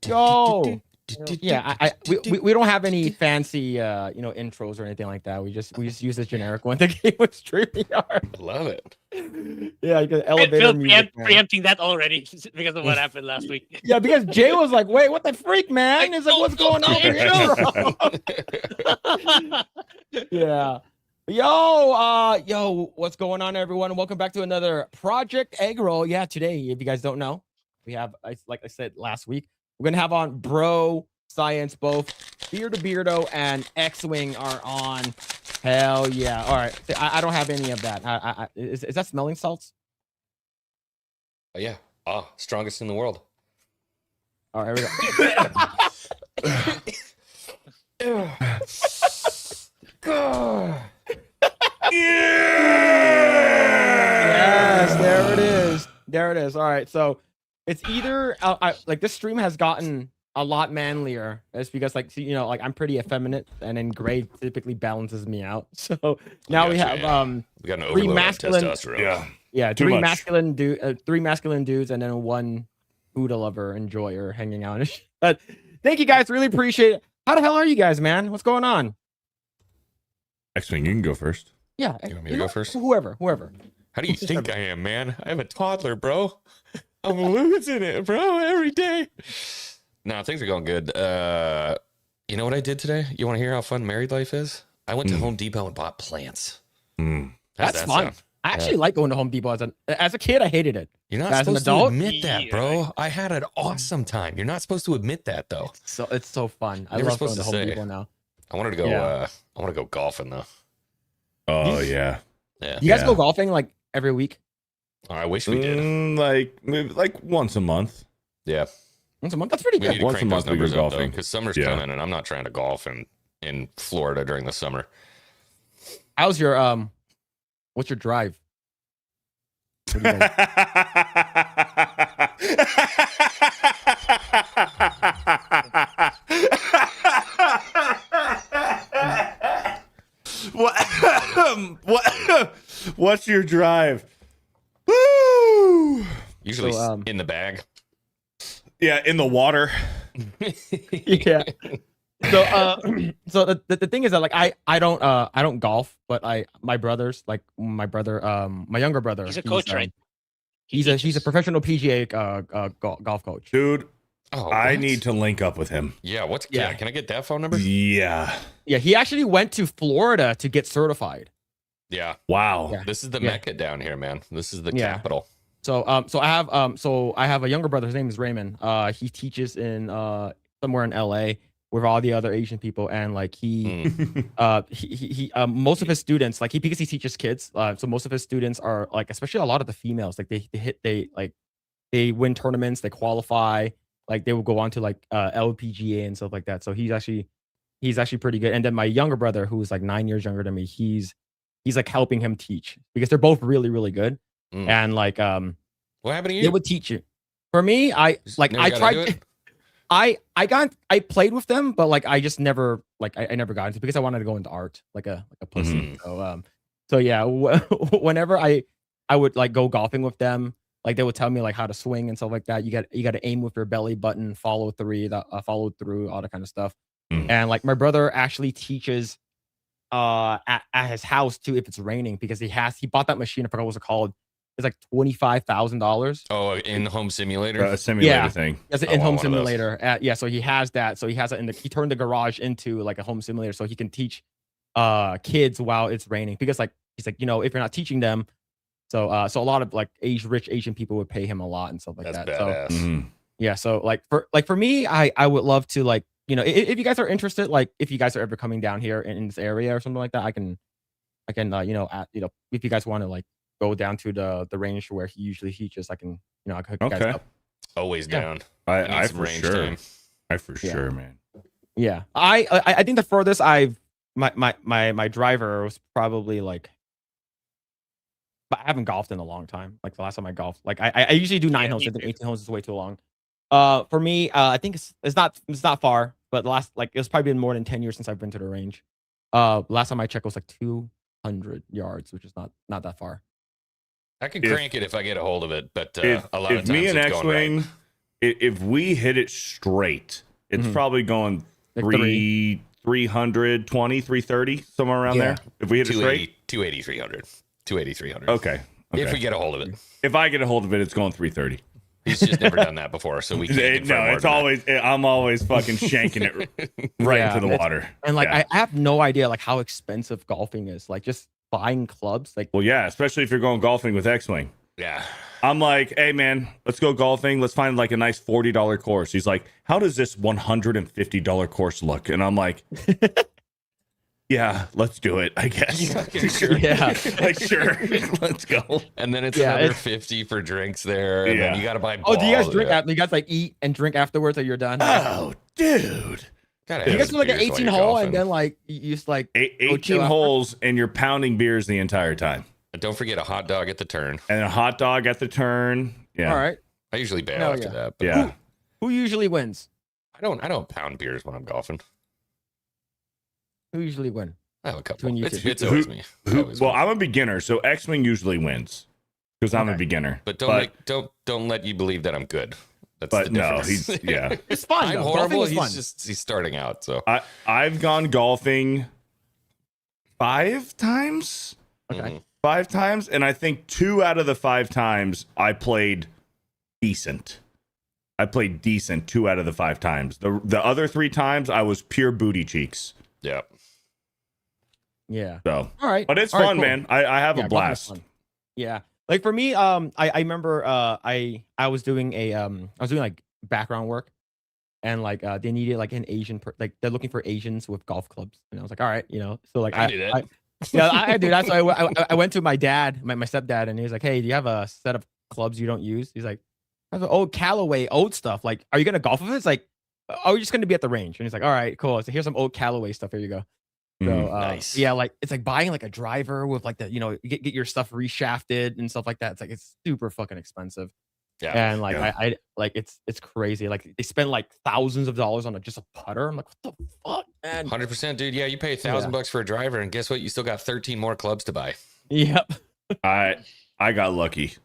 Yo. Yeah, we don't have any fancy intros or anything like that. We just use the generic one to game with StreamYard. Love it. Yeah, you can elevator music. Preempting that already because of what happened last week. Yeah, because Jay was like, "Wait, what the freak, man?" He's like, "What's going on here?" Yeah. Yo, what's going on, everyone? Welcome back to another Project Eggroll. Yeah, today, if you guys don't know, we have, like I said last week, we're gonna have on Bro, Science, both Beardo Beardo and X-Wing are on. Hell yeah! All right, I don't have any of that. Is that smelling salts? Oh, yeah. Strongest in the world. All right, here we go. Yes, there it is. There it is. All right, so it's either like this stream has gotten a lot manlier. It's because like I'm pretty effeminate, and then Grae typically balances me out. So now we have we got an three overload masculine, of testosterone. Yeah, three masculine dudes, and then one Buddha lover enjoyer hanging out. But thank you guys, really appreciate it. How the hell are you guys, man? What's going on? X-Wing, you can go first. Yeah, you want me to go first? Whoever. How do you think I am, man? I have a toddler, bro. I'm losing it, bro, every day. No, things are going good. You know what I did today? You want to hear how fun married life is? I went to Home Depot and bought plants. That's fun. I actually like going to Home Depot. As a kid, I hated it. You're not supposed to admit that, bro. I had an awesome time. You're not supposed to admit that, though. It's so fun. I love going to Home Depot now. I wanted to go. I want to go golfing though. Oh yeah. You guys go golfing like every week? Oh, I wish we did. Like once a month. Yeah. Once a month. That's pretty good. Once a month we go golfing because summer's coming, and I'm not trying to golf in Florida during the summer. How's your what's your drive? What do you What's your drive? Woo! Usually in the bag. Yeah, in the water. Yeah. So the thing is that like I don't golf, but my younger brother. He's a coach, right? He's a professional PGA golf coach. Dude, I need to link up with him. Yeah, can I get that phone number? Yeah. Yeah, he actually went to Florida to get certified. Yeah. Wow. Yeah. This is the Mecca down here, man. This is the capital. So I have a younger brother. His name is Raymond. He teaches in somewhere in LA with all the other Asian people, and like he most of his students, like because he teaches kids, so most of his students are like, especially a lot of the females, like they win tournaments, they qualify, like they will go on to like LPGA and stuff like that. So he's actually pretty good. And then my younger brother, who's like 9 years younger than me, he's like helping him teach because they're both really, really good. And like what happened to you? They would teach you. For me, I tried. I played with them, but like I just never I never got into it because I wanted to go into art like a pussy. So yeah, whenever I would like go golfing with them, like they would tell me like how to swing and stuff like that. You got to aim with your belly button, follow through, all that kind of stuff. And like my brother actually teaches at his house too if it's raining, because he bought that machine. I forgot what it's called. It's like $25,000. Oh, in-home simulator? A simulator thing. It's an in-home simulator. So he has that. So he has it he turned the garage into like a home simulator so he can teach kids while it's raining. Because like he's like, if you're not teaching them, so a lot of like rich Asian people would pay him a lot and stuff like that. Badass. So yeah, so for me, I would love to like, if you guys are interested, like if you guys are ever coming down here in this area or something like that, I can if you guys want to like go down to the range where he usually teaches, I can hook you guys up. Always down. I for sure. I for sure, man. Yeah, I think the furthest my driver was probably like, but I haven't golfed in a long time. Like the last time I golfed, like I usually do 9 holes. I think 18 holes is way too long. For me, I think it's not far, but it's probably been more than 10 years since I've been to the range. Last time I checked was like 200 yards, which is not that far. I can crank it if I get a hold of it, but a lot of times me and it's going X-Wing, right. if we hit it straight, it's probably going Like 320, 330, somewhere around there. If we hit it straight, 280, 300. 280, 300. Okay. If we get a hold of it. If I get a hold of it, it's going 330. He's just never done that before, so we can't. I'm always fucking shanking it right into the water. And like, I have no idea like how expensive golfing is. Like just buying clubs. Like, well, yeah, especially if you're going golfing with X-Wing. Yeah. I'm like, hey man, let's go golfing. Let's find like a nice $40 course. He's like, how does this $150 course look? And I'm like, yeah, let's do it, I guess. Sure. Yeah. Like, sure, let's go. And then it's another 50 for drinks there. And then you got to buy balls. Oh, do you guys drink after? You guys like eat and drink afterwards that you're done? Oh, dude. You guys do like an 18 hole and then like you just like 18 holes and you're pounding beers the entire time. And don't forget a hot dog at the turn. And a hot dog at the turn. Yeah. All right. I usually bail after that. But yeah. Who usually wins? I don't pound beers when I'm golfing. Who usually win? I have a couple. It's always me. Well, I'm a beginner, so X-Wing usually wins because I'm a beginner. But don't let you believe that I'm good. That's but the no, difference. It's fun. I'm though. horrible. Fun. He's starting out. So I've gone golfing 5 times. Okay. 5 times, and I think 2 out of the 5 times I played decent. I played decent 2 out of the 5 times. The other 3 times I was pure booty cheeks. Yeah. Yeah. So all right, but it's all fun, right, cool. man. I have a blast. Yeah. Like for me, I remember I was doing like background work, and like they needed like an Asian like they're looking for Asians with golf clubs, and I was like, all right, so like I do that. So I went to my dad, my stepdad, and he was like, hey, do you have a set of clubs you don't use? He's like, I have an old Callaway old stuff. Like, are you gonna golf with it? It's like, are we just gonna be at the range? And he's like, all right, cool. So here's some old Callaway stuff. Here you go. So nice. Yeah, like it's like buying like a driver with like the get your stuff reshafted and stuff like that. It's like it's super fucking expensive. Yeah. And like I like it's crazy. Like they spend like thousands of dollars on just a putter. I'm like, what the fuck, man? 100%, dude. Yeah, you pay $1,000 for a driver, and guess what? You still got 13 more clubs to buy. Yep. I got lucky.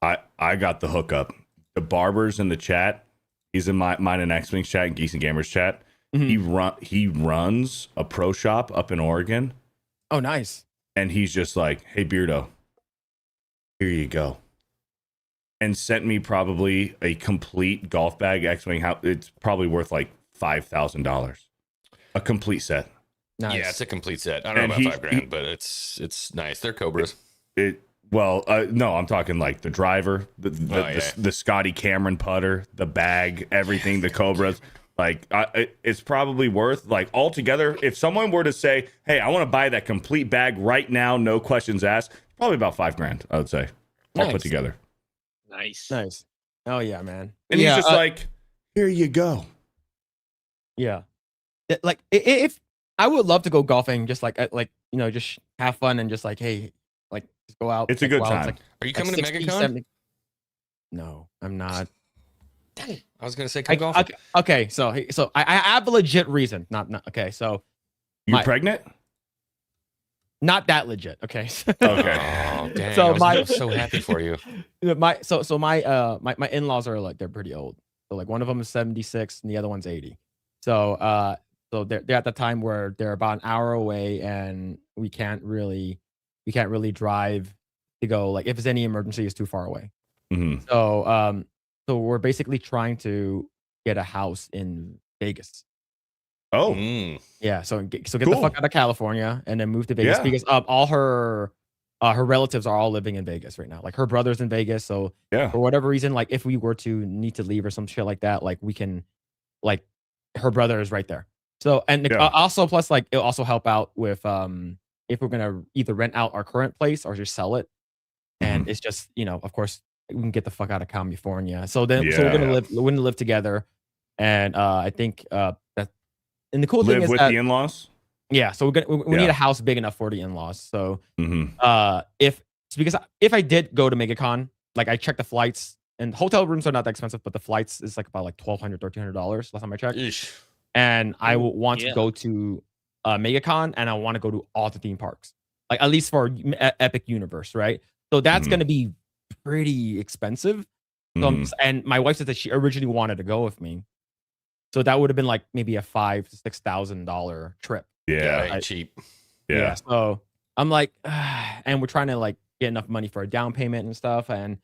I got the hookup. The barbers in the chat. He's in mine and X-Wing's chat and Geeks and Gamers chat. He runs a pro shop up in Oregon. Oh, nice. And he's just like, hey, Beardo, here you go. And sent me probably a complete golf bag X-Wing. It's probably worth like $5,000. A complete set. Nice. Yeah, it's a complete set. I don't know about $5,000, but it's nice. They're Cobras. No, I'm talking like the driver, the Scotty Cameron putter, the bag, everything, the Cobras. Like it's probably worth like altogether. If someone were to say, "Hey, I want to buy that complete bag right now, no questions asked," probably about $5,000, I would say, all put together. Nice. Oh yeah, man. And he's just like, "Here you go." Yeah, like if I would love to go golfing, just like just have fun and just like, hey, like just go out. It's a good time. Are you coming to MegaCon? 70... No, I'm not. Dang it. I was gonna say come golf. Okay, so I have a legit reason. Not okay. So you're pregnant? Not that legit. Okay. Okay. Oh, dang. So I was so happy for you. My in-laws are like they're pretty old. So like one of them is 76 and the other one's 80. So they're at the time where they're about an hour away and we can't really drive to go. Like if there's any emergency, it's too far away. Mm-hmm. So we're basically trying to get a house in Vegas. Oh, yeah. So get the fuck out of California and then move to Vegas because all her relatives are all living in Vegas right now. Like her brother's in Vegas. So for whatever reason, like if we were to need to leave or some shit like that, like we can, like her brother is right there. So and also plus like it'll also help out with if we're gonna either rent out our current place or just sell it, and it's just of course. We can get the fuck out of California. So we're gonna live together, and I think that. And the cool thing is with the in-laws. Yeah, so we need a house big enough for the in-laws. So because if I did go to MegaCon, like I checked the flights and hotel rooms are not that expensive, but the flights is like about like $1,200, $1,300 last time I checked. Eesh. And I want to go to MegaCon, and I want to go to all the theme parks, like at least for Epic Universe, right? So that's gonna be pretty expensive. And my wife said that she originally wanted to go with me, so that would have been like maybe a $5,000 to $6,000 trip. Yeah, ain't cheap. Yeah. So I'm like, and we're trying to like get enough money for a down payment and stuff, and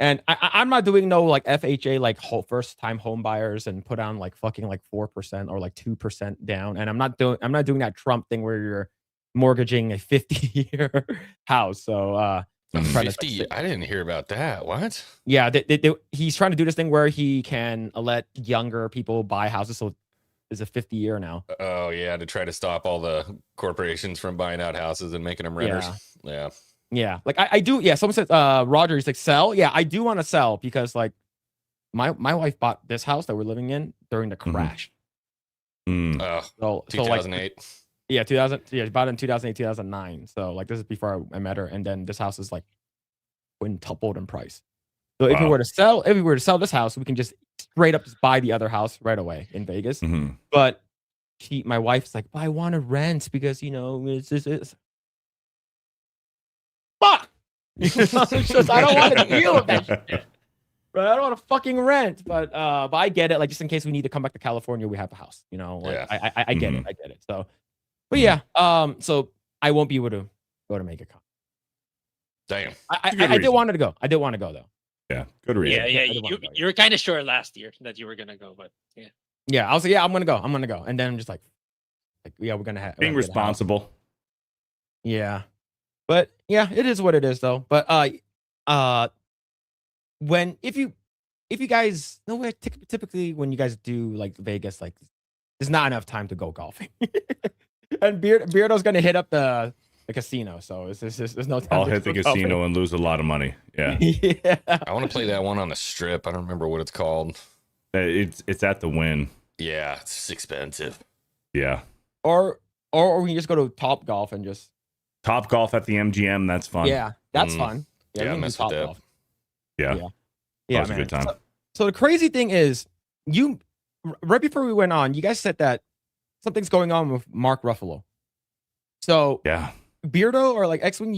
I'm not doing no like FHA like first time home buyers and put on like fucking like 4% or like 2% down, and I'm not doing that Trump thing where you're mortgaging a 50-year house. So 50? I didn't hear about that. What? Yeah, he's trying to do this thing where he can let younger people buy houses. So it's a 50-year now. Oh yeah, to try to stop all the corporations from buying out houses and making them renters. Yeah. Like I do. Yeah, someone said Roger. He's like, sell. Yeah, I do want to sell because like my wife bought this house that we're living in during the crash. Oh, 2008. Like, yeah, 2000. Yeah, bought it in 2008, 2009. So like this is before I met her, and then this house is like quintupled in price. So if we were to sell this house, we can just straight up just buy the other house right away in Vegas. But my wife's like, but I want to rent because it's fuck. It's just, I don't want to deal with that shit. But I don't want to fucking rent. But I get it. Like just in case we need to come back to California, we have a house. Like, I get it. I get it. So, but yeah. So I won't be able to go to MegaCon. Damn. I did want to go. I did want to go though. Yeah, good reason. Yeah. You were kind of sure last year that you were gonna go, but yeah. Yeah, I was like, yeah, I'm gonna go. And then I'm just like yeah, we're gonna have being responsible. Yeah, but yeah, it is what it is though. But if you guys typically when you guys do like Vegas, like there's not enough time to go golfing, and Beardo's gonna hit up the casino, so it's just there's no time. I'll hit the casino and lose a lot of money. Yeah. Yeah. I want to play that one on the strip. I don't remember what it's called. It's at the Wynn. Yeah, it's expensive. Yeah. Or we can just go to Top Golf and just Top Golf at the MGM. That's fun. Yeah, that's fun. Yeah, we can mess do with that. Golf. Yeah. Yeah, was a good time. So the crazy thing is, right before we went on, you guys said that something's going on with Mark Ruffalo. So yeah. Beardo or like X-Wing,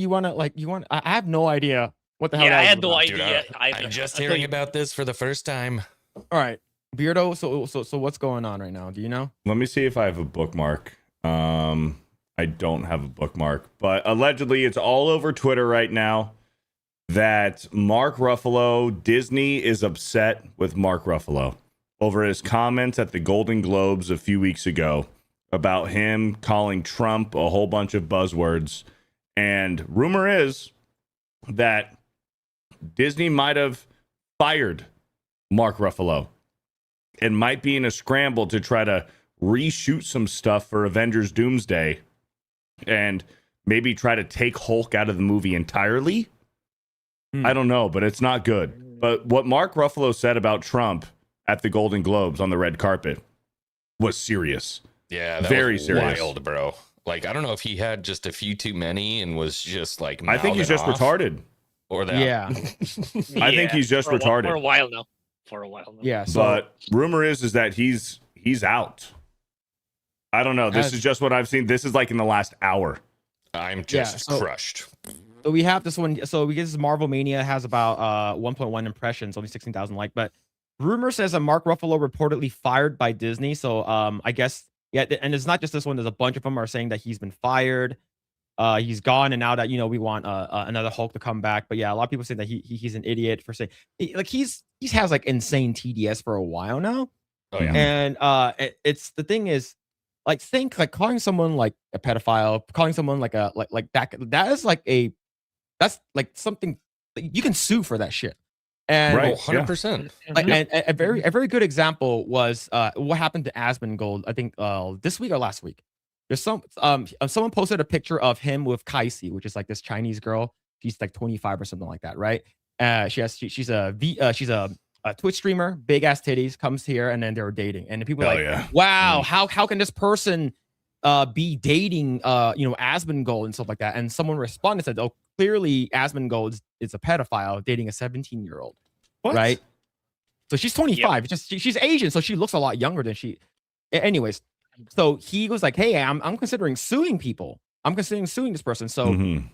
I have no idea what the hell. Yeah, I had was no about. idea. I'm just hearing about this for the first time. All right, Beardo. So what's going on right now? Do you know? Let me see if I have a bookmark. I don't have a bookmark, but allegedly it's all over Twitter right now that Mark Ruffalo, Disney is upset with Mark Ruffalo over his comments at the Golden Globes a few weeks ago about him calling Trump a whole bunch of buzzwords. And rumor is that Disney might have fired Mark Ruffalo and might be in a scramble to try to reshoot some stuff for Avengers Doomsday and maybe try to take Hulk out of the movie entirely. I don't know, but it's not good. But what Mark Ruffalo said about Trump at the Golden Globes on the red carpet was serious. Yeah, that very was serious. Wild, bro. Like, I don't know if he had just a few too many and was just like, I think he's just retarded. Or that. Yeah. I think he's just retarded. For a while now. Yeah. So, but rumor is that he's out. I don't know. This is just what I've seen. This is like in the last hour. I'm just crushed. So we have this one. So we get this Marvel Mania has about 1.1 impressions, only 16,000 likes. But rumor says that Mark Ruffalo reportedly fired by Disney. So I guess and it's not just this one. There's a bunch of them are saying that he's been fired. He's gone, and now that we want another Hulk to come back. But yeah, a lot of people say that he's an idiot for saying like he has like insane TDS for a while now. Oh yeah. And it's the thing is like calling someone like a pedophile, calling someone like that is like that's like something you can sue for that shit. And right, 100%. And a very good example was what happened to Asmongold. I think this week or last week. There's someone posted a picture of him with Kaisi, which is like this Chinese girl. She's like 25 or something like that, right? She's a Twitch streamer, big ass titties, comes here, and then they're dating. And people are like, wow, how can this person be dating Asmongold and stuff like that? And someone responded and said, oh, clearly Asmongold is a pedophile dating a 17-year-old, right? So she's 25. Yep. She's Asian, so she looks a lot younger than she. Anyways, so he was like, hey, I'm considering suing people. I'm considering suing this person. So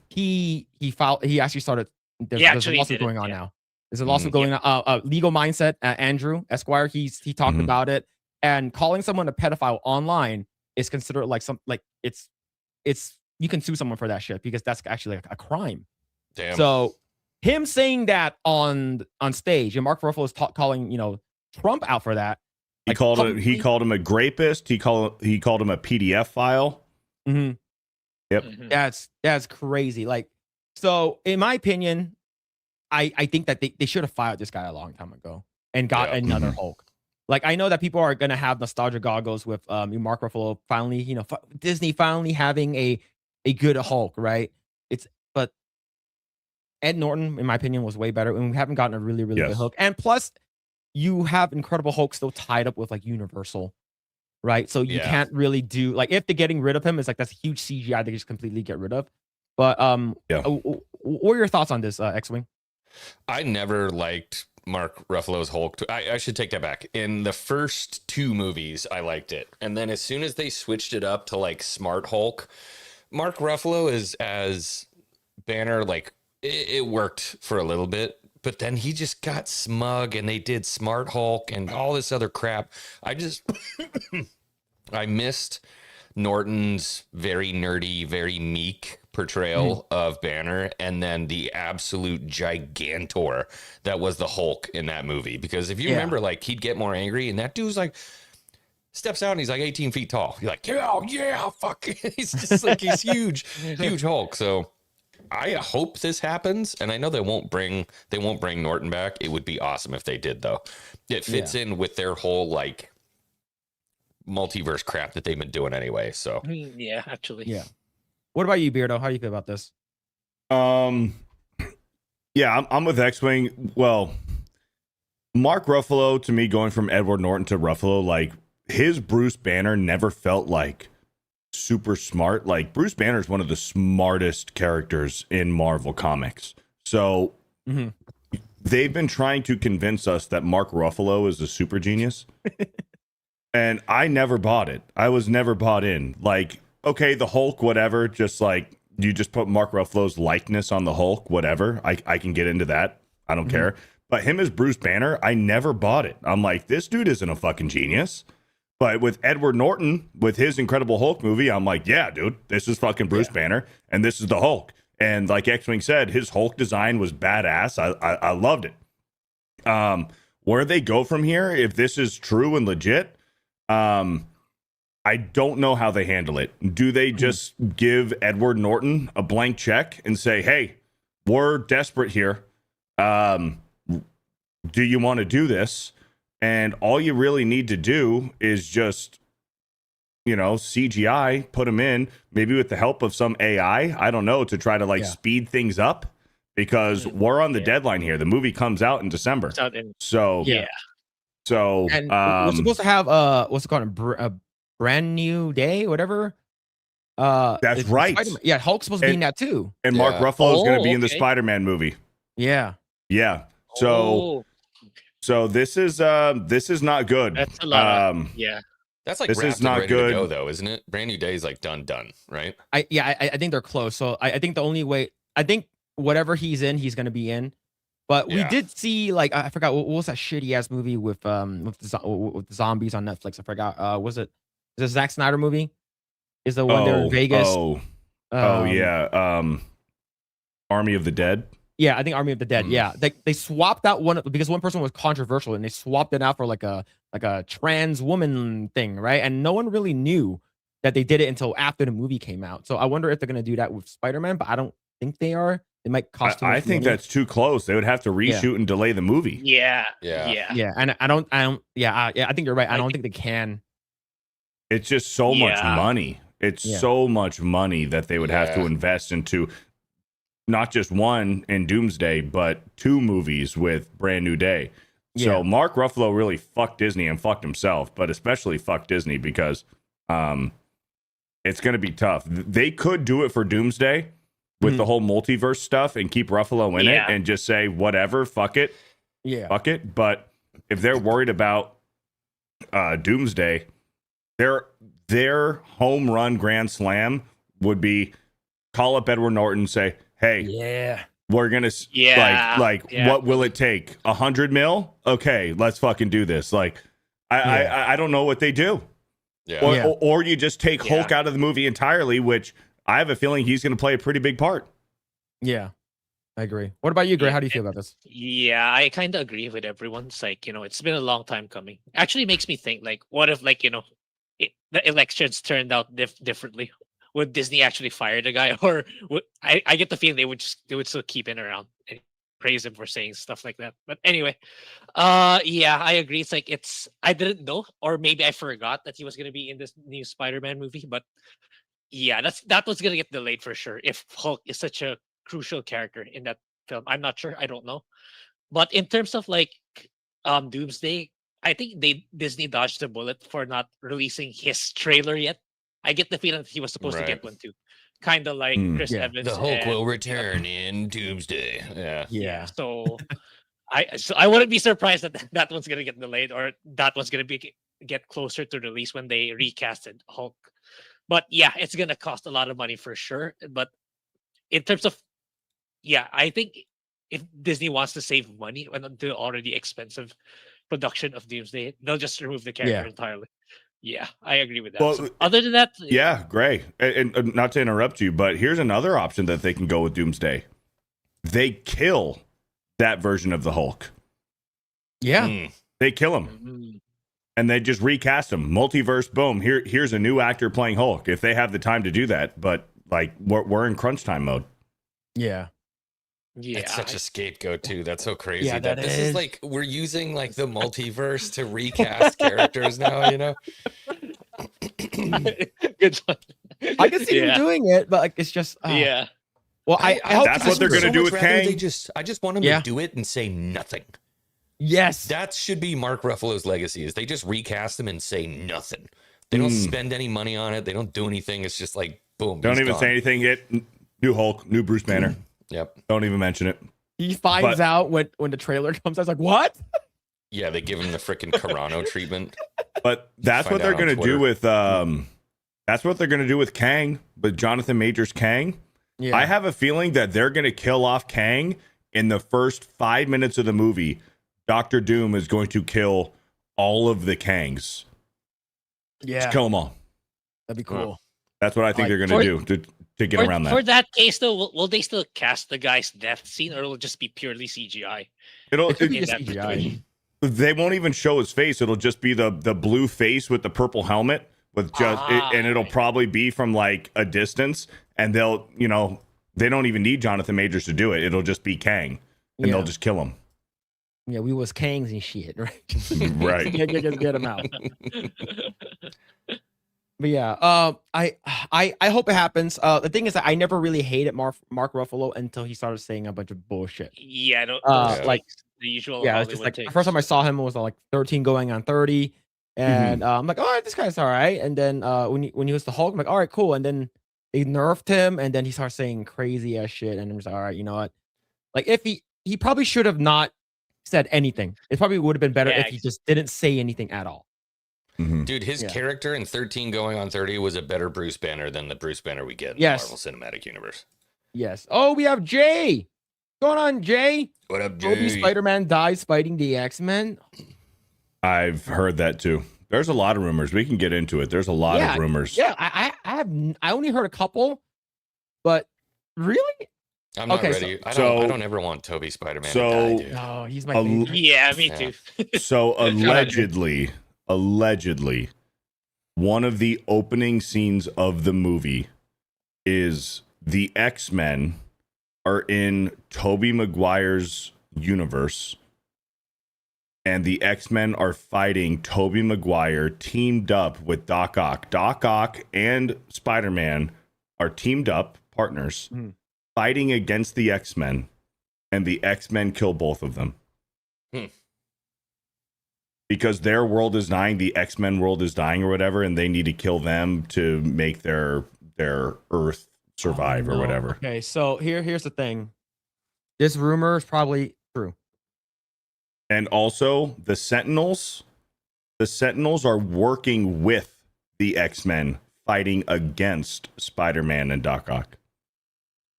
he actually started. There's a lawsuit going on now. There's a lawsuit going on. Legal Mindset, Andrew Esquire, he talked about it, and calling someone a pedophile online is considered like it's you can sue someone for that shit because that's actually like a crime. Damn. So him saying that on stage, and Mark Ruffalo is calling Trump out for that. He called him a grapist. He called him a PDF file. Mm-hmm. Yep. That's crazy. Like, so in my opinion, I think that they should have fired this guy a long time ago and got another Hulk. Like, I know that people are gonna have nostalgia goggles with Mark Ruffalo finally, Disney finally having a good Hulk, right? But Ed Norton, in my opinion, was way better, and we haven't gotten a really good Hulk. And plus, you have Incredible Hulk still tied up with like Universal, right? So you can't really do like if they're getting rid of him, it's like that's a huge CGI they just completely get rid of. But what are your thoughts on this, X-Wing? I never liked Mark Ruffalo's Hulk. I should take that back. In the first 2 movies, I liked it. And then as soon as they switched it up to like Smart Hulk, Mark Ruffalo is as Banner, like it worked for a little bit, but then he just got smug and they did Smart Hulk and all this other crap. I missed Norton's very nerdy, very meek portrayal of Banner, and then the absolute gigantor that was the Hulk in that movie. Because if you remember, like, he'd get more angry, and that dude's like steps out and he's like 18 feet tall. You're like, yeah, fuck. He's just like he's huge Hulk. So I hope this happens, and I know they won't bring Norton back. It would be awesome if they did, though. It fits in with their whole like multiverse crap that they've been doing anyway. So actually. What about you, Beardo? How do you feel about this? I'm with X-Wing. Well, Mark Ruffalo, to me, going from Edward Norton to Ruffalo, like his Bruce Banner never felt like super smart. Like Bruce Banner is one of the smartest characters in Marvel Comics. So they've been trying to convince us that Mark Ruffalo is a super genius. And I never bought it. I was never bought in. Like, okay, the Hulk, whatever, just like you just put Mark Ruffalo's likeness on the Hulk, whatever. I can get into that. I don't care. But him as Bruce Banner, I never bought it. I'm like, this dude isn't a fucking genius. But with Edward Norton, with his Incredible Hulk movie, I'm like, yeah, dude, this is fucking Bruce Banner, and this is the Hulk. And like X-Wing said, his Hulk design was badass. I loved it. Where they go from here, if this is true and legit, I don't know how they handle it. Do they just give Edward Norton a blank check and say, hey, we're desperate here. Do you want to do this? And all you really need to do is just, CGI, put them in, maybe with the help of some AI, I don't know, to try to speed things up, because we're on the deadline here. The movie comes out in December. So and we're supposed to have what's it called, a brand new day, whatever. That's right. Yeah, Hulk's supposed to be in that too. And Mark Ruffalo is going to be in the Spider-Man movie. Yeah. So this is not good. That's a lot. That's like this wrapped is not ready good to go, though, isn't it? Brand new day is like done, right? I think they're close. So I think the only way, I think whatever he's in, he's going to be in. But we did see, like, I forgot what was that shitty ass movie with the zombies on Netflix. I forgot. Was it a Zack Snyder movie? Is the one there in Vegas? Army of the Dead. Yeah, I think Army of the Dead. Yeah, they swapped out one because one person was controversial, and they swapped it out for like a trans woman thing, right? And no one really knew that they did it until after the movie came out. So I wonder if they're gonna do that with Spider-Man, but I don't think they are. It might cost too much I think money. that's too close. They would have to reshoot and delay the movie. Yeah. And I think you're right. I don't think they can. It's just so much money. It's so much money that they would have to invest into not just one in Doomsday, but 2 movies with Brand New Day. So Mark Ruffalo really fucked Disney and fucked himself, but especially fucked Disney because it's going to be tough. They could do it for Doomsday with the whole multiverse stuff and keep Ruffalo in it and just say, whatever, fuck it. Yeah. Fuck it. But if they're worried about Doomsday, their home run grand slam would be call up Edward Norton and say, hey, we're gonna Yeah, like yeah. what will it take? 100 mil? Okay, let's fucking do this. Like, I don't know what they do. Yeah. Or you just take Hulk out of the movie entirely, which I have a feeling he's going to play a pretty big part. Yeah, I agree. What about you, Grae? How do you feel about this? Yeah, I kind of agree with everyone. It's like, it's been a long time coming. Actually makes me think, like, what if, like, the elections turned out differently? Would Disney actually fire the guy? Or I get the feeling they would still keep him around and praise him for saying stuff like that. But anyway, yeah, I agree. It's like, I didn't know, or maybe I forgot that he was going to be in this new Spider-Man movie. But yeah, that was going to get delayed for sure if Hulk is such a crucial character in that film. I'm not sure. I don't know. But in terms of like Doomsday, I think Disney dodged the bullet for not releasing his trailer yet. I get the feeling that he was supposed to get one too. Kind of like Chris Evans. The Hulk will return in Doomsday. Yeah. So I wouldn't be surprised that one's gonna get delayed, or that one's gonna get closer to release when they recasted Hulk. But yeah, it's gonna cost a lot of money for sure. But in terms of, I think if Disney wants to save money on the already expensive production of Doomsday, they'll just remove the character entirely. Yeah, I agree with that. Well, so other than that, Grae, and not to interrupt you, but here's another option that they can go with Doomsday. They kill that version of the Hulk. Yeah. They kill him. And they just recast him. Multiverse, boom. Here's a new actor playing Hulk. If they have the time to do that, but like we're in crunch time mode. Yeah. Yeah, it's such a scapegoat too. That's so crazy. Yeah, that this is like we're using like the multiverse to recast characters now. Good one. I can see them doing it, but like it's just yeah. Well, I hope that's what they're gonna do with Kang. I just want them to do it and say nothing. Yes, that should be Mark Ruffalo's legacy. Is they just recast him and say nothing. They don't spend any money on it. They don't do anything. It's just like boom. Don't even say anything yet. New Hulk, new Bruce Banner. Yep. Don't even mention it. He finds out when the trailer comes. I was like, what? Yeah, they give him the freaking Carano treatment. But that's what they're going to do with that's what they're going to do with Kang, with Jonathan Majors Kang. Yeah. I have a feeling that they're going to kill off Kang in the first 5 minutes of the movie. Dr. Doom is going to kill all of the Kangs. Yeah. Just kill them all. That'd be cool. That's what I think they're going to do to get around that. For that case, though, will they still cast the guy's death scene, or will it just be purely CGI? It'll be CGI. They won't even show his face. It'll just be the blue face with the purple helmet with and it'll probably be from like a distance. And they'll, they don't even need Jonathan Majors to do it. It'll just be Kang, and they'll just kill him. Yeah, we was Kangs and shit, right? Right. Get him out. But yeah, I hope it happens. The thing is that I never really hated Mark Ruffalo until he started saying a bunch of bullshit. Yeah, I don't like the usual. Yeah, it's just like the first time I saw him was like 13 going on 30, and I'm like, all right, this guy's all right. And then when he was the Hulk, I'm like, all right, cool. And then they nerfed him, and then he starts saying crazy ass shit, and I'm just like, all right, you know what? Like if he probably should have not said anything. It probably would have been better if he just didn't say anything at all. Dude, his character in 13 going on 30 was a better Bruce Banner than the Bruce Banner we get in the Marvel Cinematic Universe. Yes. Oh, we have Jay. What's going on, Jay? What up, Jay? Spider-Man dies fighting the X-Men. I've heard that too. There's a lot of rumors. We can get into it. There's a lot of rumors. Yeah, I only heard a couple, but really? I'm not ready. I don't ever want Toby Spider-Man to die, dude. Oh, he's my favorite. Yeah, me too. So allegedly, one of the opening scenes of the movie is the X-Men are in Tobey Maguire's universe, and the X-Men are fighting Tobey Maguire teamed up with Doc Ock. Doc Ock and Spider-Man are teamed up, partners, fighting against the X-Men, and the X-Men kill both of them. Because their world is dying, the X-Men world is dying or whatever, and they need to kill them to make their Earth survive or whatever. Okay, so here's the thing. This rumor is probably true. And also, the Sentinels are working with the X-Men fighting against Spider-Man and Doc Ock.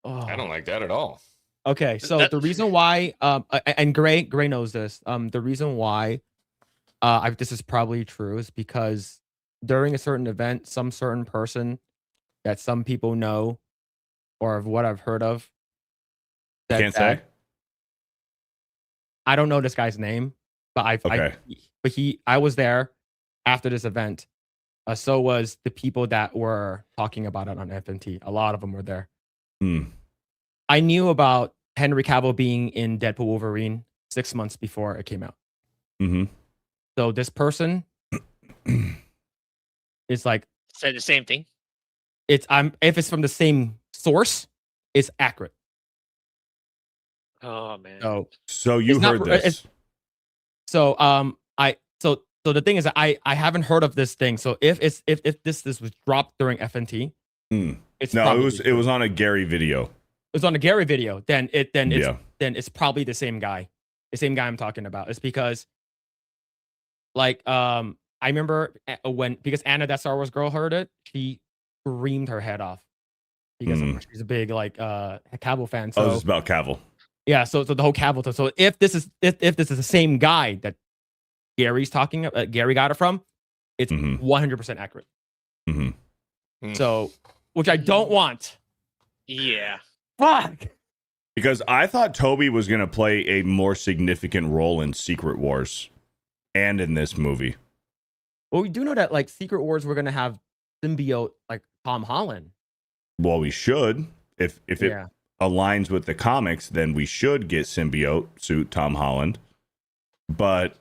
I don't like that at all. Okay, so That- the reason why, and Grae knows this. The reason why, this is probably true is because during a certain event, some certain person that some people know, or of what I've heard of, You can't say. I don't know this guy's name, but I was there after this event. So was the people that were talking about it on FNT. A lot of them were there. Hmm. I knew about Henry Cavill being in Deadpool Wolverine 6 months before it came out. Mm-hmm. So this person is like, said the same thing. if it's from the same source, it's accurate. Oh man. So you heard this. So the thing is that I haven't heard of this thing. So if this was dropped during FNT, it's it was on a Gary video. It was on a Gary video. Then it's probably the same guy. The same guy I'm talking about. It's because I remember because Anna, that Star Wars girl, heard it, she screamed her head off because she's a big Cavill fan. So it's about Cavill. Yeah, so the whole Cavill. So if this is the same guy that Gary's talking about, Gary got it from, it's 100% accurate. Mm-hmm. So, which I don't want. Yeah. Fuck. Because I thought Toby was going to play a more significant role in Secret Wars and in this movie. Well, we do know that Secret Wars, we're going to have symbiote Tom Holland. Well, we should. If it aligns with the comics, then we should get symbiote suit Tom Holland. But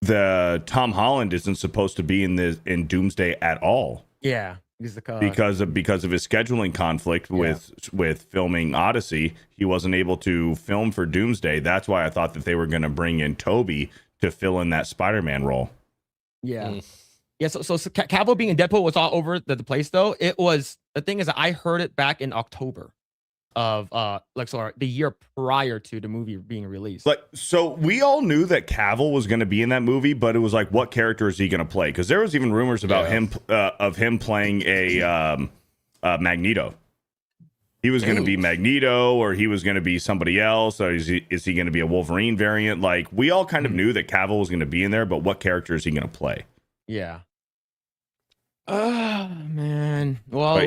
the Tom Holland isn't supposed to be in Doomsday at all. Yeah. Because of his scheduling conflict with filming Odyssey, he wasn't able to film for Doomsday. That's why I thought that they were going to bring in Toby to fill in that Spider-Man role. Yeah. Yeah, so Cavill being in Deadpool was all over the place, though. It was, the thing is, I heard it back in October of the year prior to the movie being released. So we all knew that Cavill was going to be in that movie, but it was what character is he going to play? Because there was even rumors about him playing a Magneto. He was going to be Magneto, or he was going to be somebody else. Or is he going to be a Wolverine variant? We all kind of knew that Cavill was going to be in there, but what character is he going to play? Yeah. Oh man. Well,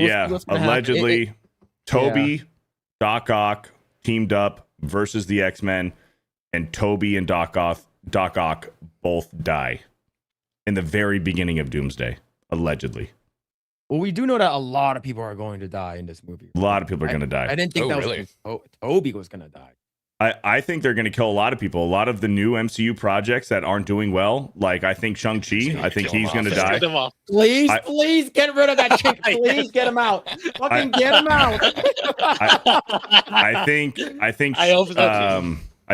allegedly, Toby, Doc Ock teamed up versus the X-Men, and Toby and Doc Ock both die in the very beginning of Doomsday, allegedly. Well, we do know that a lot of people are going to die in this movie. A lot of people are going to die. I didn't think Toby was going to die. I think they're going to kill a lot of people. A lot of the new MCU projects that aren't doing well, I think Shang-Chi, I think he's going to die. Please get rid of that chick. Please get him out. Fucking get him out. I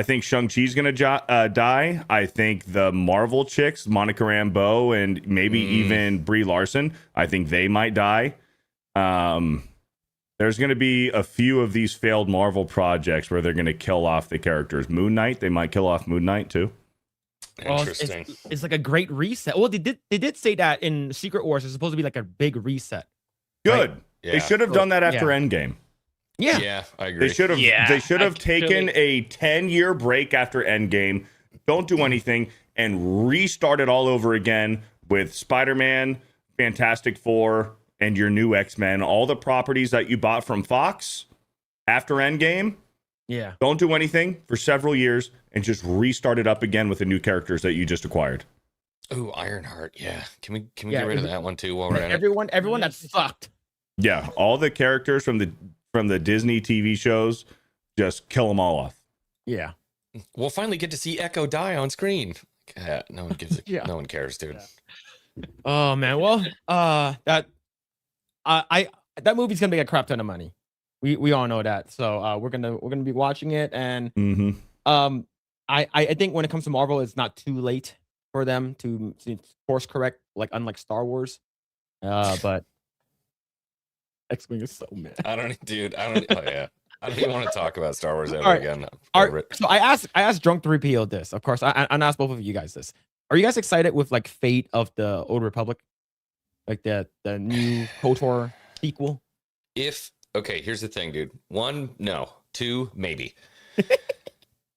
think Shang-Chi's going to die. I think the Marvel chicks, Monica Rambeau and maybe even Brie Larson, I think they might die. There's going to be a few of these failed Marvel projects where they're going to kill off the characters. Moon Knight, they might kill off Moon Knight too. Interesting. It's like a great reset. Well, they did say that in Secret Wars it's supposed to be like a big reset. Good. Right? Yeah. They should have done that after Endgame. Yeah, I agree. They should have taken a 10-year break after Endgame. Don't do anything and restart it all over again with Spider-Man, Fantastic Four, and your new X-Men, all the properties that you bought from Fox after Endgame. Yeah. Don't do anything for several years and just restart it up again with the new characters that you just acquired. Ooh, Ironheart. Yeah. Can we get rid of that one too while we're at it? Everyone that sucked. Yeah, all the characters from the Disney TV shows, just kill them all off. Yeah. We'll finally get to see Echo die on screen. No one gives no one cares, dude. Yeah. Oh man. Well, that movie's gonna make a crap ton of money. We all know that. So we're gonna be watching it, and I think when it comes to Marvel, it's not too late for them to course correct, unlike Star Wars. But X-Wing is so mad. I don't even want to talk about Star Wars ever again. So I asked Drunk 3PO this. Of course, I asked both of you guys this. Are you guys excited with Fate of the Old Republic? The new KOTOR sequel? Here's the thing, dude. One, no. 2, maybe.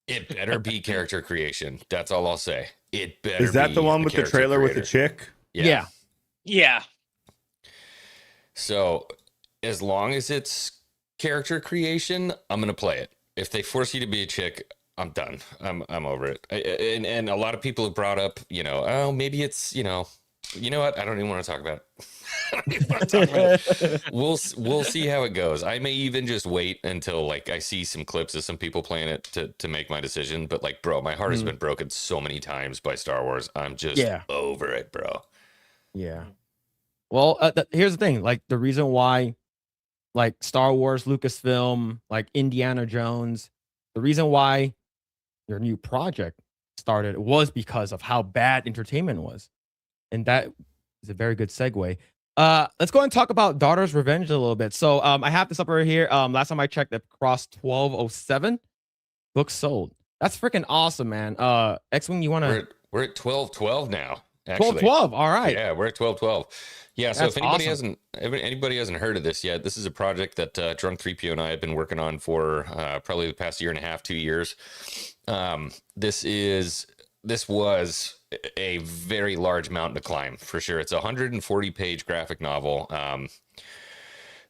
It better be character creation. That's all I'll say. It better. Is that be the one a with the character trailer with the creator. chick? Yeah. Yeah. So as long as it's character creation, I'm gonna play it. If they force you to be a chick, I'm done. I'm over it. And a lot of people have brought up, oh, maybe it's, you know what? I don't even want to talk about it. I don't even want to talk about it. We'll see how it goes. I may even just wait until like I see some clips of some people playing it to make my decision. But like, bro, my heart has been broken so many times by Star Wars. I'm just over it, bro. Yeah. Well, here's the thing. Like the reason why, like Star Wars, Lucasfilm, like Indiana Jones, the reason why your new project started was because of how bad entertainment was, and that is a very good segue. Let's go and talk about Daughter's Revenge a little bit. So I have this up right here. Last time I checked, it crossed 1207 books sold. That's freaking awesome, man. X-Wing, you want to? We're at 1212 now. Actually. 1212. All right. Yeah, we're at 1212. Yeah, so That's if anybody awesome. hasn't heard of this yet, this is a project that Drunk 3PO and I have been working on for probably the past year and a half, 2 years. This was a very large mountain to climb for sure. It's a 140-page graphic novel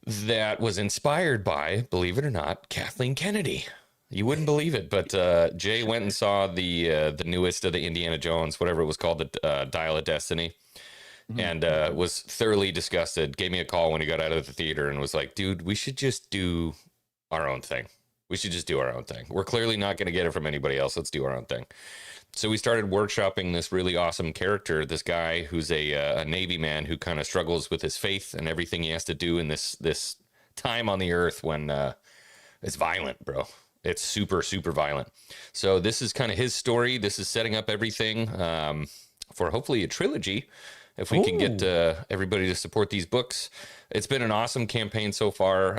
that was inspired by, believe it or not, Kathleen Kennedy. You wouldn't believe it, but Jay went and saw the newest of the Indiana Jones, whatever it was called, the Dial of Destiny. And was thoroughly disgusted, gave me a call when he got out of the theater and was like, dude, we should just do our own thing. We should just do our own thing. We're clearly not going to get it from anybody else. Let's do our own thing. So we started workshopping this really awesome character, this guy who's a Navy man who kind of struggles with his faith and everything he has to do in this time on the earth when it's violent, bro. It's super, super violent. So this is kind of his story. This is setting up everything for hopefully a trilogy. If we can get everybody to support these books. It's been an awesome campaign so far.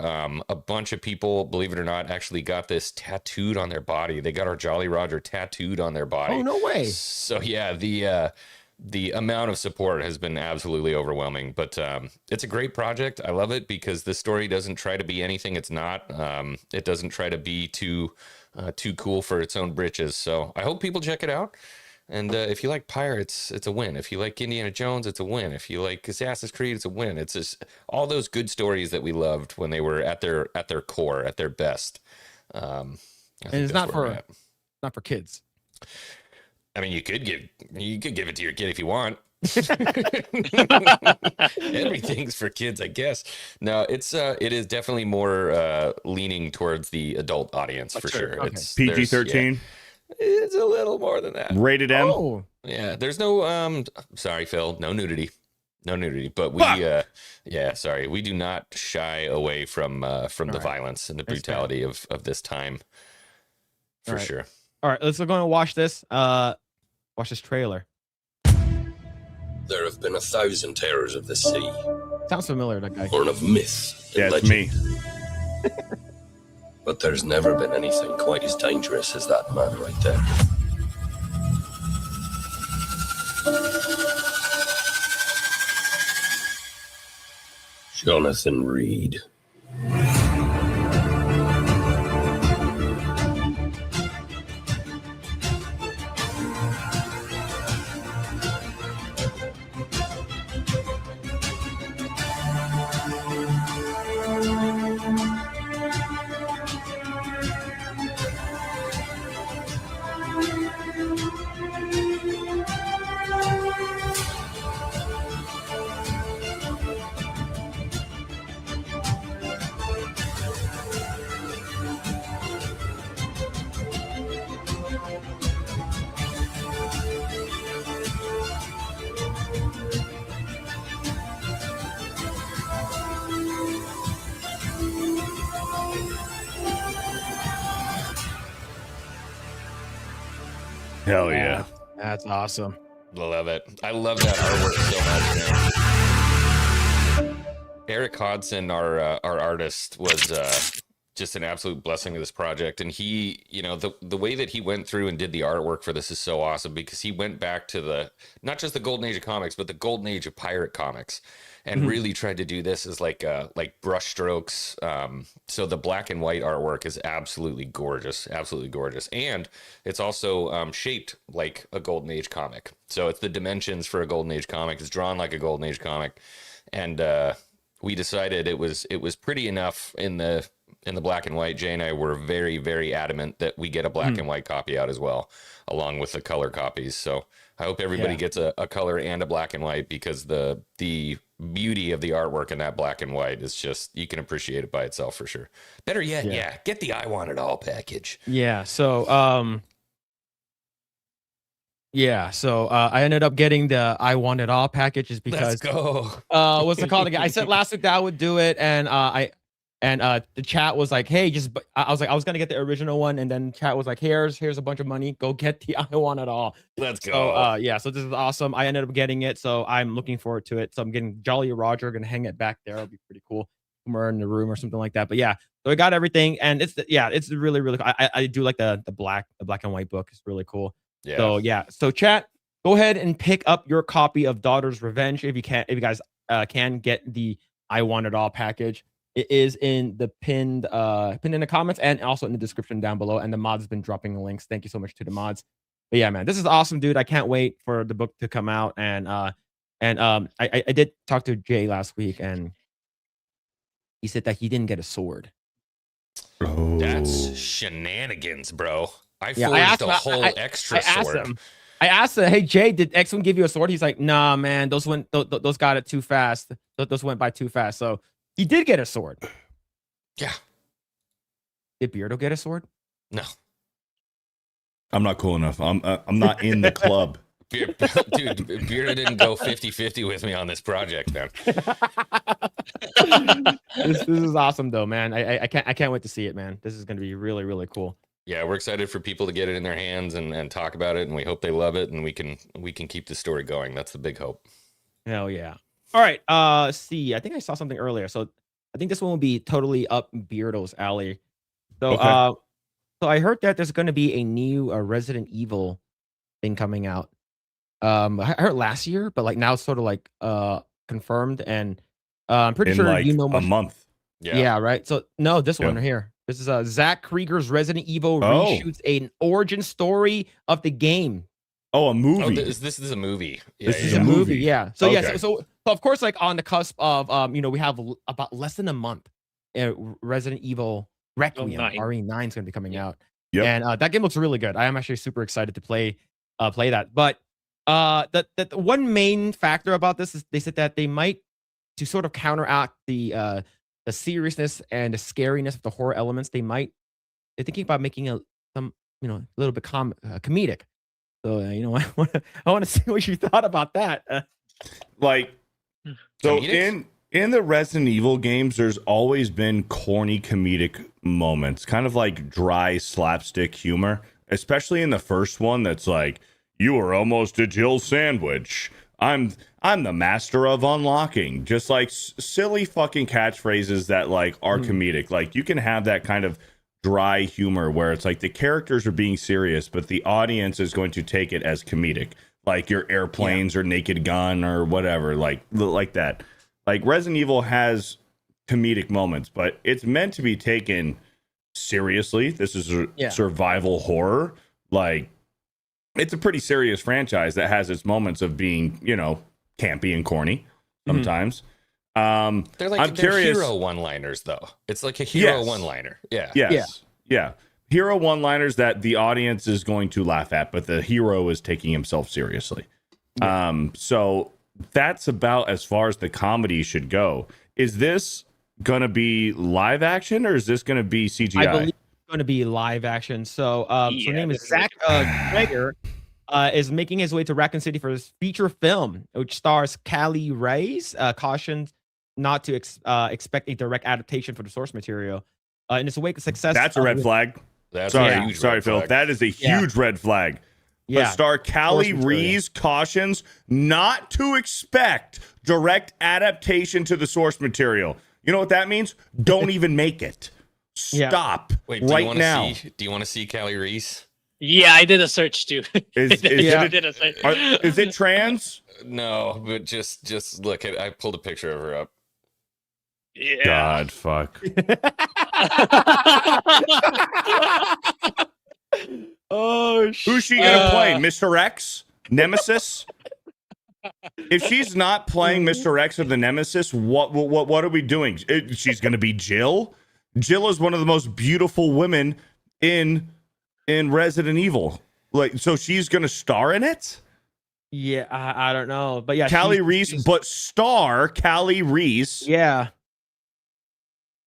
A bunch of people, believe it or not, actually got this tattooed on their body. They got our Jolly Roger tattooed on their body. Oh, no way. So yeah, the amount of support has been absolutely overwhelming. But it's a great project. I love it because this story doesn't try to be anything it's not. It doesn't try to be too cool for its own britches. So I hope people check it out. And if you like Pirates, it's a win. If you like Indiana Jones, it's a win. If you like Assassin's Creed, it's a win. It's just all those good stories that we loved when they were at their core, at their best. And it's not for kids. I mean, you could give it to your kid if you want. Everything's for kids, I guess. No, it is definitely more leaning towards the adult audience for sure. Okay. It's PG-13. It's a little more than that. Rated M. Oh, Yeah, there's no sorry Phil, no nudity. But we sorry, we do not shy away from the violence and the brutality of this time for sure. All right, let's go and watch this. Watch this trailer. There have been 1,000 terrors of the sea, Sounds familiar, that guy. born of myth and Yeah, it's legend. me. But there's never been anything quite as dangerous as that man right there. Jonathan Reed. Hell yeah. That's awesome. Love it. I love that artwork so much, man. Eric Hodson, our artist, was just an absolute blessing to this project. And he, the way that he went through and did the artwork for this is so awesome because he went back to not just the golden age of comics, but the golden age of pirate comics. and really tried to do this as like brush strokes. So the black and white artwork is absolutely gorgeous, and it's also shaped like a Golden Age comic. So it's the dimensions for a Golden Age comic. It's drawn like a Golden Age comic, and we decided it was pretty enough in the black and white. Jay and I were very, very adamant that we get a black and white copy out as well, along with the color copies. So I hope everybody gets a color and a black and white, because the beauty of the artwork in that black and white is just, you can appreciate it by itself for sure. Better yet, get the I Want It All package. Yeah. So I ended up getting the I Want It All package just because. Let's go. What's it called again? I said last week that I would do it, and the chat was like, hey, I was like, I was gonna get the original one, and then chat was like, here's a bunch of money, go get the I Want It All. Let's go. So so this is awesome. I ended up getting it, so I'm looking forward to it. So I'm getting Jolly Roger, gonna hang it back there. It'll be pretty cool. Somewhere in the room or something like that. But yeah, so I got everything, and it's really, really cool. I do like the black and white book. It's really cool. Yeah. So chat, go ahead and pick up your copy of Daughter's Revenge if you guys can get the I Want It All package. It is in the pinned in the comments and also in the description down below. And the mods have been dropping the links. Thank you so much to the mods. But yeah, man, this is awesome, dude. I can't wait for the book to come out. And I did talk to Jay last week, and he said that he didn't get a sword. Oh. That's shenanigans, bro. I Yeah, forged a whole extra sword. I asked him, hey Jay, did X1 give you a sword? He's like, nah, man, those got it too fast. Those went by too fast. So he did get a sword. Yeah. Did Beardo get a sword? No. I'm not cool enough. I'm not in the club. Dude, Beardo didn't go 50-50 with me on this project, man. This is awesome though, man. I can't wait to see it, man. This is gonna be really, really cool. Yeah, we're excited for people to get it in their hands and talk about it, and we hope they love it, and we can keep the story going. That's the big hope. Hell yeah. All right. See, I think I saw something earlier. So I think this one will be totally up Beardo's alley. So Okay. so I heard that there's gonna be a new Resident Evil thing coming out. I heard last year, but like now it's sort of like confirmed, and I'm pretty In sure like you know a much. month. Yeah, right. So no, this Yeah. one right here. This is Zach Krieger's Resident Evil Oh. reshoots an origin story of the game. Oh, a Oh, movie. this is a movie. Yeah, This It's is a a movie, movie. yeah. So Okay. so of course, like on the cusp of we have about less than a month. Resident Evil Requiem nine. RE9 is going to be coming out, Yep. and that game looks really good. I am actually super excited to play that. But the one main factor about this is they said that they might, to sort of counteract the seriousness and the scariness of the horror elements, they're thinking about making a little bit comedic. So I want to see what you thought about that. Like, so Comedic? in the Resident Evil games, there's always been corny comedic moments, kind of like dry slapstick humor, especially in the first one. That's like, you were almost a Jill sandwich. I'm the master of unlocking. Just like silly fucking catchphrases that like are comedic. Like you can have that kind of dry humor where it's like the characters are being serious, but the audience is going to take it as comedic, like your airplanes or Naked Gun or whatever, like that. Like Resident Evil has comedic moments, but it's meant to be taken seriously. This is survival horror. Like, it's a pretty serious franchise that has its moments of being, campy and corny sometimes. They're curious. hero one-liners, though. It's like a hero Yes. one-liner. Yeah. Yes. Yeah. Hero one-liners that the audience is going to laugh at, but the hero is taking himself seriously. So that's about as far as the comedy should go. Is this gonna be live action or is this gonna be CGI? I believe it's going to be live action. So, so Yeah, her name is this is Zach Krieger. Is making his way to Raccoon City for his feature film, which stars Callie Reyes. Cautions not to expect a direct adaptation for the source material. In its wake of success, That's a red flag. That's Sorry, a huge sorry, red Phil. flag. That is a huge red flag. Yeah, But star Callie Source material. Rees cautions not to expect direct adaptation to the source material. You know what that means? Don't even make it. Yeah. Stop Wait, do you right wanna now. do you want to see Callie Reese? Yeah, I did a search too. Is I it did a search. is it trans? No, but just look at. I pulled a picture of her up. Yeah. God, fuck. Oh Who's she gonna play? Mr. X? Nemesis? If she's not playing Mr. X of the Nemesis, what are we doing? She's gonna be Jill. Jill is one of the most beautiful women in Resident Evil. Like, so she's gonna star in it. Yeah, I don't know, but yeah, Callie Reese, but star Callie Reese. Yeah,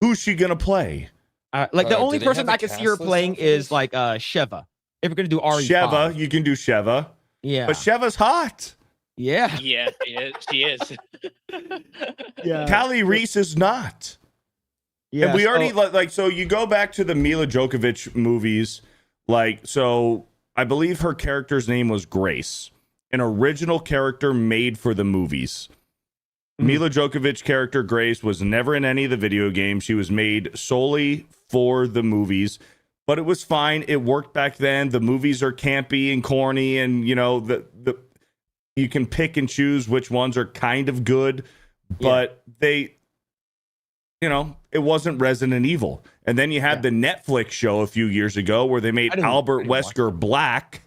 Who's she gonna play? like the only do they person have a I can see cast her list playing out for is this? like Sheva. If we're gonna do RE5. Sheva, you can do Sheva, Yeah, but Sheva's hot. yeah, Yeah, she is. yeah. Callie Reese is not. Yeah, And we so- already like so you go back to the Mila Djokovic movies, like so I believe her character's name was Grace, an original character made for the movies. Mila Djokovic character Grace was never in any of the video games. She was made solely for the movies, but it was fine. It worked back then. The movies are campy and corny, and you know the you can pick and choose which ones are kind of good, but they, you know, it wasn't Resident Evil. And then you had the Netflix show a few years ago where they made Albert Wesker Black,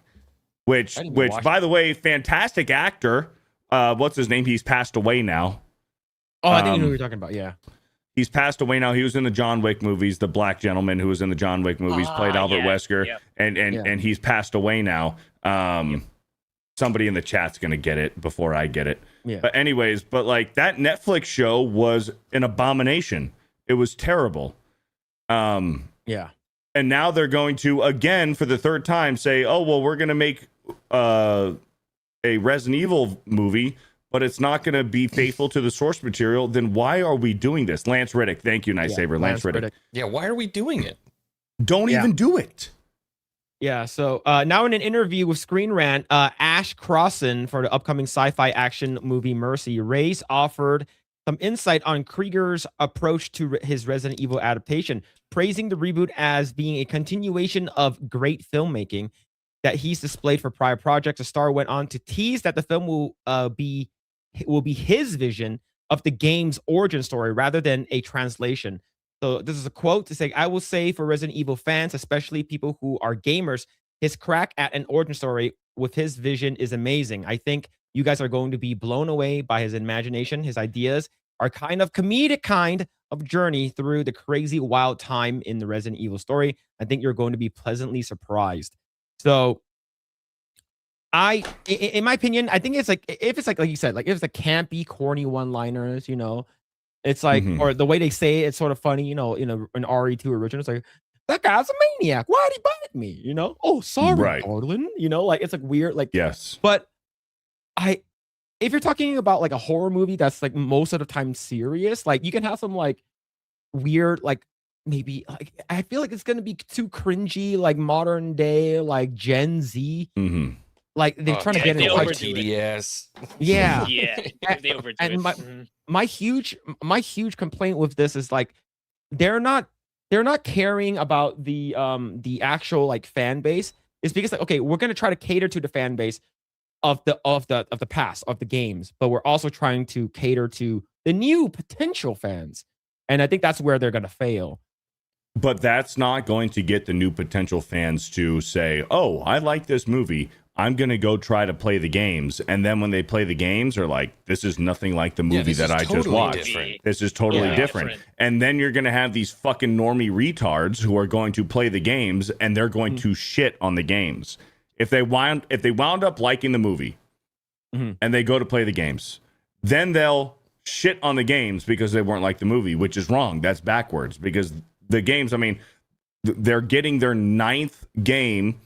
which by the way, fantastic actor. What's his name? He's passed away now. Oh, I think you know what you're talking about. Yeah. He's passed away now. He was in the John Wick movies. The black gentleman who was in the John Wick movies played Albert Wesker, and he's passed away now. Somebody in the chat's gonna get it before I get it. Yeah. But anyways, like that Netflix show was an abomination. It was terrible. Yeah. And now they're going to again for the third time say, "Oh well, we're gonna make a Resident Evil movie." But it's not going to be faithful to the source material, then why are we doing this? Lance Riddick. Thank you, Nice Saber. Lance Riddick. Yeah, why are we doing it? Don't even do it. Yeah, so now in an interview with Screen Rant, Ash Crossan for the upcoming sci-fi action movie Mercy, Reyes offered some insight on Krieger's approach to his Resident Evil adaptation, praising the reboot as being a continuation of great filmmaking that he's displayed for prior projects. The star went on to tease that the film will be his vision of the game's origin story rather than a translation. So this is a quote to say, "I will say for Resident Evil fans, especially people who are gamers, his crack at an origin story with his vision is amazing. I think you guys are going to be blown away by his imagination. His ideas are kind of comedic kind of journey through the crazy wild time in the Resident Evil story. I think you're going to be pleasantly surprised." So in my opinion, I think it's like, if it's like you said, like if it's a campy, corny one-liners, you know, it's like, or the way they say it, it's sort of funny, you know, an RE2 original. It's like, that guy's a maniac. Why'd he bite me? You know, oh, sorry, darling. You know, like it's like weird, like, yes. But if you're talking about like a horror movie that's like most of the time serious, like you can have some like weird, like maybe like I feel like it's gonna be too cringy, like modern day, like Gen Z. Like they're trying to get into like TDS. Yeah. Yeah, they overdo and it. my huge complaint with this is like they're not caring about the actual like fan base. It's because like, okay, we're gonna try to cater to the fan base of the past of the games, but we're also trying to cater to the new potential fans. And I think that's where they're gonna fail. But that's not going to get the new potential fans to say, "Oh, I like this movie. I'm going to go try to play the games." And then when they play the games, are like, "This is nothing like the movie that I just watched. This is totally different." And then you're going to have these fucking normie retards who are going to play the games and they're going to shit on the games. If they wound up liking the movie and they go to play the games, then they'll shit on the games because they weren't like the movie, which is wrong. That's backwards, because the games, I mean, they're getting their ninth game.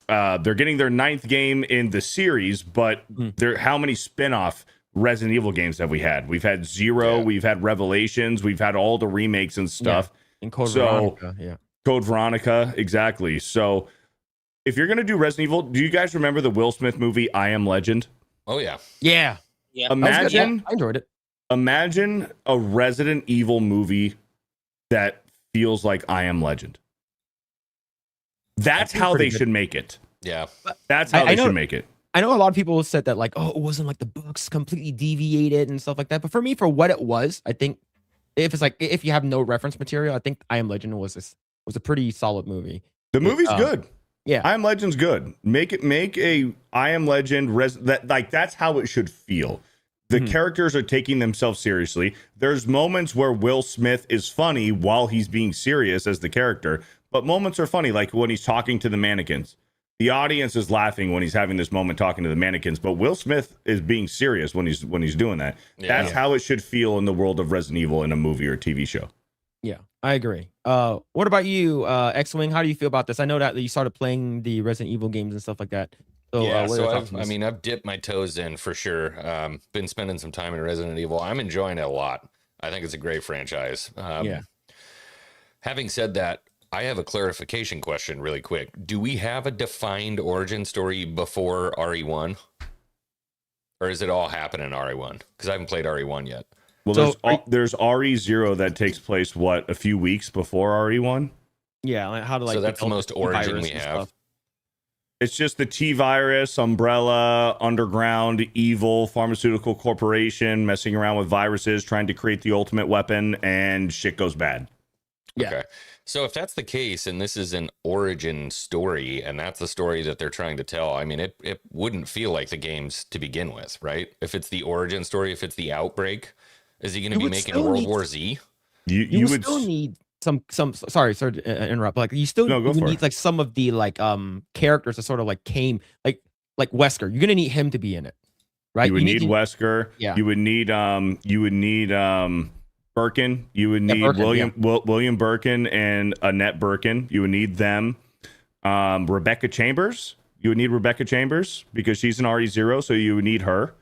They're getting their ninth game in the series, but how many spin-off Resident Evil games have we had? We've had Zero, we've had Revelations, we've had all the remakes and stuff. And Code Veronica, Code Veronica, exactly. So if you're gonna do Resident Evil, do you guys remember the Will Smith movie I Am Legend? Oh yeah. Yeah. Imagine I enjoyed it. Imagine a Resident Evil movie that feels like I Am Legend. That's how they should make it. Yeah. That's how I they know- should make it. I know a lot of people said that like, oh, it wasn't like the books completely deviated and stuff like that. But for me, for what it was, I think if you have no reference material, I think I Am Legend was a pretty solid movie. The movie's good. Yeah. I Am Legend's good. Make a I Am Legend that's how it should feel. The characters are taking themselves seriously. There's moments where Will Smith is funny while he's being serious as the character, but moments are funny, like when he's talking to the mannequins. The audience is laughing when he's having this moment talking to the mannequins, but Will Smith is being serious when he's doing that. Yeah. That's how it should feel in the world of Resident Evil in a movie or TV show. Yeah, I agree. What about you, X-Wing? How do you feel about this? I know that you started playing the Resident Evil games and stuff like that. So, Yeah, what are so your thoughts on this? I've dipped my toes in for sure. Been spending some time in Resident Evil. I'm enjoying it a lot. I think it's a great franchise. Yeah. Having said that, I have a clarification question really quick. Do we have a defined origin story before RE1? Or is it all happen in RE1? Because I haven't played RE1 yet. Well, So, there's RE0 that takes place, what, a few weeks before RE1? Yeah, like how to like. So that's the develop most the origin virus we and have. stuff. It's just the T-Virus, Umbrella, Underground, Evil, Pharmaceutical Corporation, messing around with viruses, trying to create the ultimate weapon, and shit goes bad. Yeah. Okay. So if that's the case, and this is an origin story, and that's the story that they're trying to tell, I mean, it wouldn't feel like the games to begin with, right? If it's the origin story, if it's the outbreak, is he going to You be would making still World need- War Z? You would still need some. Sorry to interrupt. Like you still No, go you for need it. like some of the like characters that sort of like came like Wesker. You're gonna need him to be in it, right? You would need to- Wesker. Yeah. You would need Birkin. You would need Birkin, William Birkin and Annette Birkin. You would need them. Rebecca Chambers. You would need Rebecca Chambers because she's an RE0, so you would need her.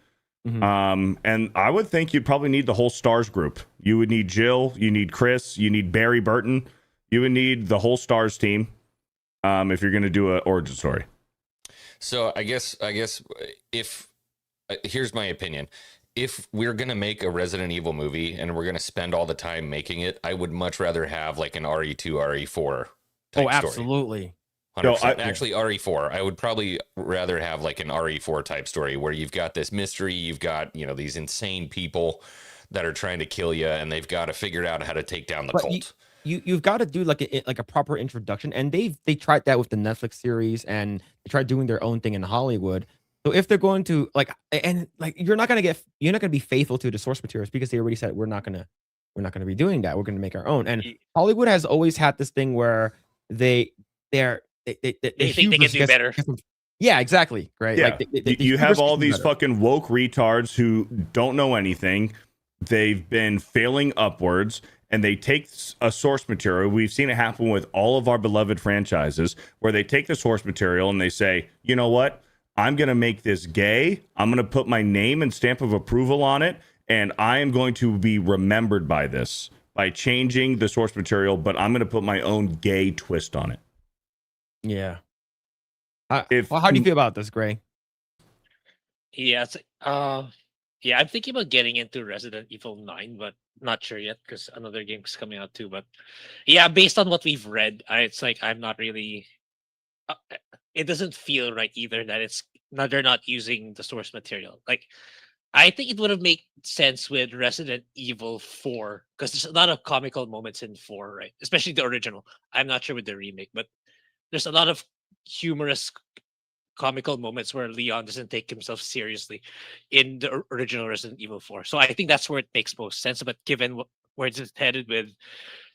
Mhm. And I would think you'd probably need the whole Stars group. You would need Jill. You need Chris. You need Barry Burton. You would need the whole Stars team. If you're going to do an origin story. So I guess if here's my opinion. If we're going to make a Resident Evil movie and we're going to spend all the time making it, I would much rather have like an RE2, RE4 type Oh, story. absolutely. 100%. Actually, RE4. I would probably rather have like an RE4 type story where you've got this mystery, you've got, these insane people that are trying to kill you, and they've got to figure out how to take down the But cult. You've got to do like a proper introduction, and they tried that with the Netflix series, and they tried doing their own thing in Hollywood. So if they're going to you're not gonna be faithful to the source materials because they already said we're not gonna be doing that. We're gonna make our own. And Hollywood has always had this thing where they think they can do better. Yeah, exactly. Right. Yeah. Like You have all hubris these better. fucking woke retards who don't know anything. They've been failing upwards, and they take a source material. We've seen it happen with all of our beloved franchises where they take the source material and they say, you know what? I'm going to make this gay. I'm going to put my name and stamp of approval on it. And I am going to be remembered by this, by changing the source material, but I'm going to put my own gay twist on it. Yeah. How do you feel about this, Grae? Yeah, yeah, I'm thinking about getting into Resident Evil 9, but not sure yet because another game's coming out too. But yeah, based on what we've read, it's like I'm not really. It doesn't feel right either that they're not using the source material. Like, I think it would have made sense with Resident Evil 4 because there's a lot of comical moments in 4, right? Especially the original. I'm not sure with the remake, but there's a lot of humorous comical moments where Leon doesn't take himself seriously in the original Resident Evil 4. So I think that's where it makes most sense. But given where it's headed with,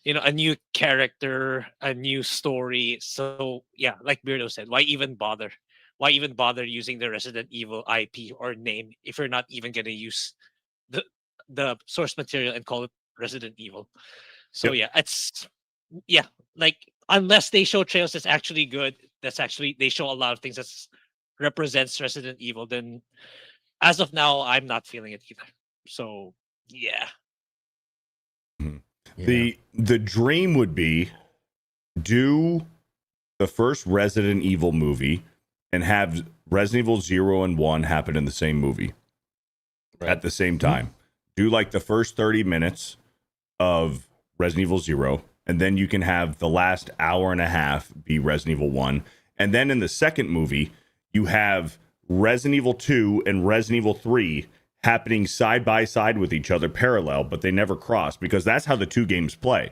a new character, a new story. So yeah, like Beardo said, why even bother? Why even bother using the Resident Evil IP or name if you're not even going to use the source material and call it Resident Evil? So yeah, like unless they show trails that's actually good, they show a lot of things that represents Resident Evil, then as of now, I'm not feeling it either. So yeah. The dream would be do the first Resident Evil movie and have Resident Evil 0 and 1 happen in the same movie at the same time. Do like the first 30 minutes of Resident Evil 0, and then you can have the last hour and a half be Resident Evil 1, And then in the second movie, you have Resident Evil 2 and Resident Evil 3 happening side by side with each other, parallel, but they never cross, because that's how the two games play.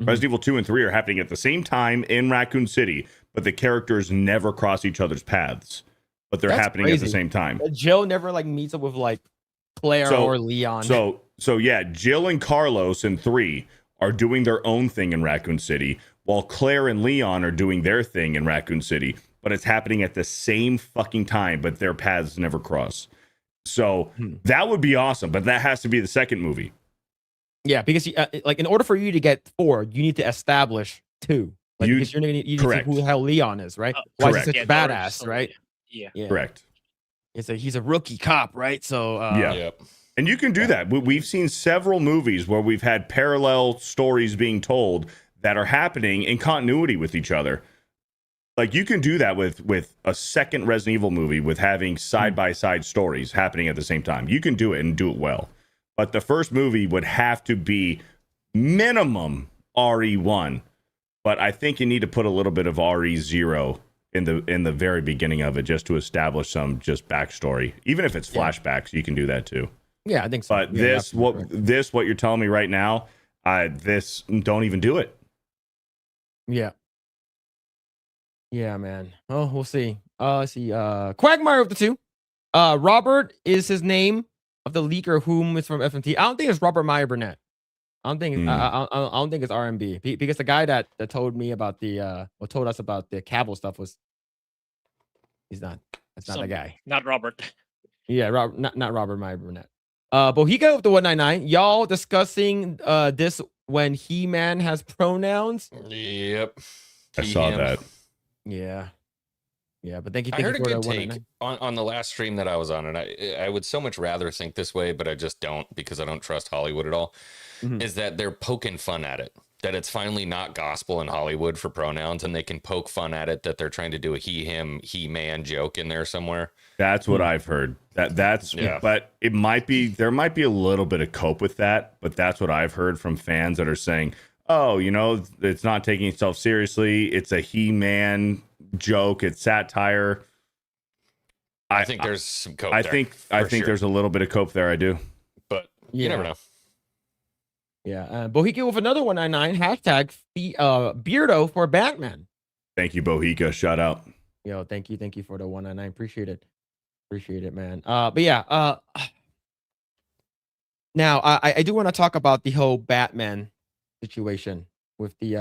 Resident Evil 2 and 3 are happening at the same time in Raccoon City, but the characters never cross each other's paths. But they're That's happening crazy. at the same time. Jill never like meets up with like Claire or Leon. So yeah, Jill and Carlos in 3 are doing their own thing in Raccoon City, while Claire and Leon are doing their thing in Raccoon City. But it's happening at the same fucking time, but their paths never cross. So that would be awesome, but that has to be the second movie. Yeah, because like in order for you to get 4, you need to establish 2. Like, because you're gonna need to see who the hell Leon is, right? Why is he such a badass, right? Yeah. Correct. He's a rookie cop, right? So And you can do that. We've seen several movies where we've had parallel stories being told that are happening in continuity with each other. Like, you can do that with a second Resident Evil movie, with having side-by-side stories happening at the same time. You can do it and do it well. But the first movie would have to be minimum RE1. But I think you need to put a little bit of RE0 in the very beginning of it, just to establish some just backstory. Even if it's flashbacks, you can do that too. Yeah, I think so. But what you're telling me right now, this don't even do it. Yeah. Yeah, man. Oh, we'll see. Let's see. Quagmire of the 2. Robert is his name of the leaker, whom is from FMT. I don't think it's Robert Meyer Burnett. I don't think I don't think it's RMB, because the guy that told me about told us about the Cavill stuff he's not. That's not the guy. Not Robert. Yeah, not Robert Meyer Burnett. Bohica of the 199. Y'all discussing this when He-Man has pronouns? Yep. I saw that. Yeah. Yeah, but thank you. I heard a for good the take on the last stream that I was on, and I would so much rather think this way, but I just don't, because I don't trust Hollywood at all. Is that they're poking fun at it, that it's finally not gospel in Hollywood for pronouns, and they can poke fun at it, that they're trying to do a he, him, he, man joke in there somewhere. That's what I've heard. That's but it might be, there might be a little bit of cope with that, but that's what I've heard from fans that are saying, oh, it's not taking itself seriously, it's a he-man joke, it's satire. I think there's some cope I there, think there's a little bit of cope there. I do, but you never know. Yeah, Bohica with another 199 hashtag Beardo for Batman. Thank you, Bohica. Shout out. Yo, thank you for the 199. Appreciate it, man. But yeah, now I do want to talk about the whole Batman situation with the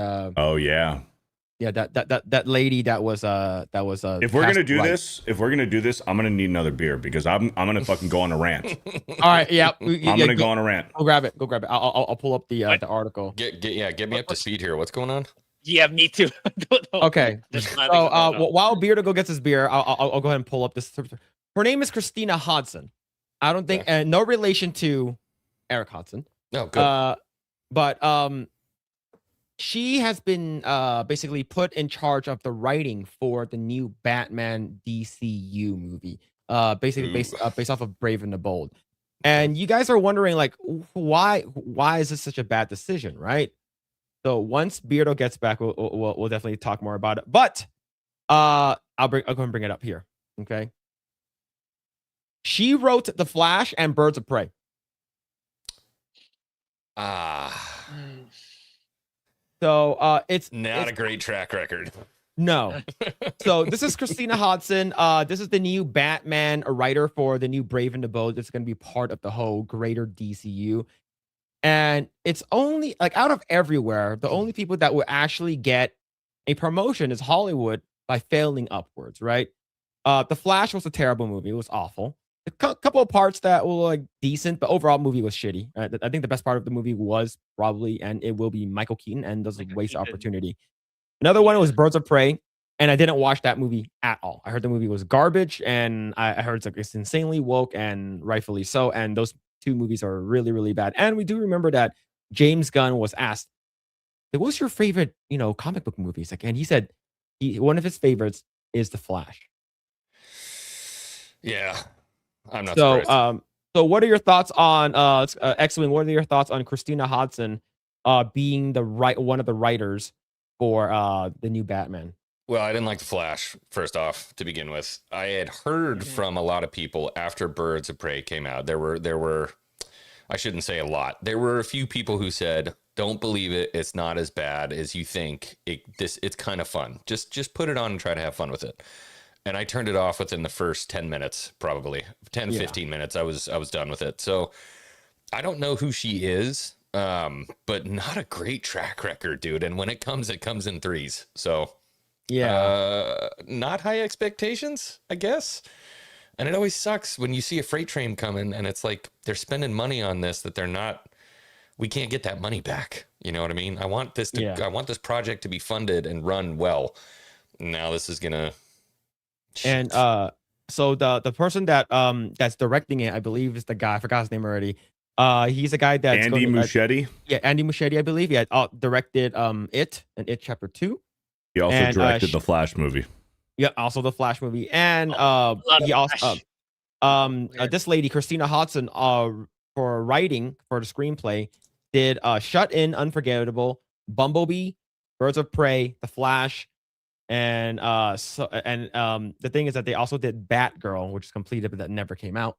that lady that was if we're gonna do this, I'm gonna need another beer, because I'm gonna fucking go on a rant. All right, yeah, I'm gonna go on a rant. Go grab it. I'll pull up the article. Get me up to speed here. What's going on? Yeah, me too. Okay, so while Beardo go gets his beer, I'll go ahead and pull up this. Her name is Christina Hodson. I don't think no relation to Eric Hodson. No, good. But she has been basically put in charge of the writing for the new Batman DCU movie, basically based off of Brave and the Bold. And you guys are wondering, like, why is this such a bad decision, right? So once Beardo gets back, we'll definitely talk more about it. But I'll go and bring it up here. Okay. She wrote The Flash and Birds of Prey. So it's not a great track record. No. So this is Christina Hodson. This is the new Batman writer for the new Brave and the Bold. It's going to be part of the whole greater DCU. And it's only, like, out of everywhere, the only people that will actually get a promotion is Hollywood by failing upwards, right? The Flash was a terrible movie. It was awful. A couple of parts that were like decent, but overall movie was shitty. I think the best part of the movie was probably, and it will be, Michael Keaton, and doesn't waste opportunity. Another one was Birds of Prey, and I didn't watch that movie at all. I heard the movie was garbage, and I heard it's insanely woke, and rightfully so. And those two movies are really, really bad. And we do remember that James Gunn was asked, "What's your favorite, comic book movies?" Like, and he said one of his favorites is The Flash. Yeah, I'm not surprised. So what are your thoughts on X-Wing? What are your thoughts on Christina Hodson being one of the writers for the new Batman? Well, I didn't like the Flash, first off, to begin with. I had heard from a lot of people after Birds of Prey came out. There were, I shouldn't say a lot. There were a few people who said, "Don't believe it. It's not as bad as you think. It's kind of fun. Just put it on and try to have fun with it." And I turned it off within the first 10 minutes, probably 15 minutes. I was done with it. So I don't know who she is, but not a great track record, dude. And when it comes in threes. So not high expectations, I guess. And it always sucks when you see a freight train coming and it's like they're spending money on this that we can't get that money back. You know what I mean? I want this project to be funded and run well. Now this is gonna. And so the person that's directing it, I believe, is the guy. I forgot his name already. He's a guy that's Andy Muschietti. Andy Muschietti, I believe. He had directed It Chapter 2. He also directed the Flash movie. Yeah, also the Flash movie, and he also this lady Christina Hodson for writing for the screenplay did Shut In, Unforgettable, Bumblebee, Birds of Prey, The Flash, and the thing is that they also did Batgirl, which is completed but that never came out.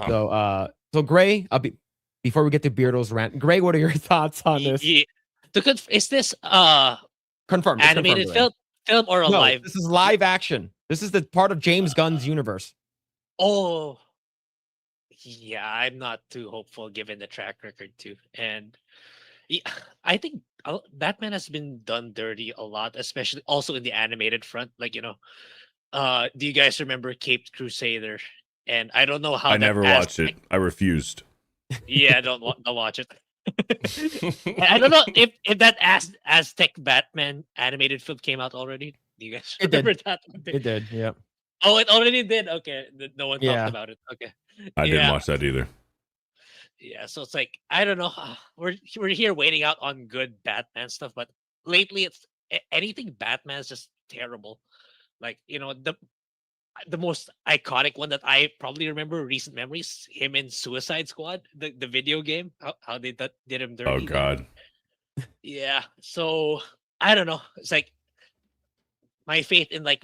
So Grae, before we get to Beardo's rant, Grae, what are your thoughts on this? Is this Confirmed. animated film or a live? This is live action. This is the part of James Gunn's universe. Oh, yeah, I'm not too hopeful given the track record too. And I think Batman has been done dirty a lot, especially also in the animated front. Like, do you guys remember Caped Crusader? And I don't know how I never watched it. I refused. Yeah, don't watch it. I don't know if that Aztec Batman animated film came out already. Do you guys remember that? It did, yeah. Oh, it already did? Okay. No one talked about it. Okay. I didn't watch that either. Yeah, so it's like, I don't know. We're here waiting out on good Batman stuff, but lately it's anything Batman is just terrible. Like, the most iconic one that I probably remember recent memories, him in Suicide Squad, the video game, how they did him dirty. Oh God. Yeah. So I don't know. It's like my faith in like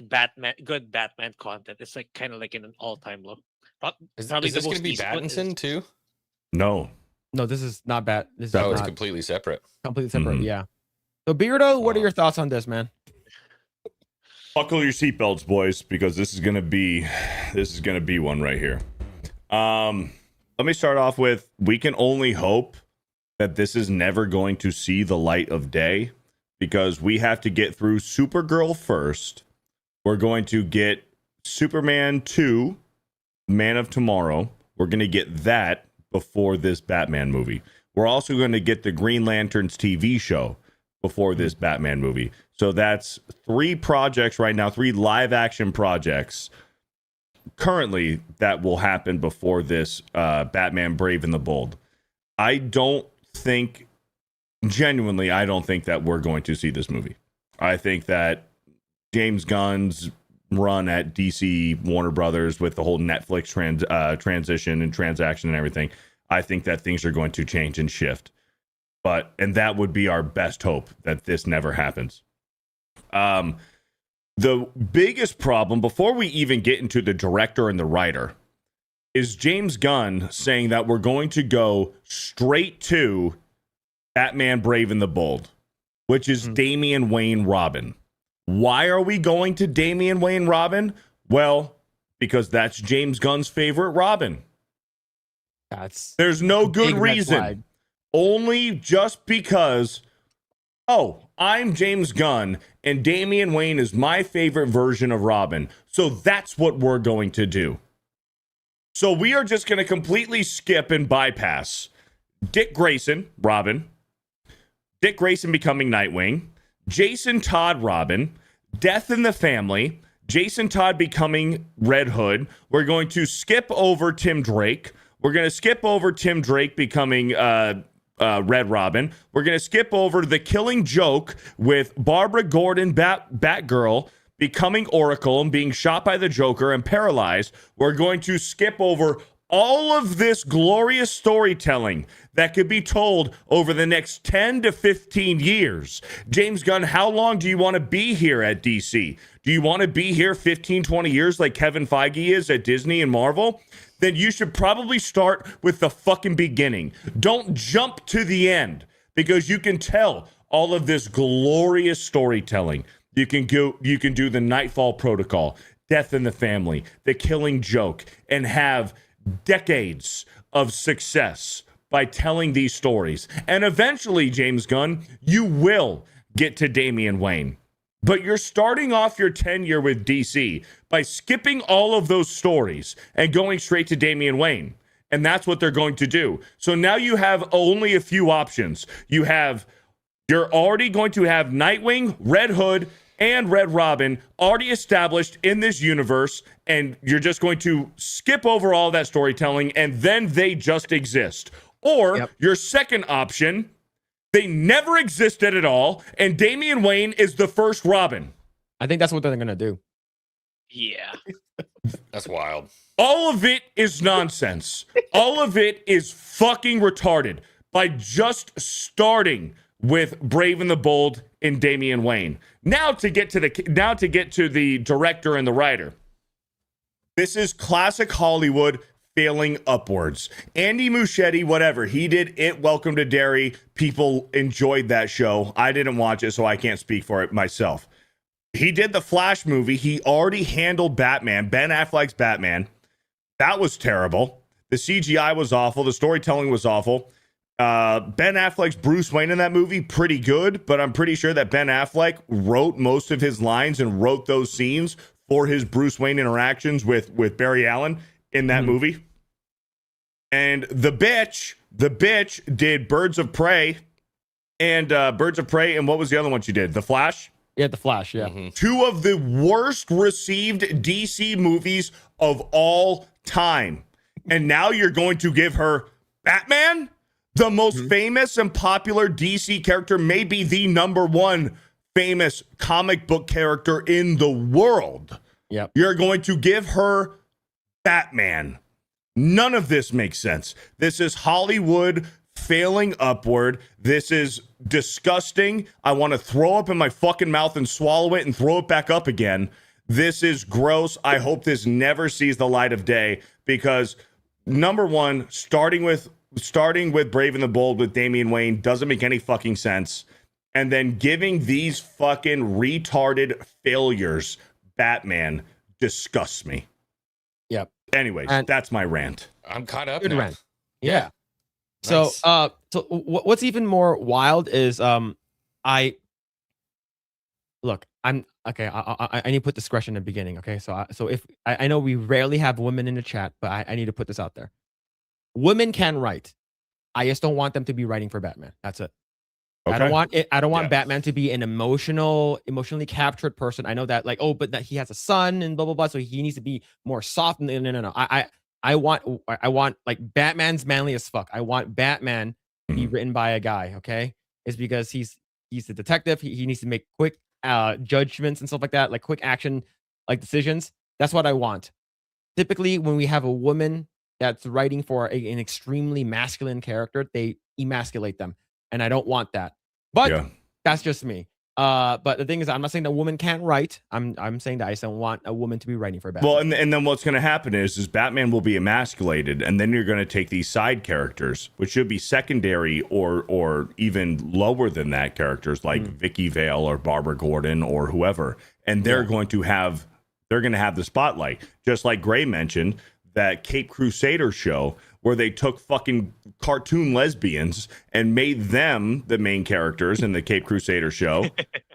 good Batman content. It's like kind of like in an all-time low. Is this going to be Pattinson too? No, this is not bad. This is completely separate. Completely separate. Mm-hmm. Yeah. So Beardo, what are your thoughts on this, man? Buckle your seatbelts, boys, because this is gonna be one right here. Let me start off with, we can only hope that this is never going to see the light of day, because we have to get through Supergirl first. We're going to get Superman 2, Man of Tomorrow. We're going to get that before this Batman movie. We're also going to get the Green Lanterns TV show before this Batman movie. So that's 3 projects right now, 3 live action projects currently that will happen before this Batman Brave and the Bold. I don't think that we're going to see this movie. I think that James Gunn's run at DC Warner Brothers with the whole Netflix transition and transaction and everything, I think that things are going to change and shift. And that would be our best hope, that this never happens. The biggest problem, before we even get into the director and the writer, is James Gunn saying that we're going to go straight to Batman Brave and the Bold, which is Damian Wayne Robin. Why are we going to Damian Wayne Robin? Well, because that's James Gunn's favorite Robin. There's no good reason. Only just because, I'm James Gunn and Damian Wayne is my favorite version of Robin. So that's what we're going to do. So we are just going to completely skip and bypass Dick Grayson, Robin, Dick Grayson becoming Nightwing, Jason Todd, Robin, Death in the Family, Jason Todd becoming Red Hood. We're going to skip over Tim Drake. We're going to skip over Tim Drake becoming Red Robin. We're going to skip over The Killing Joke with Barbara Gordon, Batgirl, becoming Oracle and being shot by the Joker and paralyzed. We're going to skip over all of this glorious storytelling that could be told over the next 10 to 15 years. James Gunn, how long do you want to be here at DC? Do you want to be here 15, 20 years like Kevin Feige is at Disney and Marvel? Then you should probably start with the fucking beginning. Don't jump to the end, because you can tell all of this glorious storytelling. You can do the Nightfall Protocol, Death in the Family, The Killing Joke, and have decades of success by telling these stories. And eventually, James Gunn, you will get to Damian Wayne. But you're starting off your tenure with DC by skipping all of those stories and going straight to Damian Wayne. And that's what they're going to do. So now you have only a few options. You're already going to have Nightwing, Red Hood, and Red Robin already established in this universe, and you're just going to skip over all that storytelling, and then they just exist. Or your second option, they never existed at all, and Damian Wayne is the first Robin. I think that's what they're gonna do. Yeah. That's wild. All of it is nonsense. All of it is fucking retarded by just starting with Brave and the Bold and Damian Wayne. Now to get to the director and the writer. This is classic Hollywood failing upwards. Andy Muschietti, whatever, he did It, Welcome to Derry. People enjoyed that show. I didn't watch it, so I can't speak for it myself. He did the Flash movie. He already handled Batman, Ben Affleck's Batman. That was terrible. The CGI was awful. The storytelling was awful. Ben Affleck's Bruce Wayne in that movie, pretty good, but I'm pretty sure that Ben Affleck wrote most of his lines and wrote those scenes for his Bruce Wayne interactions with Barry Allen in that movie. And the bitch did Birds of Prey, and what was the other one she did? The Flash? Yeah, The Flash, yeah. Mm-hmm. Two of the worst received DC movies of all time. And now you're going to give her Batman? The most famous and popular DC character, maybe the number one famous comic book character in the world. Yep. You're going to give her Batman. None of this makes sense. This is Hollywood failing upward. This is disgusting. I want to throw up in my fucking mouth and swallow it and throw it back up again. This is gross. I hope this never sees the light of day, because number one, starting with Brave and the Bold with Damian Wayne doesn't make any fucking sense. And then giving these fucking retarded failures Batman disgusts me. Yep. Anyways, that's my rant. I'm caught up Good now. rant. Yeah. Nice. So what's even more wild is I need to put discretion in the beginning. Okay. So if I know we rarely have women in the chat, but I need to put this out there. Women can write. I just don't want them to be writing for Batman. That's it. Okay. I don't want Batman to be an emotionally captured person. I know that, like, but that he has a son and blah blah blah, so he needs to be more soft. No. I want like Batman's manly as fuck. I want Batman to be written by a guy. Okay, it's because he's a detective. He needs to make quick judgments and stuff like that, like quick action, like decisions. That's what I want. Typically, when we have a woman that's writing for an extremely masculine character, they emasculate them, and I don't want that. But that's just me. But the thing is, I'm not saying that a woman can't write. I'm saying that I just don't want a woman to be writing for Batman. Well, and then what's going to happen is Batman will be emasculated, and then you're going to take these side characters, which should be secondary or even lower than that characters like Vicky Vale or Barbara Gordon or whoever, and they're going to have the spotlight, just like Grae mentioned. That Cape Crusader show where they took fucking cartoon lesbians and made them the main characters in the Cape Crusader show,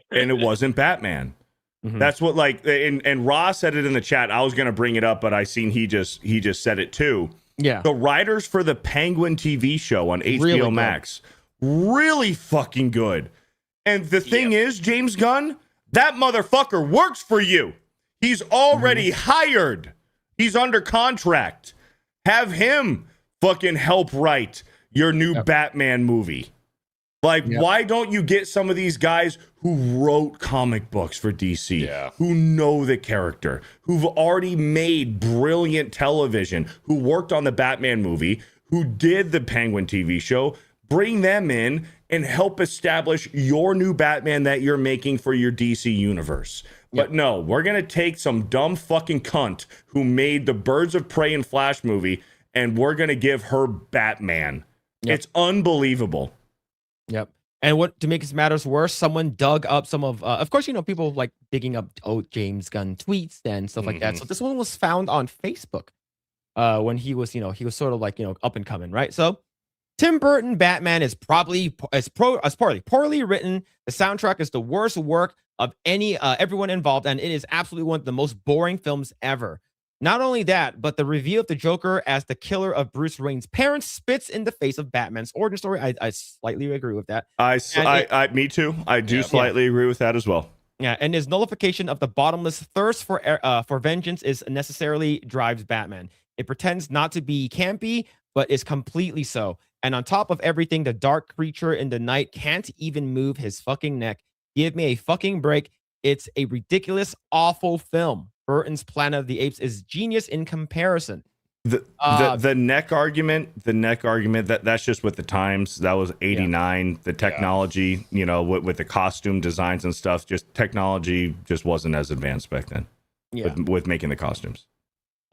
and it wasn't Batman. That's what, like, and Ross said it in the chat. I was gonna bring it up, but I seen he just said it too. Yeah, the writers for the Penguin TV show on HBO Max, really fucking good. And the thing is, James Gunn, that motherfucker works for you. He's already hired. He's under contract. Have him fucking help write your new Batman movie. Like, why don't you get some of these guys who wrote comic books for DC, who know the character, who've already made brilliant television, who worked on the Batman movie, who did the Penguin TV show, bring them in and help establish your new Batman that you're making for your DC universe. But no, we're going to take some dumb fucking cunt who made the Birds of Prey and Flash movie, and we're going to give her Batman. It's unbelievable. Yep. And what to make matters worse, someone dug up some of course, people like digging up James Gunn tweets and stuff like that. So this one was found on Facebook when he was sort of like, up and coming, right? So Tim Burton Batman is poorly written. The soundtrack is the worst work of everyone involved, and it is absolutely one of the most boring films ever. Not only that, but the review of the Joker as the killer of Bruce Wayne's parents spits in the face of Batman's origin story. I slightly agree with that. Me too. I do slightly agree with that as well. Yeah, and his nullification of the bottomless thirst for vengeance is necessarily drives Batman. It pretends not to be campy, but is completely so. And on top of everything, the dark creature in the night can't even move his fucking neck. Give me a fucking break. It's a ridiculous, awful film. Burton's Planet of the Apes is genius in comparison. The neck argument, that's just with the times. That was 89. The technology, with the costume designs and stuff, just technology just wasn't as advanced back then with making the costumes.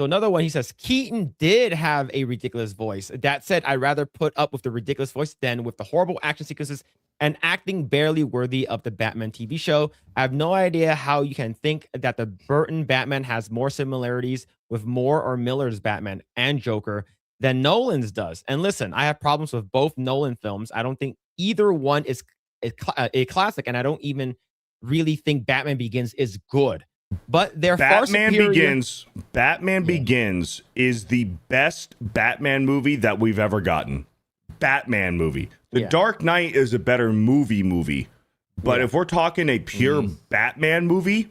So another one, he says, Keaton did have a ridiculous voice. That said, I'd rather put up with the ridiculous voice than with the horrible action sequences and acting barely worthy of the Batman TV show. I have no idea how you can think that the Burton Batman has more similarities with Moore or Miller's Batman and Joker than Nolan's does. And listen, I have problems with both Nolan films. I don't think either one is a classic, and I don't even really think Batman Begins is good. But they're Batman Begins is the best Batman movie that we've ever gotten. Batman movie. The Dark Knight is a better movie. But if we're talking a pure Batman movie,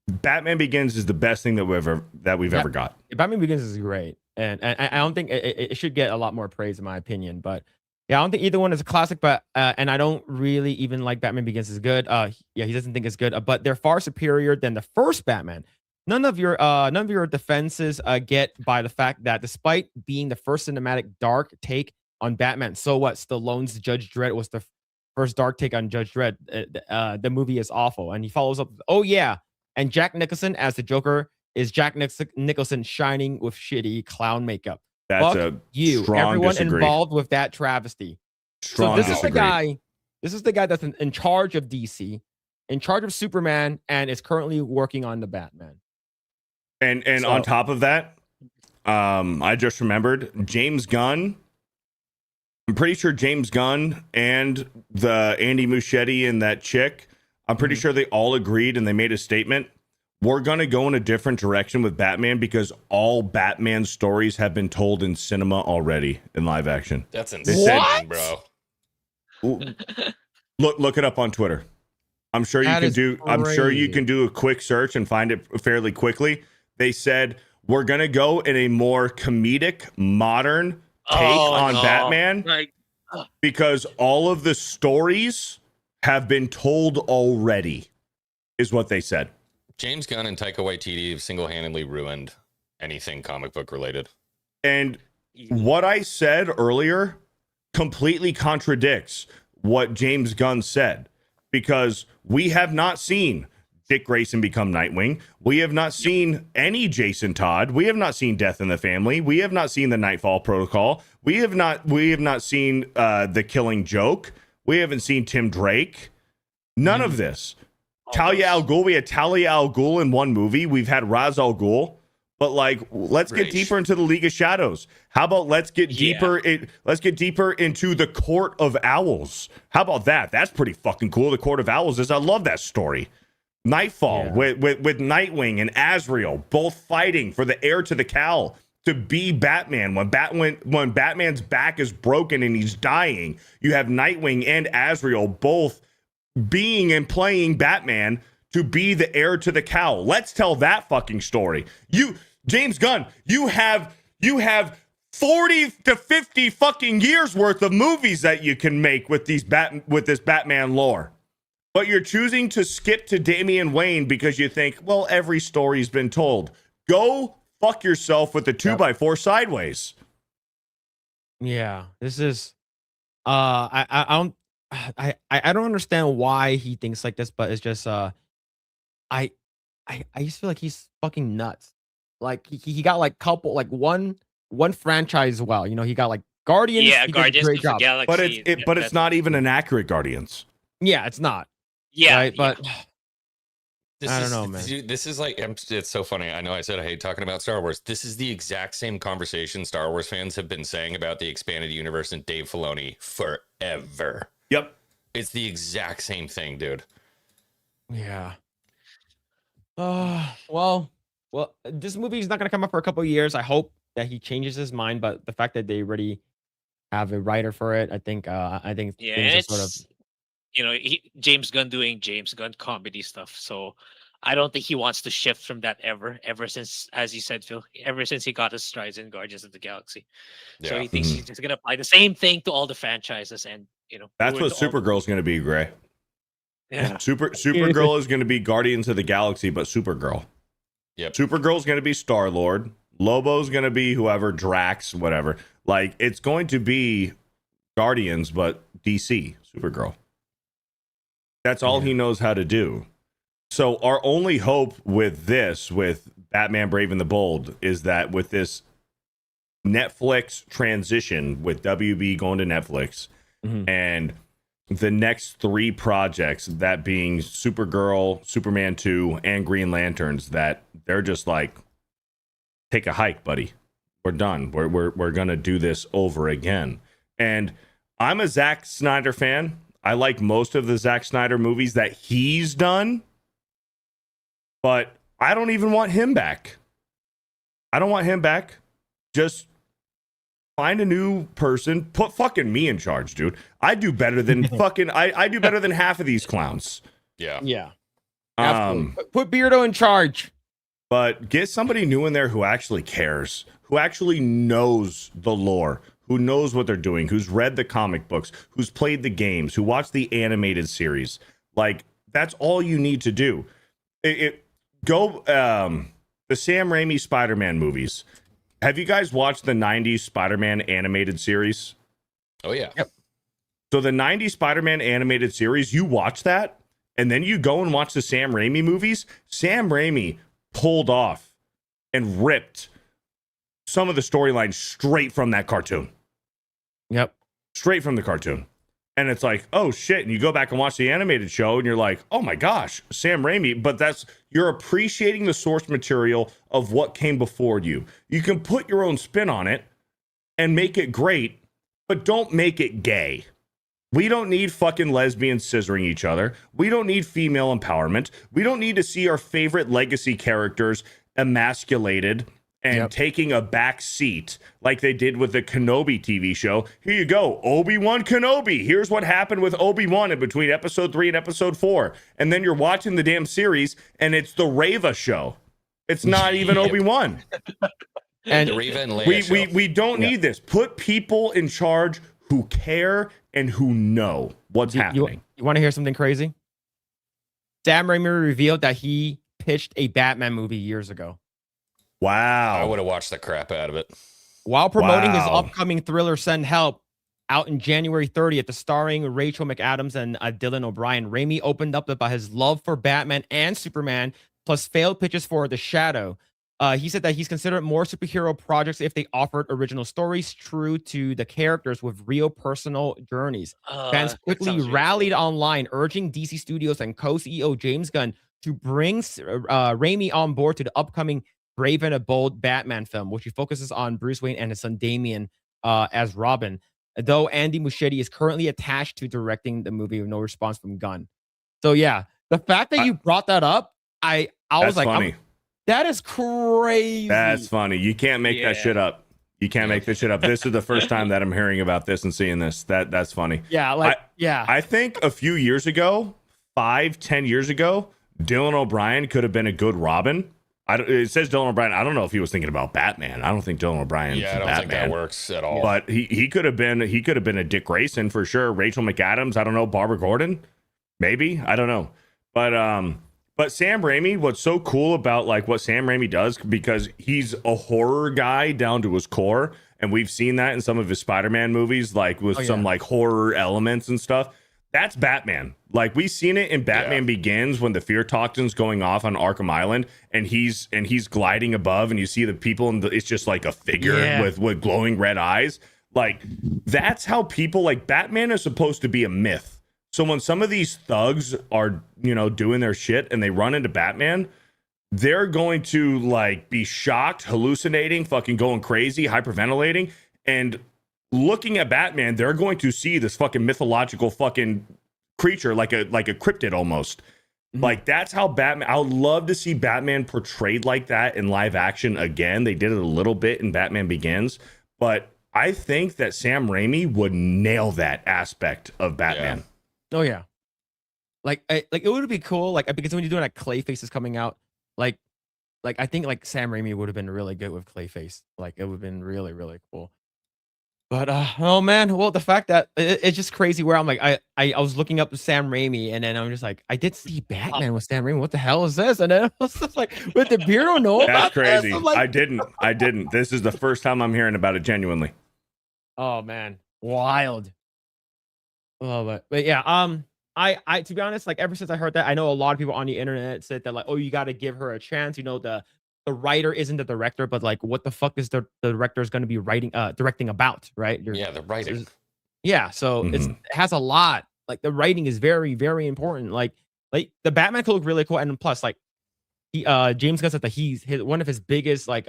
Batman Begins is the best thing that we've ever got. Batman Begins is great, and I don't think it should get a lot more praise in my opinion. But I don't think either one is a classic. But and I don't really even like Batman Begins is good. He doesn't think it's good. But they're far superior than the first Batman. None of your defenses get by the fact that despite being the first cinematic dark take on Batman, so what? Stallone's Judge Dredd was the first dark take on Judge Dredd. The movie is awful, and he follows up. And Jack Nicholson as the Joker is Jack Nicholson shining with shitty clown makeup. That's Everyone involved with that travesty. This is the guy that's in charge of DC, in charge of Superman, and is currently working on the Batman. And on top of that, I just remembered James Gunn. I'm pretty sure James Gunn and the Andy Muschietti and that chick, I'm pretty sure they all agreed and they made a statement. We're going to go in a different direction with Batman because all Batman stories have been told in cinema already in live action. That's insane, bro. Look it up on Twitter. I'm sure you can do a quick search and find it fairly quickly. They said we're going to go in a more comedic, modern take on Batman because all of the stories have been told already, is what they said. James Gunn and Taika Waititi have single-handedly ruined anything comic book related. And what I said earlier completely contradicts what James Gunn said, because we have not seen Dick Grayson become Nightwing. We have not seen any Jason Todd. We have not seen Death in the Family. We have not seen the Nightfall Protocol. We have not seen the Killing Joke. We haven't seen Tim Drake. None of this. Talia al Ghul. We had Talia al Ghul in one movie. We've had Ra's al Ghul. But let's get deeper into the League of Shadows. How about let's get deeper into the Court of Owls? How about that? That's pretty fucking cool. The Court of Owls I love that story. Nightfall with Nightwing and Azrael both fighting for the heir to the cowl to be Batman. When Batman's back is broken and he's dying, you have Nightwing and Azrael both being and playing Batman to be the heir to the cowl. Let's tell that fucking story. James Gunn, you have 40 to 50 fucking years worth of movies that you can make with this Batman lore. But you're choosing to skip to Damian Wayne because you think, well, every story's been told. Go fuck yourself with the 2x4 sideways. Yeah, this is I don't understand why he thinks like this, but it's just I just feel like he's fucking nuts. Like he got like one franchise well. You know, he got like Guardians. Yeah, he did a Guardians great of the job. Galaxy. But it's not even an accurate Guardians. Yeah, it's not. Yeah, right? But I don't is, know, man. Dude, this is like, it's so funny. I know I said I hate talking about Star Wars. This is the exact same conversation Star Wars fans have been saying about the expanded universe and Dave Filoni forever. Yep. It's the exact same thing, dude. Yeah. Well, this movie is not going to come up for a couple of years. I hope that he changes his mind, but the fact that they already have a writer for it, I think yeah, things and are it's sort of, you know, James Gunn doing James Gunn comedy stuff. So I don't think he wants to shift from that ever since, as you said, Phil, ever since he got his strides in Guardians of the Galaxy. So he thinks he's just gonna apply the same thing to all the franchises, and That's what Supergirl's going to be, Grae. Yeah. Supergirl is going to be Guardians of the Galaxy, but Supergirl. Yep. Supergirl's going to be Star-Lord. Lobo's going to be whoever, Drax, whatever. Like, it's going to be Guardians, but DC, Supergirl. That's all he knows how to do. So our only hope with Batman Brave and the Bold, is that with this Netflix transition, with WB going to Netflix, and the next 3 projects, that being Supergirl, Superman 2, and Green Lanterns, that they're just like, take a hike, buddy. We're done. We're gonna do this over again. And I'm a Zack Snyder fan. I like most of the Zack Snyder movies that he's done, but I don't even want him back. I don't want him back. Just find a new person. Put fucking me in charge, dude. I do better than fucking I do better than half of these clowns. yeah. Absolutely. Put Beardo in charge. But get somebody new in there who actually cares, who actually knows the lore, who knows what they're doing, who's read the comic books, who's played the games, who watched the animated series. Like, that's all you need to do. The Sam Raimi Spider-Man movies. Have you guys watched the 90s Spider-Man animated series? Oh, yeah. Yep. So the 90s Spider-Man animated series, you watch that, and then you go and watch the Sam Raimi movies. Sam Raimi pulled off and ripped some of the storylines straight from that cartoon. Yep. Straight from the cartoon. And it's like, oh shit. And you go back and watch the animated show and you're like, oh my gosh, Sam Raimi. But you're appreciating the source material of what came before you. You can put your own spin on it and make it great, but don't make it gay. We don't need fucking lesbians scissoring each other. We don't need female empowerment. We don't need to see our favorite legacy characters emasculated and taking a back seat like they did with the Kenobi TV show. Here you go, Obi-Wan Kenobi. Here's what happened with Obi-Wan in between episode 3 and episode 4. And then you're watching the damn series and it's the Reva show. It's not even Obi-Wan. And the Reva and Leia We don't need this. Put people in charge who care and who know what's happening. You want to hear something crazy? Sam Raimi revealed that he pitched a Batman movie years ago. Wow. I would have watched the crap out of it. While promoting his upcoming thriller Send Help, out in January 30th, starring Rachel McAdams and Dylan O'Brien, Raimi opened up about his love for Batman and Superman, plus failed pitches for The Shadow. He said that he's considered more superhero projects if they offered original stories true to the characters with real personal journeys. Fans quickly rallied online, urging DC Studios and co-CEO James Gunn to bring Raimi on board to the upcoming Brave and a Bold Batman film, which focuses on Bruce Wayne and his son Damian as Robin. Though Andy Muschietti is currently attached to directing the movie with no response from Gunn. So yeah, the fact that you brought that up, I was like, funny. That is crazy. That's funny. You can't make that shit up. You can't make this shit up. This is the first time that I'm hearing about this and seeing this. That's funny. Yeah, I think a few years ago, 5-10 years ago, Dylan O'Brien could have been a good Robin. It says Dylan O'Brien. I don't know if he was thinking about Batman. I don't think Dylan O'Brien. Yeah, I don't think that works at all. But he could have been a Dick Grayson for sure. Rachel McAdams. I don't know. Barbara Gordon. Maybe. I don't know. But Sam Raimi, what's so cool about like what Sam Raimi does, because he's a horror guy down to his core, and we've seen that in some of his Spider-Man movies, like with some like horror elements and stuff. That's Batman. Like we've seen it in Batman Begins when the fear toxin's going off on Arkham Island, and he's gliding above, and you see the people, and it's just like a figure with glowing red eyes. Like that's how people like Batman is supposed to be a myth. So when some of these thugs are, doing their shit and they run into Batman, they're going to like be shocked, hallucinating, fucking going crazy, hyperventilating, and looking at Batman, they're going to see this fucking mythological fucking creature, like a cryptid almost. Mm-hmm. Like that's how Batman. I would love to see Batman portrayed like that in live action again. They did it a little bit in Batman Begins, but I think that Sam Raimi would nail that aspect of Batman. Yeah. Oh yeah, like it would be cool, like because when you're doing like Clayface is coming out, like I think like Sam Raimi would have been really good with Clayface. Like it would have been really really cool. But oh man, well the fact that it's just crazy where I'm like I was looking up Sam Raimi and then I'm just like I did see Batman with Sam Raimi. What the hell is this? And then I was just like, with the Bureau know about that's crazy. This? Like, I didn't. This is the first time I'm hearing about it genuinely. Oh man, wild. Oh, but yeah, I to be honest, like ever since I heard that, I know a lot of people on the internet said that like, oh, you got to give her a chance. The writer isn't the director, but like, what the fuck is the director is going to be directing about, right? The writing. Yeah, so it has a lot. Like the writing is very very important. Like the Batman could look really cool, and plus like James Gunn said that one of his biggest like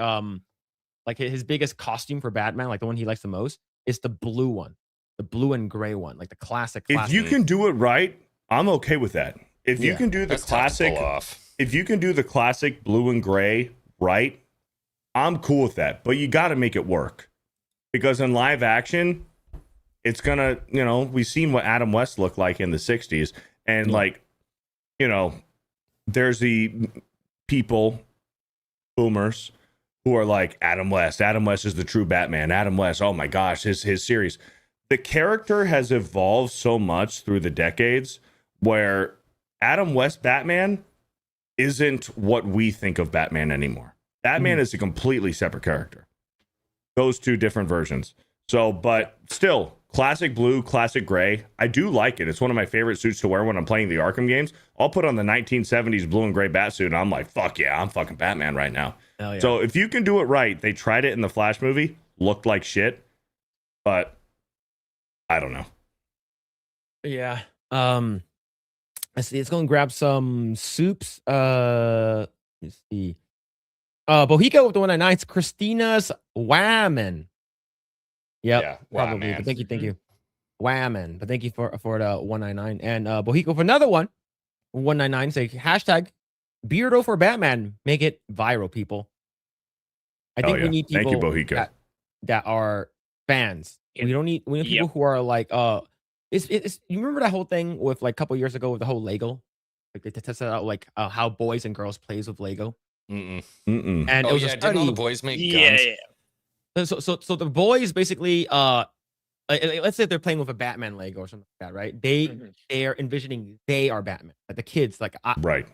his biggest costume for Batman, like the one he likes the most, is the blue one. The blue and gray one, like the classic. If you can do it right, I'm okay with that. If you can do the classic, if you can do the classic blue and gray right, I'm cool with that. But you got to make it work, because in live action, it's gonna, we've seen what Adam West looked like in the '60s, and there's the people, boomers, who are like Adam West. Adam West is the true Batman. Adam West, oh my gosh, his series. The character has evolved so much through the decades where Adam West Batman isn't what we think of Batman anymore. Batman is a completely separate character. Those two different versions. So, but still, classic blue, classic gray. I do like it. It's one of my favorite suits to wear when I'm playing the Arkham games. I'll put on the 1970s blue and gray bat suit and I'm like, fuck yeah, I'm fucking Batman right now. Yeah. So if you can do it right, they tried it in the Flash movie, looked like shit, but I don't know. Yeah. Let's see. Let's go and grab some soups. Let's see. Bohica with the 199. Christina's Whammon. Yep. Yeah, probably. But thank you. Whammon. But thank you for the 199. And Bohica for another one. 199. Say hashtag Beardo for Batman. Make it viral, people. I think we need people that are fans. We need people who are like it's you remember that whole thing with like a couple years ago with the whole Lego, like they tested out like how boys and girls plays with Lego. And it was a study. Didn't all the boys make guns? Yeah. So the boys basically let's say they're playing with a Batman Lego or something like that, right? They are envisioning they are Batman, like the kids, like right,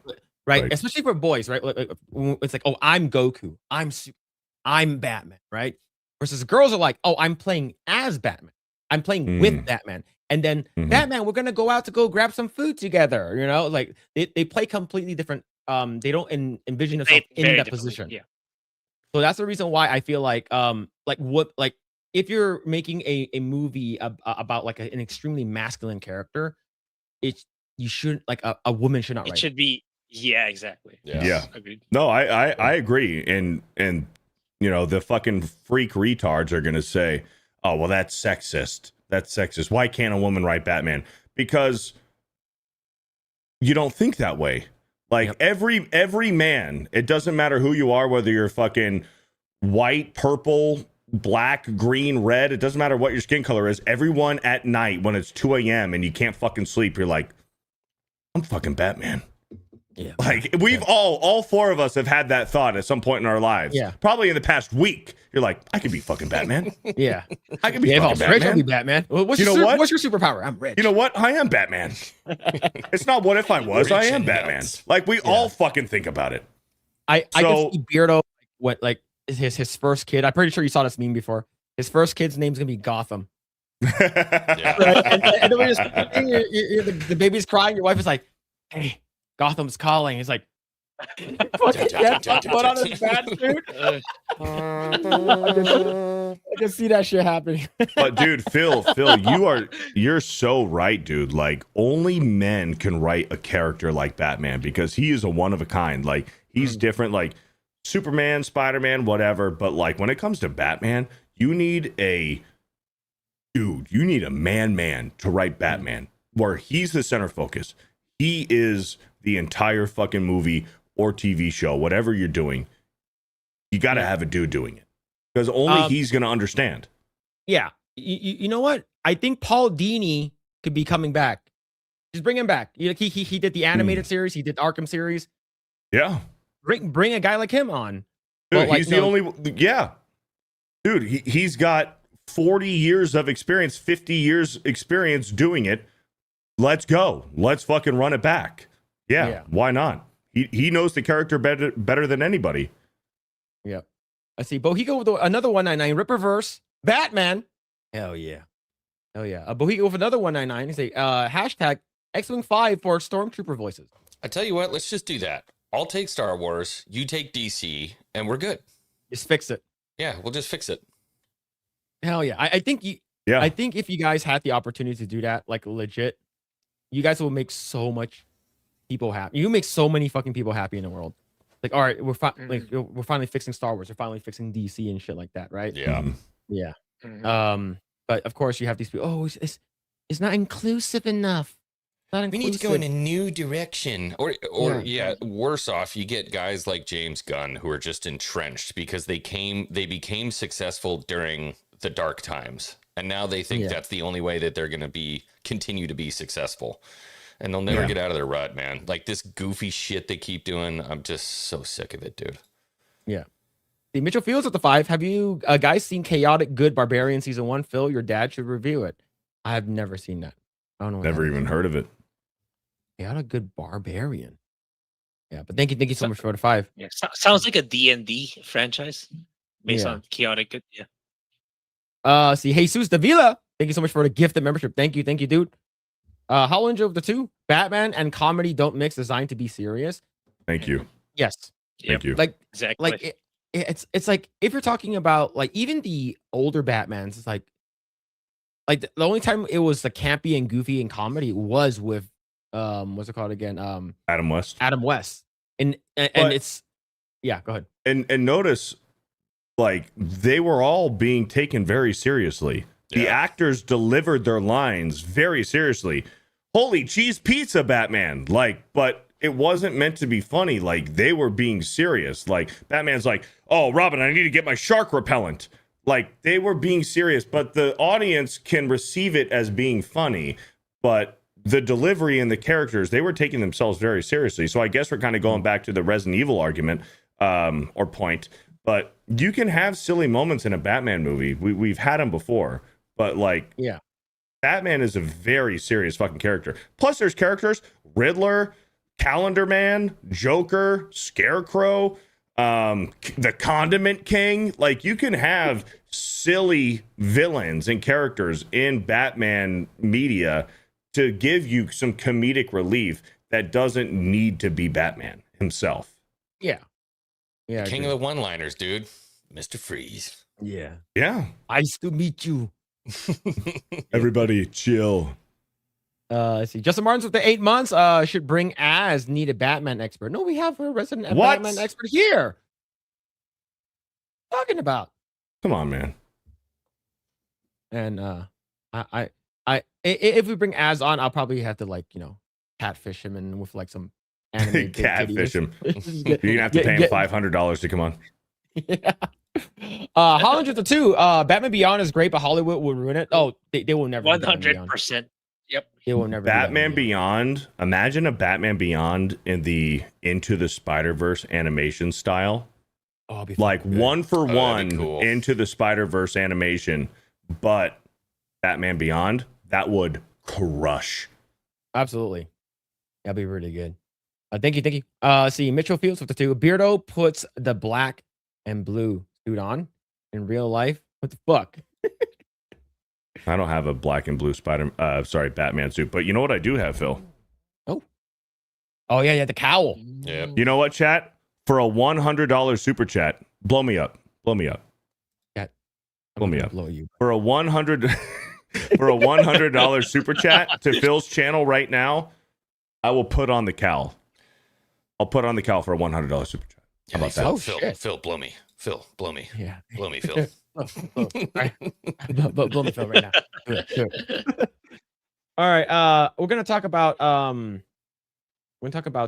especially for boys, right? It's like, oh, I'm Goku, I'm Batman, right? Versus girls are like, oh, I'm playing as Batman. I'm playing with Batman. And then Batman, we're gonna go out to go grab some food together. Like they play completely different. They don't envision themselves in that position. Yeah. So that's the reason why I feel like if you're making a movie about like an extremely masculine character, you shouldn't like a woman should not write. It should be exactly. Yeah. Agreed. No, I agree. And the fucking freak retards are gonna say, oh well, that's sexist. That's sexist. Why can't a woman write Batman? Because you don't think that way. Like every man, it doesn't matter who you are, whether you're fucking white, purple, black, green, red, it doesn't matter what your skin color is. Everyone at night when it's 2 a.m. and you can't fucking sleep, you're like, I'm fucking Batman. Yeah. Like we've all four of us have had that thought at some point in our lives. Yeah. Probably in the past week. You're like, I could be fucking Batman. Yeah. I could be If I fucking was rich, I'd be Batman. Batman. What's You know what? What's your superpower? I'm rich. You know what? I am Batman. It's not what if I was. I Rich am and Batman. nuts. Like we all fucking think about it. I So- can see Beardo what like his first kid. I'm pretty sure you saw this meme before. His first kid's name's gonna be Gotham. Yeah. Right? And then we're just the baby's crying. Your wife is like, "Hey, Gotham's calling." He's like, fucking put on his bat suit. I can see that shit happening. But dude, Phil, you're so right, dude. Like only men can write a character like Batman because he is a one of a kind. Like he's different, like Superman, Spider-Man, whatever. But like when it comes to Batman, you need a man to write Batman where he's the center focus. He is the entire fucking movie or TV show, whatever you're doing. You got to have a dude doing it because only he's going to understand. Yeah. You know what? I think Paul Dini could be coming back. Just bring him back. He did the animated series. He did the Arkham series. Yeah. Bring a guy like him on. Dude, Well, like, he's the only. Yeah. Dude, he's got 40 years of experience, 50 years experience doing it. Let's go. Let's fucking run it back. Yeah. Why not? He knows the character better than anybody. Yep. I see. Bohico with another 199. Ripperverse. Batman. Hell yeah. Hell yeah. Bohico with another 199. He say hashtag X-Wing 5 for Stormtrooper voices. I tell you what, let's just do that. I'll take Star Wars, you take DC, and we're good. Just fix it. Yeah, we'll just fix it. Hell yeah. I think I think if you guys had the opportunity to do that, like legit, you guys will make so much people happy. You make so many fucking people happy in the world. Like, all right, we're finally fixing Star Wars. We're finally fixing DC and shit like that, right? Yeah. Yeah. Mhm. But of course you have these people. Oh, it's not inclusive enough. Not We inclusive. need to go in a new direction. Or worse off, you get guys like James Gunn who are just entrenched because they became successful during the dark times. And now they think that's the only way that they're going to continue to be successful. And they'll never get out of their rut, man. Like this goofy shit they keep doing. I'm just so sick of it, dude. Yeah. See, Mitchell Fields at the 5. Have you guys seen Chaotic Good Barbarian season 1? Phil, your dad should review it. I have never seen that. I don't know. Never even heard of it. Chaotic Good Barbarian. Yeah, but thank you so much for the 5. Yeah, sounds like a D&D franchise based on Chaotic Good. Yeah. See, Jesus Davila. Thank you so much for the gifted membership. Thank you, dude. Hollinger of the 2. Batman and comedy don't mix. Designed to be serious. Thank you. Yes. Thank you. Like Exactly. like it's like if you're talking about like even the older Batmans, it's like the only time it was the campy and goofy and comedy was with what's it called again? Adam West. Adam West. And But- it's go ahead. And notice, like, they were all being taken very seriously. The Yeah. actors delivered their lines very seriously. Holy cheese pizza, Batman. Like, but it wasn't meant to be funny. Like, they were being serious. Like, Batman's like, oh, Robin, I need to get my shark repellent. Like, they were being serious, but the audience can receive it as being funny. But the delivery and the characters, they were taking themselves very seriously. So I guess we're kind of going back to the Resident Evil argument or point. But you can have silly moments in a Batman movie. We've had them before. But, like, Batman is a very serious fucking character. Plus, there's characters, Riddler, Calendar Man, Joker, Scarecrow, the Condiment King. Like, you can have silly villains and characters in Batman media to give you some comedic relief that doesn't need to be Batman himself. Yeah. King of the one-liners, dude. Mr. Freeze. Yeah. Yeah. Nice to meet you. Everybody chill. Let's see. Justin Martins with the 8 months. Should bring as need a Batman expert. No, we have a resident What? Batman expert here. Talking about. Come on, man. And if we bring Az on, I'll probably have to catfish him and with like some anime Catfish him. You're You're gonna have to pay him $500 to come on. Yeah. Hollinger the 2. Batman Beyond is great, but Hollywood would ruin it. Oh, they will never. do Batman Beyond. 100%. Yep. It will never. do that Batman again. Beyond. Imagine a Batman Beyond in the Into the Spider-Verse animation style. Oh, it'd be Like fucking good. one for that'd be one cool. Into the Spider-Verse animation, but Batman Beyond, that would crush. Absolutely. That'd be really good. Thank you, thank you. See, Mitchell Fields with the 2. Beardo puts the black and blue suit on in real life. What the fuck? I don't have a black and blue Batman suit, but you know what I do have, Phil? Oh yeah, the cowl. Yep. You know what, chat? For a $100 super chat, blow me up. Blow me up. I'm Blow me gonna up. blow you. For a $100 super chat to Phil's channel right now, I will put on the cowl. I'll put on the cowl for a $100 super chat. How about that? Oh, Phil, shit. Phil, blow me. Phil, blow me. Yeah. Blow me, Phil. All right. Blow me Phil right now. Do it. All right. We're gonna talk about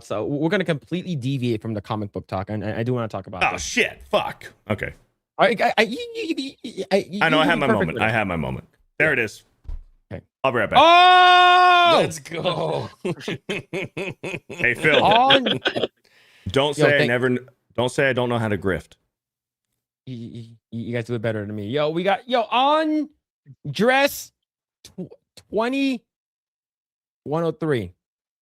so we're gonna completely deviate from the comic book talk, and I do want to talk about. Oh this. shit! Fuck. Okay. I I know. I have my moment. I have my moment. There it is. Okay. I'll be right back. Oh, Let's go. Hey Phil, on. don't Yo, say I never. Don't say I don't know how to grift. You guys do it better than me. Yo, we got on dress 20103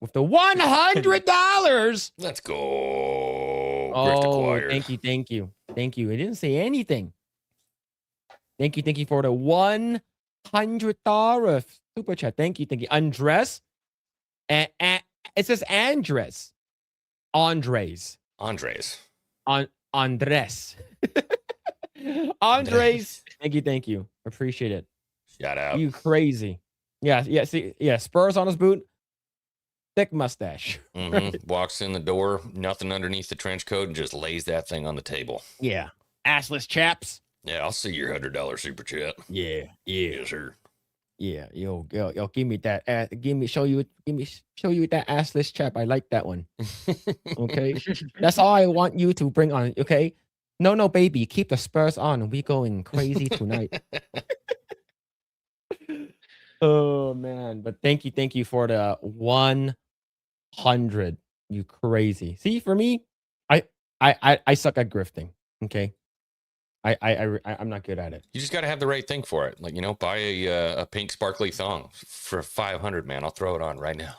with the $100. Let's go. Grift Oh, acquired. thank you. It didn't say anything. Thank you for the $100 super chat. Thank you. Andres, and it says Andres, Andres. Andres. Andres. Andres. Thank you. Appreciate it. Shout out. You crazy. Yeah. See, Spurs on his boot. Thick mustache. Walks in the door, nothing underneath the trench coat, and just lays that thing on the table. Yeah. Assless chaps. Yeah, I'll see your $100 super chat. Yeah. Yes, sir. Yeah. Yo, give me that. Show you that assless chap. I like that one. Okay. That's all I want you to bring on. Okay. No, baby. Keep the Spurs on. We going crazy tonight. Oh man. But thank you for the 100. You crazy. See, for me, I suck at grifting. Okay. I'm not good at it. You just got to have the right thing for it. Like, buy a pink sparkly thong for 500, man. I'll throw it on right now.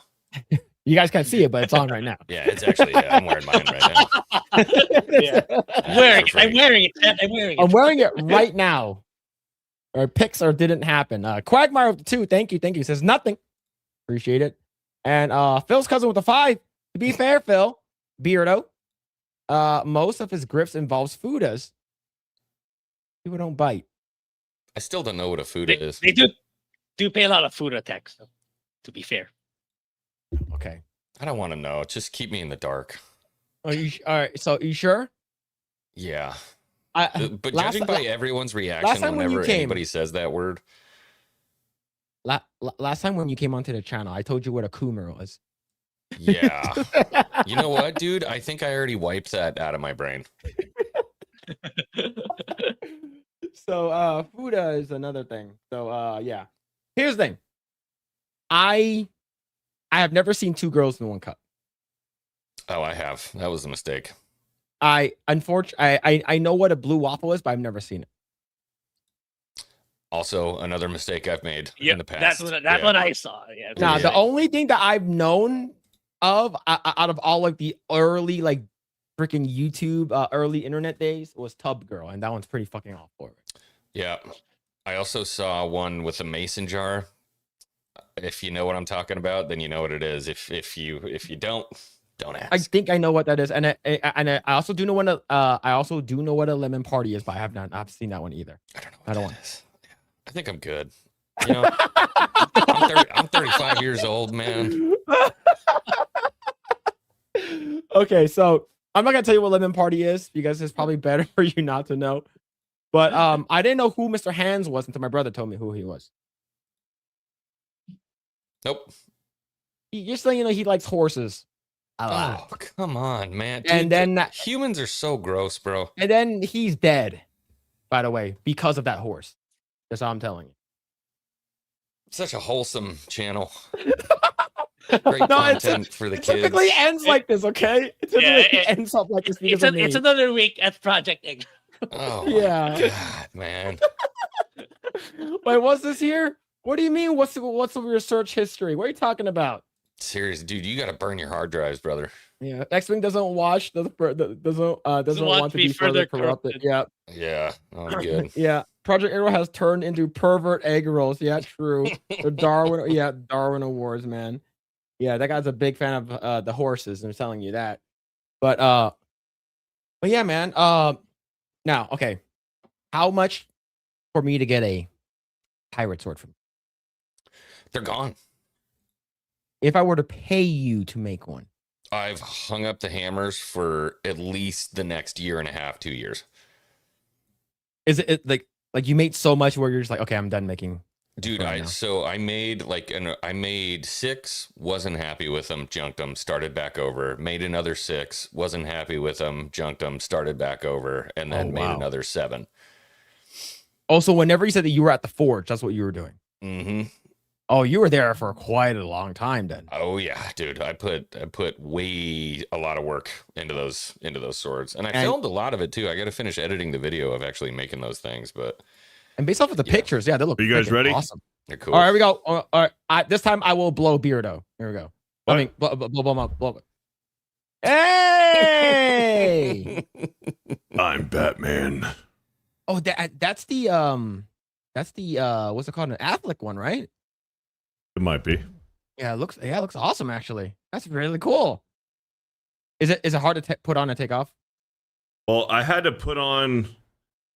You guys can't see it, but it's on right now. Yeah, it's actually, I'm wearing mine right now. I'm wearing it. I'm wearing it right now. Or Pixar didn't happen. Quagmire with the 2. Thank you. Says nothing. Appreciate it. And Phil's cousin with the 5. To be fair, Phil, Beardo, most of his grifts involves fudas. People don't bite. I still don't know what a fuda is. They do pay a lot of food attacks, though, to be fair. Okay. I don't want to know. Just keep me in the dark. All right. So you sure? Yeah. But last- judging by everyone's reaction time when you whenever came- anybody says that word, Last time when you came onto the channel, I told you what a Coomer was. yeah. You know what, dude? I think I already wiped that out of my brain. So Fuda is another thing. So yeah. Here's the thing. I have never seen 2 girls in one cup. Oh, I have. That was a mistake. I know what a blue waffle is, but I've never seen it. Also, another mistake I've made Yeah, in the past. that's what I saw. Yeah. Now, Yeah. the only thing that I've known of out of all like the early like freaking YouTube early internet days was Tub Girl, and that one's pretty fucking off for it. Yeah. I also saw one with a mason jar. If you know what I'm talking about, then you know what it is. If you don't ask. I think I know what that is, and I also do know what a lemon party is, but I have not. I've seen that one either. I don't know. I don't What want- that is. I think I'm good. I'm 35 years old, man. Okay, so I'm not gonna tell you what lemon party is because it's probably better for you not to know. But I didn't know who Mr. Hands was until my brother told me who he was. Nope. Just so you know, he likes horses a lot. Oh, come on, man. And then humans are so gross, bro. And then he's dead, by the way, because of that horse. That's all I'm telling you. Such a wholesome channel. Great No, content for the it kids. typically ends like this, okay? It typically ends up like this because of me. It's another week at Project Egg. Oh Yeah. God, man. Wait, what's this here? What do you mean? What's your search history? What are you talking about? Serious, dude, you got to burn your hard drives, brother. Yeah, X-Wing doesn't watch, doesn't want to be further corrupted. Yeah, Yeah, I'm good. yeah. Project Eggroll has turned into pervert Eggrolls. Yeah, true. The Darwin Awards, man. Yeah, that guy's a big fan of the horses. I'm telling you that. But yeah, man. Now, okay, how much for me to get a pirate sword from? They're gone. If I were to pay you to make one. I've hung up the hammers for at least the next year and a half, 2 years. Is it like you made so much where you're just like, okay, I'm done making? Dude, I made 6, wasn't happy with them, junked them, started back over. Made another 6, wasn't happy with them, junked them, started back over, and then made another 7. Also, whenever you said that you were at the forge, that's what you were doing. Mm-hmm. Oh, you were there for quite a long time then. Oh yeah, dude. I put a lot of work into those swords. And I filmed a lot of it too. I gotta finish editing the video of actually making those things, but and based off of the pictures, yeah, they look. Are you guys ready? Awesome. They're cool. All right, here we go. All right, this time I will blow Beardo. Here we go. What? I mean, blow. Hey! I'm Batman. Oh, that's the what's it called? An Affleck one, right? It might be. Yeah, it looks awesome actually. That's really cool. Is it hard to put on and take off? Well, I had to put on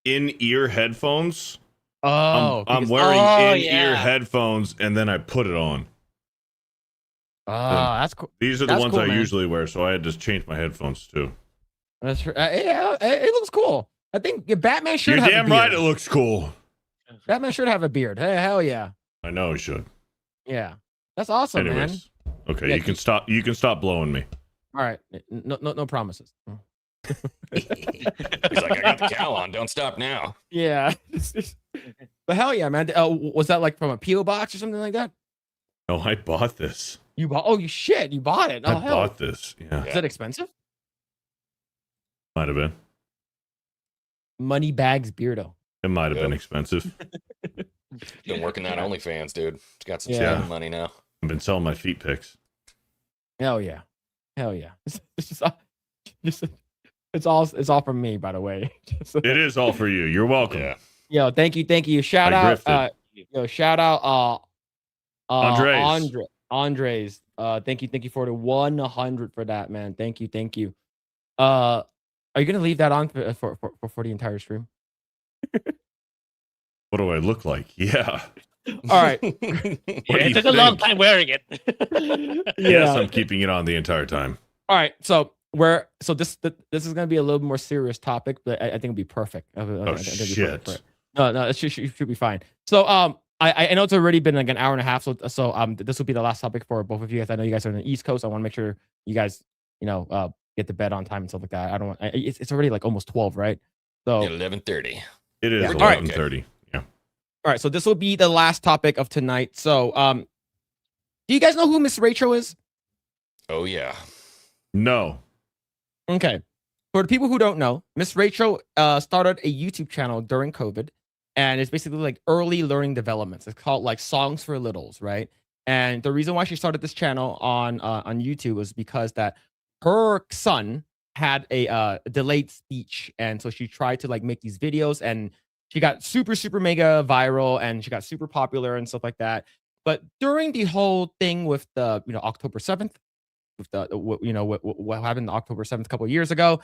in-ear headphones. Oh, I'm wearing in-ear headphones, and then I put it on. Oh, that's cool. These are the ones I usually wear, so I had to change my headphones too. That's yeah, it looks cool. I think Batman should. You're have damn a beard. right, it looks cool. Batman should have a beard. Hey, hell yeah. I know he should. Yeah, that's awesome, Anyways, man. okay, Yeah, you can stop. You can stop blowing me. All right, no promises. He's like, I got the cow on. Don't stop now. Yeah, but hell yeah, man. Was that like from a PO box or something like that? No, I bought this. You bought? Oh, shit, you bought it. Oh, I bought this. Yeah. Is it expensive? Might have been. Money bags Beardo. It might have been expensive. Been working that OnlyFans, dude. Got some money now. I've been selling my feet pics. Hell yeah, hell yeah. It's all from me, by the way. It is all for you. You're welcome. Yeah. Yo, thank you. Shout out, shout out, Andres. Thank you for the 100 for that, man. Thank you. Are you gonna leave that on for the entire stream? What do I look like? Yeah. All right. It took a long time wearing it. Yes, I'm keeping it on the entire time. All right. So this is gonna be a little more serious topic, but I think it'll be perfect. Shit. No, it should be fine. So I know it's already been like an hour and a half. So this will be the last topic for both of you guys. I know you guys are on the East Coast. I want to make sure you guys get to bed on time and stuff like that. I don't want. It's already like almost 12, right? So 11:30. It is 11:30. Yeah. All right. So this will be the last topic of tonight. So do you guys know who Miss Rachel is? Oh yeah. No. Okay. For the people who don't know, Miss Rachel started a YouTube channel during COVID, and it's basically like early learning developments. It's called like Songs for Littles, right? And the reason why she started this channel on YouTube was because that her son had a delayed speech, and so she tried to like make these videos, and she got super mega viral, and she got super popular and stuff like that. But during the whole thing with the October 7th, with the what happened October 7th a couple of years ago,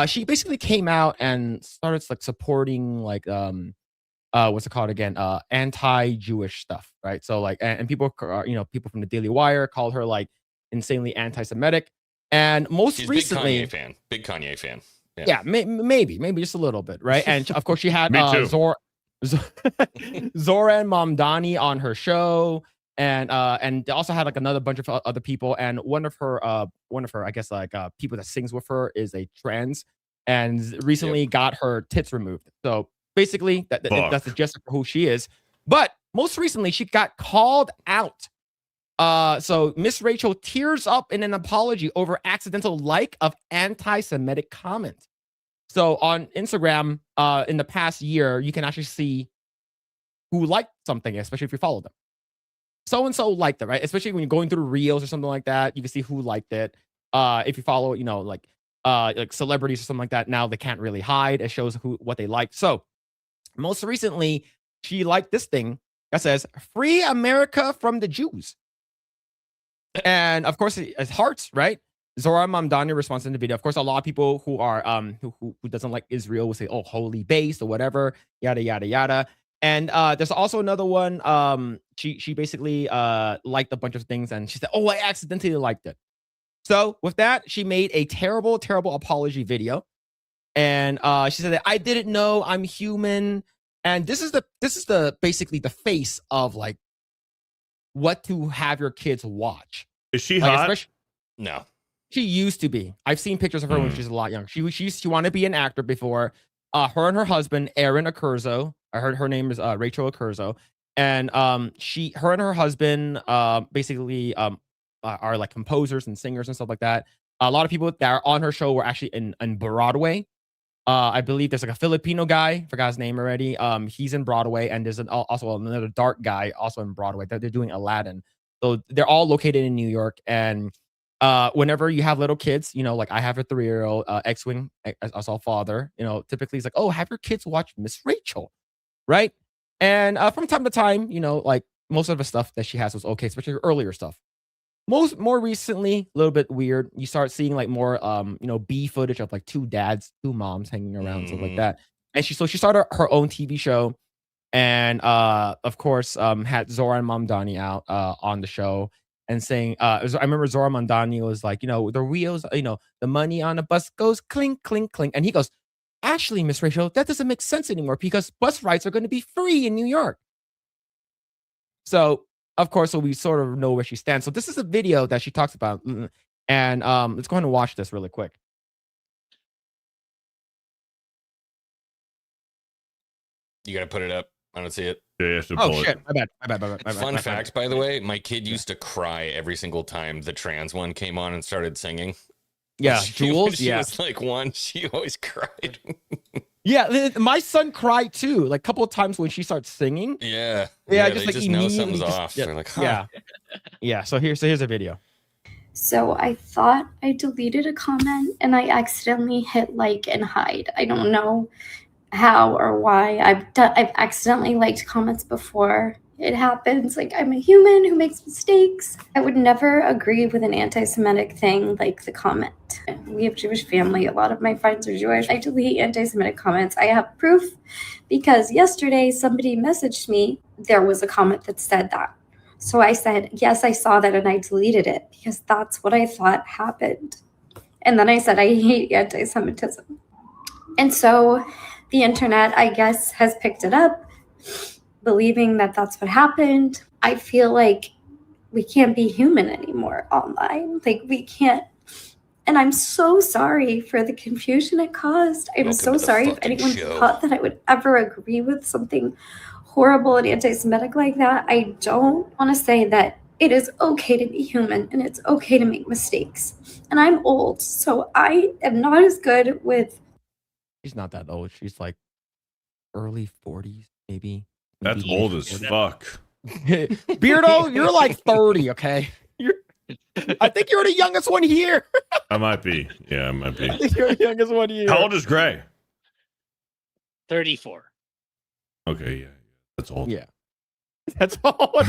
she basically came out and started like supporting like what's it called again, anti-Jewish stuff, right? So like, and people people from the Daily Wire called her like insanely anti-Semitic. And most recently, big Kanye fan. Yeah, maybe just a little bit, right? And of course, she had Zoran Mamdani on her show, and they also had like another bunch of other people. And one of her, I guess like people that sings with her is a trans, and recently got her tits removed. So basically, that's the gist of who she is. But most recently, she got called out. So Miss Rachel tears up in an apology over accidental like of anti-Semitic comment. So on Instagram, in the past year, you can actually see who liked something, especially if you follow them. So and so liked it, right? Especially when you're going through reels or something like that, you can see who liked it. If you follow, like celebrities or something like that, now they can't really hide. It shows what they like. So most recently, she liked this thing that says "Free America from the Jews," and of course, it's hearts, right? Zora Mamdani responds in the video. Of course, a lot of people who are who doesn't like Israel will say, "Oh, holy base" or whatever, yada yada yada. And there's also another one. She basically liked a bunch of things, and she said, "Oh, I accidentally liked it." So with that, she made a terrible, terrible apology video, and she said that I didn't know, I'm human, and this is the basically the face of like what to have your kids watch. Is she Like, hot? No. She used to be. I've seen pictures of her when she's a lot younger. She wanted to be an actor before. Her and her husband, Aaron Accurso, I heard her name is Rachel Accurso, and her and her husband basically are like composers and singers and stuff like that. A lot of people that are on her show were actually in Broadway. I believe there's like a Filipino guy, forgot his name already. He's in Broadway, and there's also another dark guy also in Broadway. They're doing Aladdin. So they're all located in New York. And whenever you have little kids, like I have a 3-year-old X-Wing, as our father, typically he's like, oh, have your kids watch Miss Rachel, right? And from time to time, like most of the stuff that she has was okay, especially her earlier stuff. More recently, a little bit weird. You start seeing like more B footage of like two moms hanging around and stuff like that. And she started her own TV show, and of course had Zora and Mamdani out on the show and saying I remember Zora Mamdani was like, the wheels, the money on the bus goes clink clink clink, and he goes, actually, Miss Rachel, that doesn't make sense anymore because bus rides are going to be free in New York. So of course, so we sort of know where she stands. So this is a video that she talks about, and let's go ahead and watch this really quick. You gotta put it up. I don't see it. Oh shit! My bad. Fun fact, by the way, my kid used to cry every single time the trans one came on and started singing. Yeah, Jules. She was like one. She always cried. Yeah, my son cried too, like a couple of times when she starts singing. Yeah, just like just know something's off. Yeah, They're like, huh. yeah. So here's a video. So I thought I deleted a comment and I accidentally hit like and hide. I don't know how or why. I've accidentally liked comments before. It happens. Like, I'm a human who makes mistakes. I would never agree with an anti-Semitic thing like the comment. We have Jewish family. A lot of my friends are Jewish. I delete anti-Semitic comments. I have proof because yesterday somebody messaged me. There was a comment that said that. So I said, yes, I saw that and I deleted it because that's what I thought happened. And then I said, I hate anti-Semitism. And so the internet, I guess, has picked it up, believing that that's what happened. I feel like we can't be human anymore online. Like, we can't. And I'm so sorry for the confusion it caused. I'm so sorry if anyone thought that I would ever agree with something horrible and anti-Semitic like that. I don't want to say that it is okay to be human and it's okay to make mistakes. And I'm old, so I am not as good with. She's not that old. She's like early 40s, maybe. That's old as fuck. Beardo, you're like 30, okay? I think you're the youngest one here. I might be. Yeah, I might be. I think you're the youngest one here. How old is Grae? 34. Okay, yeah. That's old. Yeah. That's old.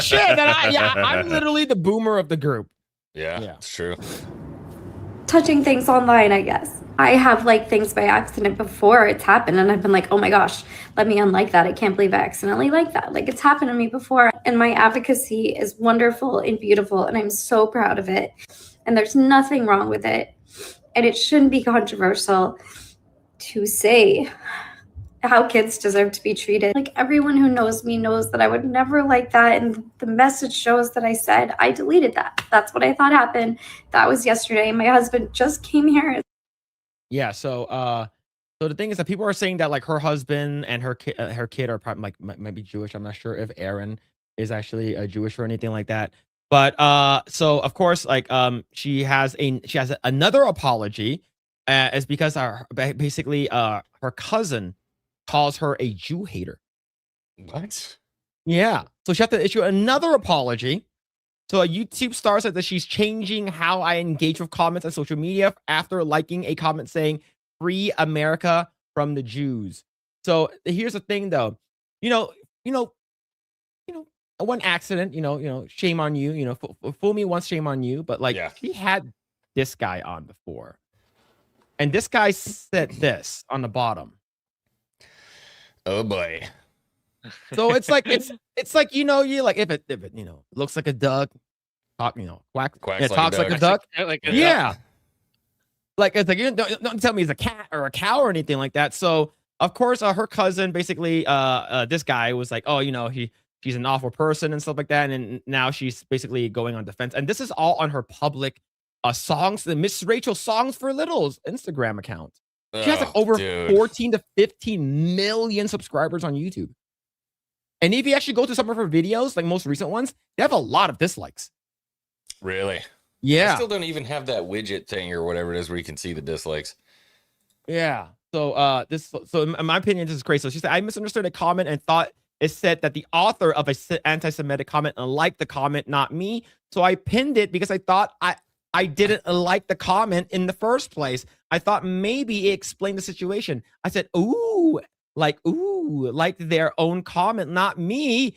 Shit, I'm literally the boomer of the group. Yeah, it's true. Touching things online, I guess. I have liked things by accident before it's happened, and I've been like, oh my gosh, let me unlike that. I can't believe I accidentally liked that. Like, it's happened to me before, and my advocacy is wonderful and beautiful, and I'm so proud of it. And there's nothing wrong with it. And it shouldn't be controversial to say how kids deserve to be treated. Like, everyone who knows me knows that I would never like that. And the message shows that I said I deleted that. That's what I thought happened. That was yesterday. My husband just came here. Yeah, so So the thing is that people are saying that like her husband and her kid are probably like might be Jewish. I'm not sure if Aaron is actually Jewish or anything like that. But so of course, like she has another apology, is because basically her cousin calls her a Jew hater. What? Yeah, so she had to issue another apology. So a YouTube star said that she's changing how I engage with comments on social media after liking a comment saying "Free America from the Jews." So here's the thing, though, you know, one accident, shame on you, fool me once, shame on you. But like, she had this guy on before, and this guy said this on the bottom. Oh boy. So it's like you like if it looks like a duck, talk quacks talks like a duck. Yeah. Like it's like you don't tell me he's a cat or a cow or anything like that. So of course her cousin basically this guy was like, oh, she's an awful person and stuff like that, and now she's basically going on defense. And this is all on her public songs, the Miss Rachel Songs for Littles Instagram account. She has like over 14 to 15 million subscribers on YouTube. And if you actually go to some of her videos, like most recent ones, they have a lot of dislikes. Really? Yeah. I still don't even have that widget thing or whatever it is where you can see the dislikes. Yeah. So so in my opinion, this is crazy. So she said, I misunderstood a comment and thought it said that the author of a anti-Semitic comment liked the comment, not me. So I pinned it because I thought I didn't like the comment in the first place. I thought maybe it explained the situation. I said, ooh, like their own comment, not me.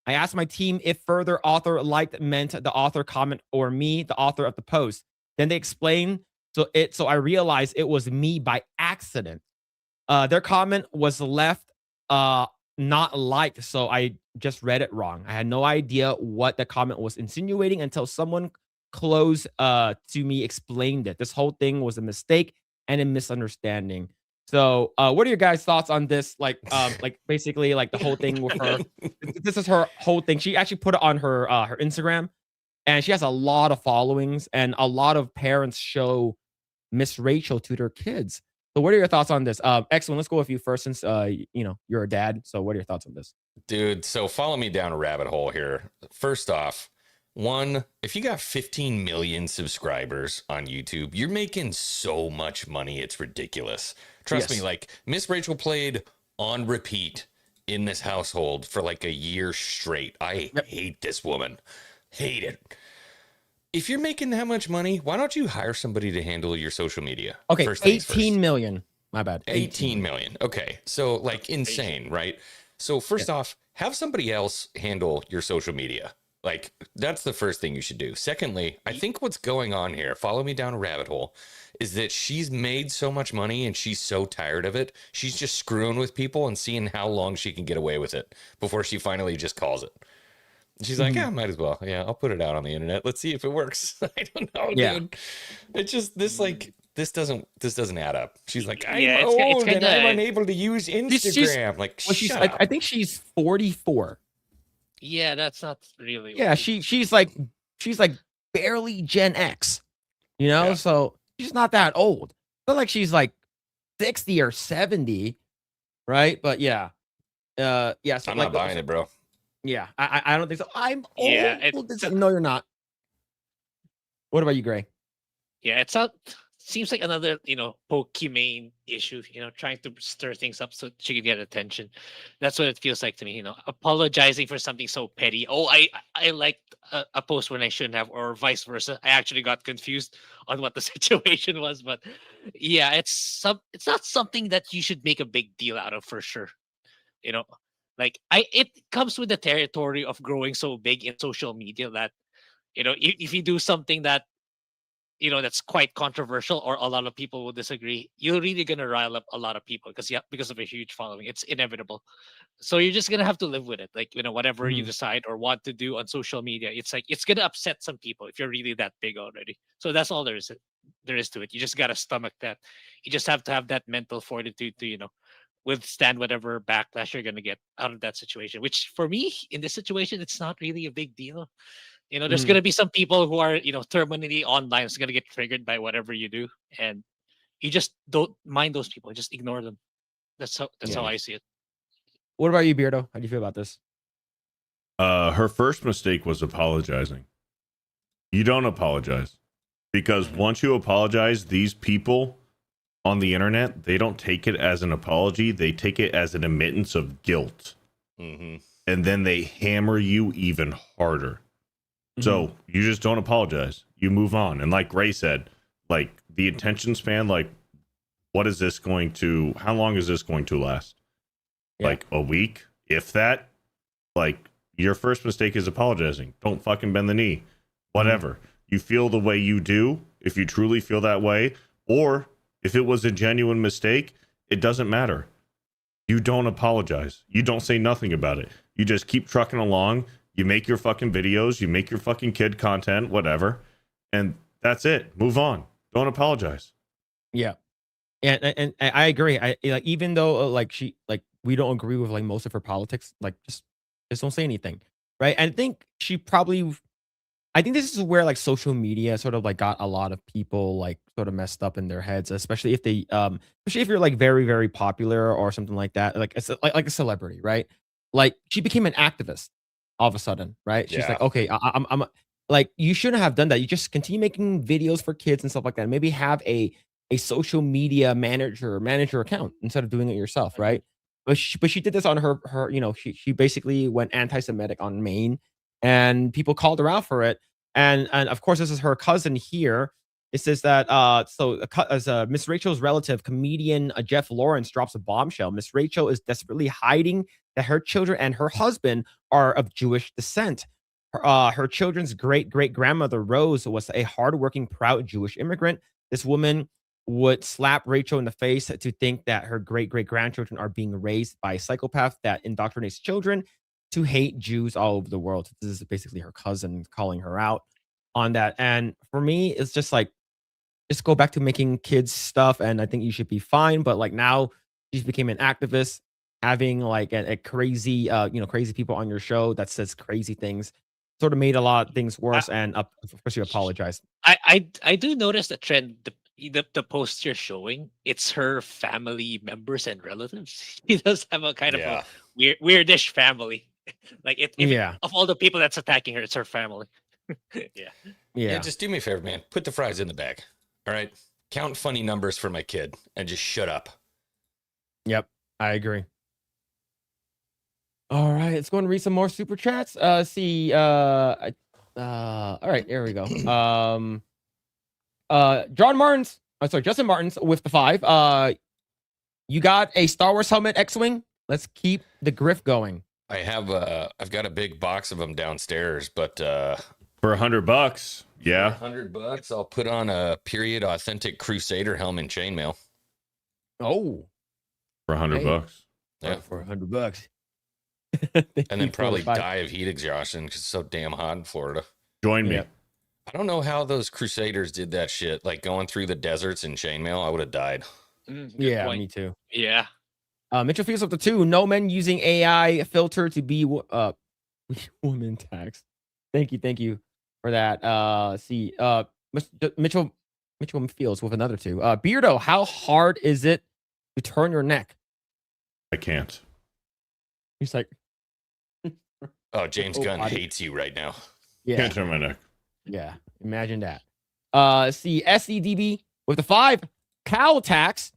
I asked my team if further author liked meant the author comment or me, the author of the post. Then they explained. So I realized it was me by accident. Their comment was left not liked, so I just read it wrong. I had no idea what the comment was insinuating until someone close to me explained it. This whole thing was a mistake and a misunderstanding. So what are your guys' thoughts on this? Like basically like the whole thing with her. This is her whole thing. She actually put it on her her Instagram, and she has a lot of followings, and a lot of parents show Miss Rachel to their kids. So what are your thoughts on this? Excellent. Let's go with you first, since you're a dad. So what are your thoughts on this? Dude, so follow me down a rabbit hole here. First off, if you got 15 million subscribers on YouTube, you're making so much money, it's ridiculous. Trust me, like Miss Rachel played on repeat in this household for like a year straight. I hate this woman. Hate it. If you're making that much money, why don't you hire somebody to handle your social media? Okay, 18 million. My bad. 18 million. Okay, so like insane, right? So first off, have somebody else handle your social media. Like, that's the first thing you should do. Secondly, I think what's going on here, follow me down a rabbit hole, is that she's made so much money and she's so tired of it. She's just screwing with people and seeing how long she can get away with it before she finally just calls it. She's like, yeah, might as well. Yeah, I'll put it out on the internet. Let's see if it works. I don't know, dude. It's just this doesn't add up. She's like, I'm old and I'm unable to use Instagram. I think she's 44. Yeah, that's not really. Yeah, she's like barely Gen X, so she's not that old. Not like she's like 60 or 70, right? But yeah. So I'm not buying it, bro. Yeah, I don't think so. I'm old. Yeah, no, you're not. What about you, Grae? Yeah, it's not. Seems like another, Pokimane issue, trying to stir things up so she could get attention. That's what it feels like to me, apologizing for something so petty. Oh, I liked a post when I shouldn't have, or vice versa. I actually got confused on what the situation was, but yeah, it's not something that you should make a big deal out of, for sure. It comes with the territory of growing so big in social media that, if you do something that, that's quite controversial or a lot of people will disagree, you're really going to rile up a lot of people because of a huge following. It's inevitable. So you're just going to have to live with it. Like, whatever you decide or want to do on social media, it's like, it's going to upset some people if you're really that big already. So that's all there is to it. You just got to stomach that. You just have to have that mental fortitude to, withstand whatever backlash you're going to get out of that situation, which for me in this situation, it's not really a big deal. There's going to be some people who are, terminally online is going to get triggered by whatever you do. And you just don't mind those people. Just ignore them. That's how I see it. What about you, Beardo? How do you feel about this? Her first mistake was apologizing. You don't apologize, because once you apologize, these people on the internet, they don't take it as an apology. They take it as an admittance of guilt. Mm-hmm. And then they hammer you even harder. So you just don't apologize. You move on. And like Grae said, like the attention span, like how long is this going to last? Yeah. Like a week, if that. Like, your first mistake is apologizing. Don't fucking bend the knee. Whatever. You feel the way you do, if you truly feel that way, or if it was a genuine mistake, it doesn't matter. You don't apologize. You don't say nothing about it. You just keep trucking along. You make your fucking videos. You make your fucking kid content, whatever. And that's it. Move on. Don't apologize. Yeah. And I agree. I like, even though we don't agree with like most of her politics, like just don't say anything, right? And I think this is where like social media sort of like got a lot of people like sort of messed up in their heads, especially if you're like very, very popular or something like that, like a celebrity, right? Like she became an activist all of a sudden, right? She's like, okay, I'm like, you shouldn't have done that. You just continue making videos for kids and stuff like that. Maybe have a social media manager account instead of doing it yourself, right? But she did this on her she basically went anti-Semitic on Maine, and people called her out for it. And of course, this is her cousin here. It says that as Miss Rachel's relative, comedian Jeff Lawrence drops a bombshell. Miss Rachel is desperately hiding that her children and her husband are of Jewish descent. Her children's great-great-grandmother, Rose, was a hardworking, proud Jewish immigrant. This woman would slap Rachel in the face to think that her great-great-grandchildren are being raised by a psychopath that indoctrinates children to hate Jews all over the world. This is basically her cousin calling her out on that. And for me, it's just like, just go back to making kids stuff, and I think you should be fine. But like now, she's became an activist, having like a crazy, crazy people on your show that says crazy things, sort of made a lot of things worse. And of course, you apologize. I do notice the trend. The posts you're showing, it's her family members and relatives. She does have a kind of a weirdish family. Like of all the people that's attacking her, it's her family. Yeah. Just do me a favor, man. Put the fries in the bag. All right. Count funny numbers for my kid and just shut up. Yep, I agree. All right, let's go and read some more super chats. All right, here we go. Justin Martins with the 5. You got a Star Wars helmet X-Wing? Let's keep the grift going. I've got a big box of them downstairs, but for $100, yeah. $100, I'll put on a period authentic Crusader helmet and chainmail. Oh. For $100. Yeah. For $100. And then probably die of heat exhaustion because it's so damn hot in Florida. Join me. Yeah. I don't know how those Crusaders did that shit. Like going through the deserts in chainmail, I would have died. Yeah, me too. Yeah. Mitchell Fields up to 2. No men using AI filter to be woman tax. Thank you for that. Mitchell Fields with another 2. Beardo, how hard is it to turn your neck? I can't. He's like, oh, James Gunn hates you right now. Yeah. Can't turn my neck. Yeah, imagine that. SEDB with the 5. Cow tax.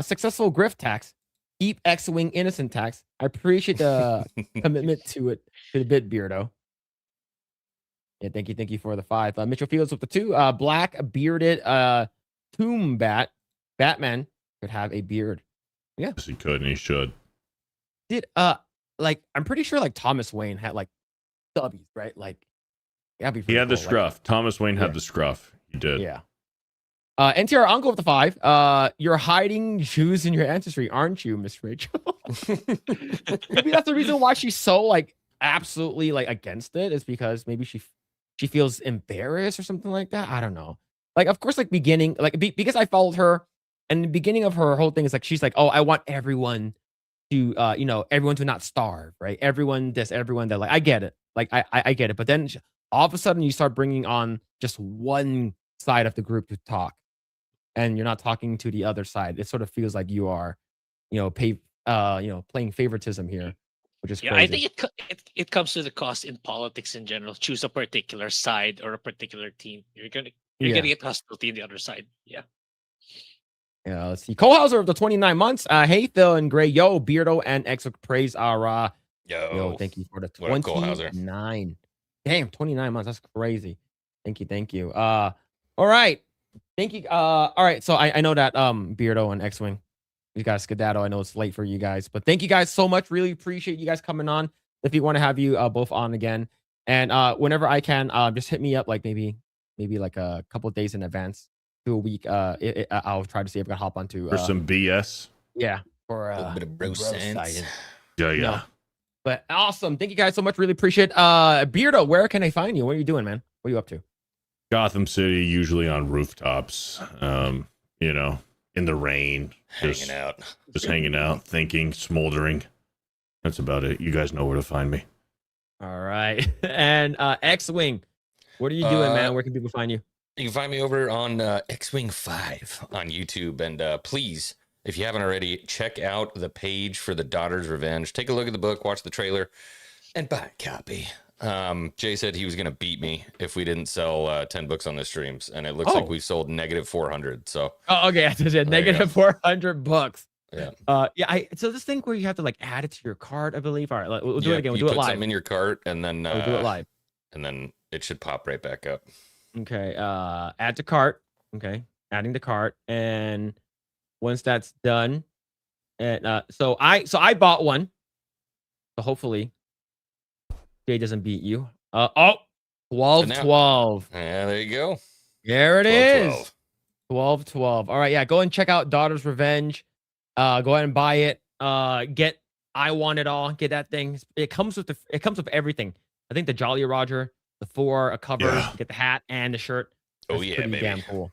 Successful grift tax. Keep X-Wing innocent tax. I appreciate the commitment to the bit, Beardo. Yeah, thank you for the 5. Mitchell Fields with the 2. Black bearded tomb Batman could have a beard. Yeah. Yes, he could, and he should. I'm pretty sure like Thomas Wayne had like stubbies, right? Like he had the scruff. Thomas Wayne had the scruff. He did. Yeah. NTR Uncle with the 5. You're hiding Jews in your ancestry, aren't you, Miss Rachel? Maybe that's the reason why she's so like absolutely like against it, is because maybe she feels embarrassed or something like that. I don't know. Like, of course, like beginning, like because I followed her, and the beginning of her whole thing is like she's like, oh, I want everyone to everyone to not starve, right? Everyone this, everyone that. Like, I get it. Like I get it. But then all of a sudden you start bringing on just one side of the group to talk. and you're not talking to the other side. It sort of feels like you are, playing favoritism here, which is Yeah, crazy. I think it comes to the cost in politics in general. Choose a particular side or a particular team. You're gonna get hostility in the other side. Yeah. Yeah, let's see. Co-houser of the 29 months. Hey, Phil and Grae. Yo, Beardo and Exo praise Ara. Yo, thank you for the What a co-houser. 29. Damn, 29 months. That's crazy. Thank you. All right. Thank you. All right. So I know that Beardo and X-Wing, you guys skedaddle. I know it's late for you guys, but thank you guys so much. Really appreciate you guys coming on. If you want to have you both on again. And whenever I can, just hit me up like maybe like a couple of days in advance to a week. I'll try to see if I can hop onto for some BS. Yeah. For A little bit of bro sense. Yeah. No. But awesome. Thank you guys so much. Really appreciate it. Beardo, where can I find you? What are you doing, man? What are you up to? Gotham City, usually on rooftops. In the rain, Hanging out. just hanging out, thinking, smoldering. That's about it. You guys know where to find me. All right. And X-Wing, what are you doing, man? Where can people find you? You can find me over on X-Wing 5 on YouTube. And please, if you haven't already, check out the page for The Daughter's Revenge. Take a look at the book, watch the trailer, and buy a copy. Jay said he was going to beat me if we didn't sell 10 books on the streams, and it looks like we've sold negative 400. So okay, I said negative 400 books. Yeah. So this thing where you have to like add it to your cart, I believe. All right, we'll do it again. We'll do it put live. something in your cart, and then We'll do it live. and then it should pop right back up. Okay. Add to cart. Okay. Adding to cart, and once that's done, and so I bought one. So hopefully Jay doesn't beat you. 12-12. Yeah, there you go. There it is. 12. 12-12. All right, yeah. Go and check out Daughter's Revenge. Go ahead and buy it. Get I Want It All. Get that thing. It comes with everything. I think the Jolly Roger, the 4 covers, get the hat and the shirt. Oh, It's yeah, pretty baby. damn cool.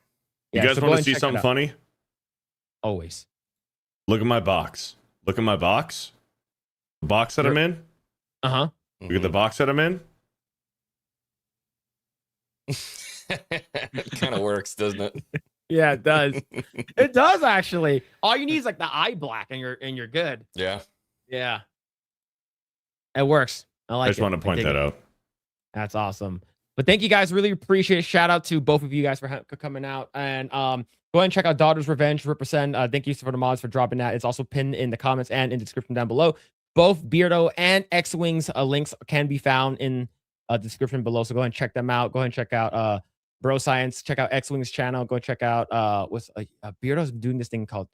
You Yeah, guys so go want to and see check it something out. funny? Always. Look at my box. Look at my box. The box that I'm in. Uh-huh. Look at the box that I'm in. It kind of works, doesn't it? Yeah, it does. It does actually. All you need is like the eye black and you're good. Yeah. Yeah. It works. I like I it. just want to point that out. That's awesome. But thank you guys. Really appreciate it. Shout out to both of you guys for coming out. And go ahead and check out Daughter's Revenge. Represent. Thank you for the mods for dropping that. It's also pinned in the comments and in the description down below. Both Beardo and X-Wings links can be found in the description below. So go ahead and check them out. Go ahead and check out Bro Science. Check out X-Wings channel. Go check out Beardo's doing this thing called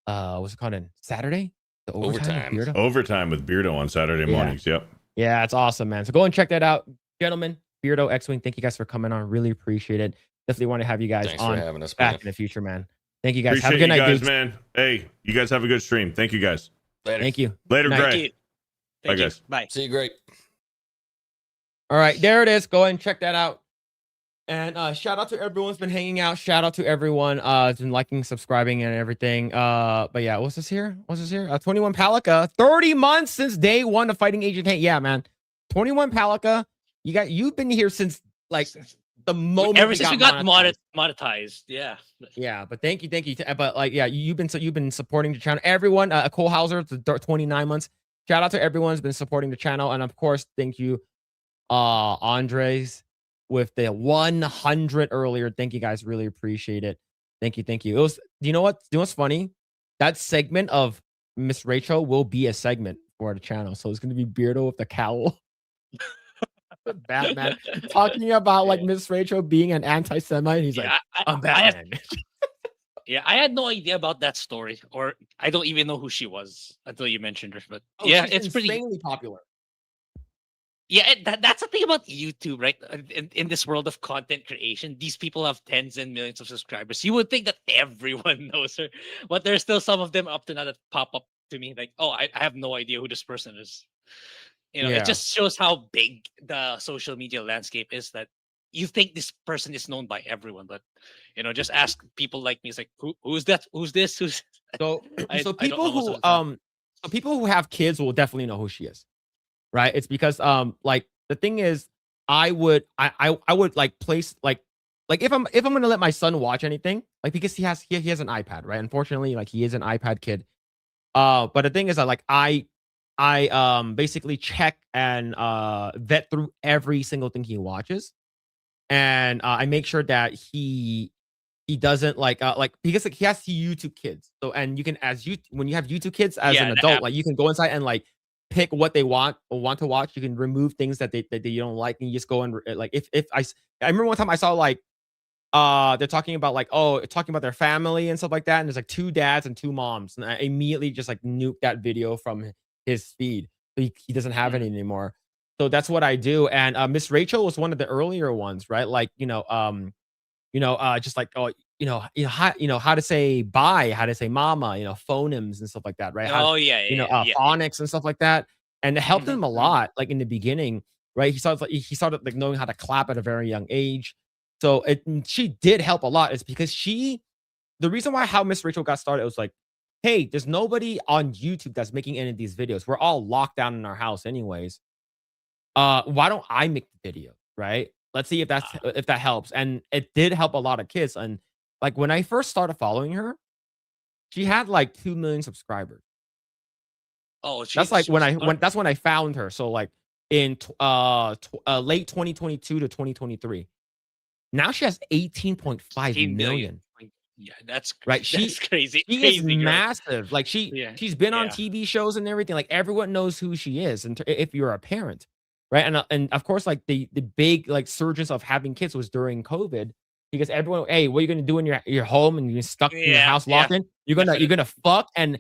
what's it called in Saturday? The Overtime. with Beardo? Overtime with Beardo on Saturday mornings. Yep. Yeah, it's awesome, man. So go and check that out. Gentlemen, Beardo, X-Wing, thank you guys for coming on. Really appreciate it. Definitely want to have you guys Thanks on for having us, back man. in the future, man. Thank you guys. Appreciate have a good you night, guys, dudes. man. Hey, you guys have a good stream. Thank you guys. Later. Thank you. Later, Night. Grae. Thank you. Bye, Thank you. guys. Bye. See you, great. All right, there it is. Go ahead and check that out. And shout out to everyone who's been hanging out. Shout out to everyone who's been liking, subscribing, and everything. But yeah, what's this here? 21 Palika. 30 months since day 1 of Fighting Agent Hank. Yeah, man. 21 Palika. You've been here since like the moment Ever since we got monetized. monetized. Yeah. Yeah, but thank you. But like, yeah, you've been supporting the channel. Everyone, Cole Hauser, 29 months. Shout out to everyone who's been supporting the channel, and of course, thank you, Andres, with the 100 earlier. Thank you guys, really appreciate it. Thank you. It was. You know what's funny? That segment of Miss Rachel will be a segment for the channel, so it's gonna be Beardo with the cowl. Batman talking about like Miss Rachel being an anti-Semite. He's like, I'm Batman. I had no idea about that story, or I don't even know who she was until you mentioned her. But yeah, it's pretty insanely popular. Yeah, that's the thing about YouTube, right? In this world of content creation, these people have tens and millions of subscribers. You would think that everyone knows her, but there's still some of them up to now that pop up to me like, oh, I have no idea who this person is. It just shows how big the social media landscape is, that you think this person is known by everyone, but just ask people like me. It's like, who's that? Who's this? Who's so people who have kids will definitely know who she is, right? It's because like the thing is, I would like place like like if I'm gonna let my son watch anything, like because he has an iPad, right? Unfortunately, like he is an iPad kid. But the thing is that like I basically check and vet through every single thing he watches, and I make sure that he doesn't like because like he has YouTube Kids. So and you can as you when you have YouTube Kids as Yeah, an the adult, app. like you can go inside and like pick what they want or want to watch. You can remove things that they you don't like, and you just go and like if I remember one time I saw like they're talking about like talking about their family and stuff like that, and there's like 2 dads and 2 moms, and I immediately just like nuke that video from his feed. So he doesn't have it Mm. anymore. So that's what I do. And Miss Rachel was one of the earlier ones, right? Like, just like, how to say bye, how to say mama, phonemes and stuff like that, right? Oh yeah, yeah, yeah, yeah. Phonics and stuff like that. And it helped him a Mhm. lot, like in the beginning, right? He started like knowing how to clap at a very young age. So she did help a lot. Is because the reason why how Miss Rachel got started was like, hey, there's nobody on YouTube that's making any of these videos. We're all locked down in our house anyways. Why don't I make the video, right? Let's see if that helps. And it did help a lot of kids. And like when I first started following her, she had like 2 million subscribers. Oh, That's like she was smart. that's when I found her. So like in late 2022 to 2023. Now she has 18.5 15 billion. million. Yeah, that's Right? that's crazy. She is Crazy girl. massive. Like Yeah, she's been on yeah. TV shows and everything. Like everyone knows who she is, and if you're a parent, right? And of course, like the big like surgence of having kids was during COVID because everyone, hey, what are you gonna do in your home and you're stuck in your Yeah, house yeah, locked in? You're gonna fuck and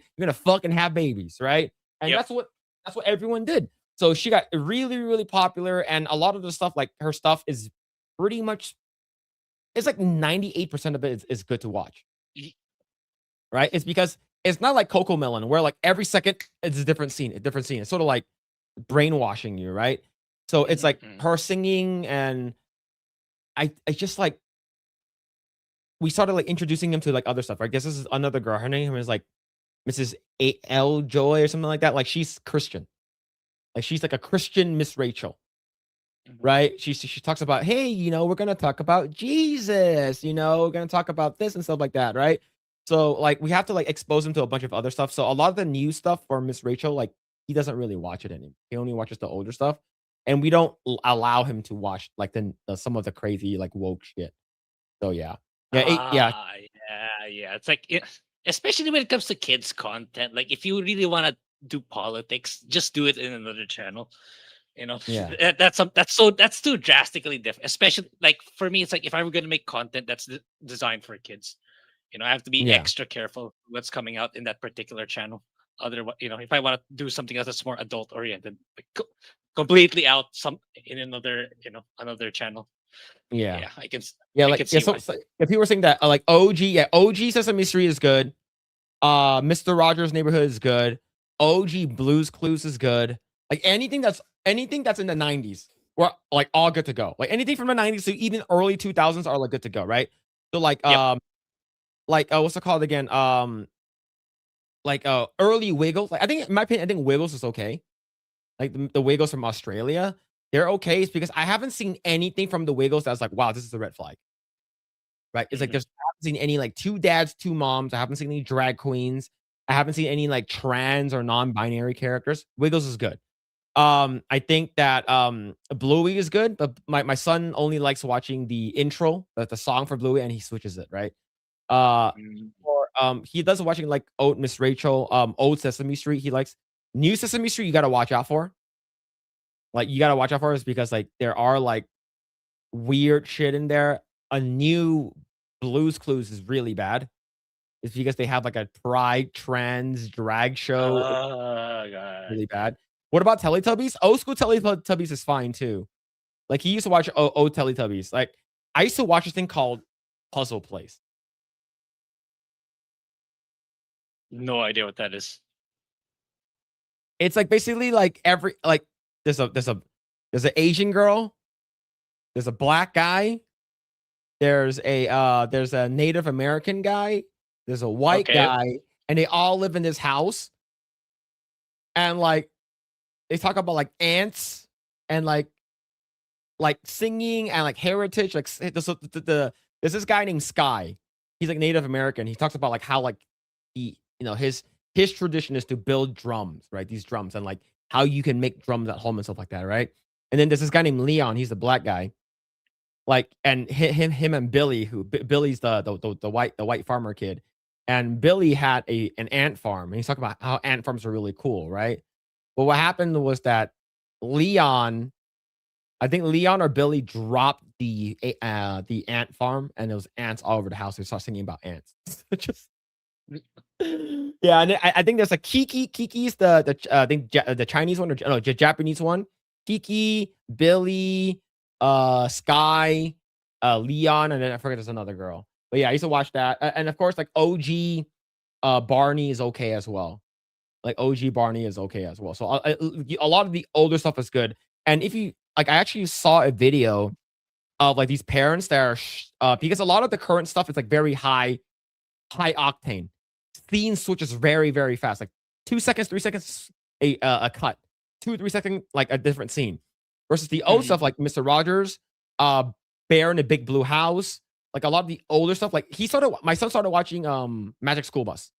have babies, right? And yep. that's what everyone did. So she got really really popular, and a lot of the stuff like her stuff is pretty much it's like 98% of it is good to watch. Y- Right? It's because it's not like Coco Melon where like every second it's a different scene, a different scene. It's sort of like brainwashing you, right? So it's like mhm. her singing, and I just like we started like introducing him to like other stuff. I guess this is another girl. Her name is like Mrs. A.L. Joy or something like that. Like she's Christian. Like she's like a Christian Miss Rachel, Mhm. right? She talks about, hey, we're gonna talk about Jesus, we're gonna talk about this and stuff like that, right? So like we have to like expose him to a bunch of other stuff. So a lot of the new stuff for Miss Rachel, like he doesn't really watch it anymore. He only watches the older stuff, and we don't allow him to watch like the some of the crazy like woke shit. So yeah, yeah, Yeah, yeah. It's like especially when it comes to kids content. Like if you really want to do politics, just do it in another channel. You know, yeah, that's too drastically different. Especially like for me, it's like if I were gonna make content that's designed for kids, I have to be yeah, extra careful what's coming out in that particular channel. Otherwise, if I want to do something else that's more adult oriented, like, completely out some in another channel. yeah. Yeah, Yeah, I like can see why. so if people were saying that like OG Sesame Street is good. Mr. Rogers' Neighborhood is good. OG Blues Clues is good. Like anything that's in the 90s, we're like all good to go. Like anything from the 90s to even early 2000s are like good to go, right? So Yep. what's it called again? Early Wiggles. Like I think in my opinion, I think Wiggles is okay. Like the Wiggles from Australia, they're okay. It's because I haven't seen anything from the Wiggles that's like, wow, this is a red flag. Right? It's like Mhm. I haven't seen any like 2 dads, 2 moms. I haven't seen any drag queens. I haven't seen any like trans or non-binary characters. Wiggles is good. I think that Bluey is good, but my son only likes watching the intro, the song for Bluey, and he switches it, right? Uh Mm. or he does watching like Old Miss Rachel, Old Sesame Street. He likes New Sesame Street, you gotta watch out for. Like you gotta watch out for is because like there are like weird shit in there. A new Blues Clues is really bad. It's because they have like a pride trans drag show. It's Oh god. really bad. What about Teletubbies? Old school Teletubbies is fine too. Like he used to watch old Teletubbies. Like I used to watch this thing called Puzzle Place. No idea what that is. It's like basically like every like there's an Asian girl, there's a black guy, there's a Native American guy, there's a white Okay. guy, and they all live in this house. And like they talk about like ants and like like singing and like heritage. Like there's this guy named Sky. He's like Native American. He talks about like how like his tradition is to build drums, right? These drums and like how you can make drums at home and stuff like that, right? And then there's this guy named Leon. He's the black guy. Like, and him and Billy, Billy's the white farmer kid, and Billy had an ant farm, and he's talking about how ant farms are really cool, right? But what happened was that Leon, I think Leon or Billy dropped the ant farm, and there was ants all over the house. They start singing about ants. Just yeah, and I think there's a Kiki. Kiki's I think the Chinese one or no, the Japanese one. Kiki, Billy, Sky, Leon, and then I forget there's another girl. But yeah, I used to watch that, and of course, like OG, Barney is okay as well. Like OG Barney is okay as well. So a lot of the older stuff is good. And if you like, I actually saw a video of like these parents that are because a lot of the current stuff is like very high octane. Scene switches very, very fast. Like 2 seconds, 3 seconds, a cut. 2-3 seconds, like a different scene. Versus the old stuff like Mr. Rogers, Bear in the Big Blue House. Like a lot of the older stuff. Like my son started watching Magic School Bus.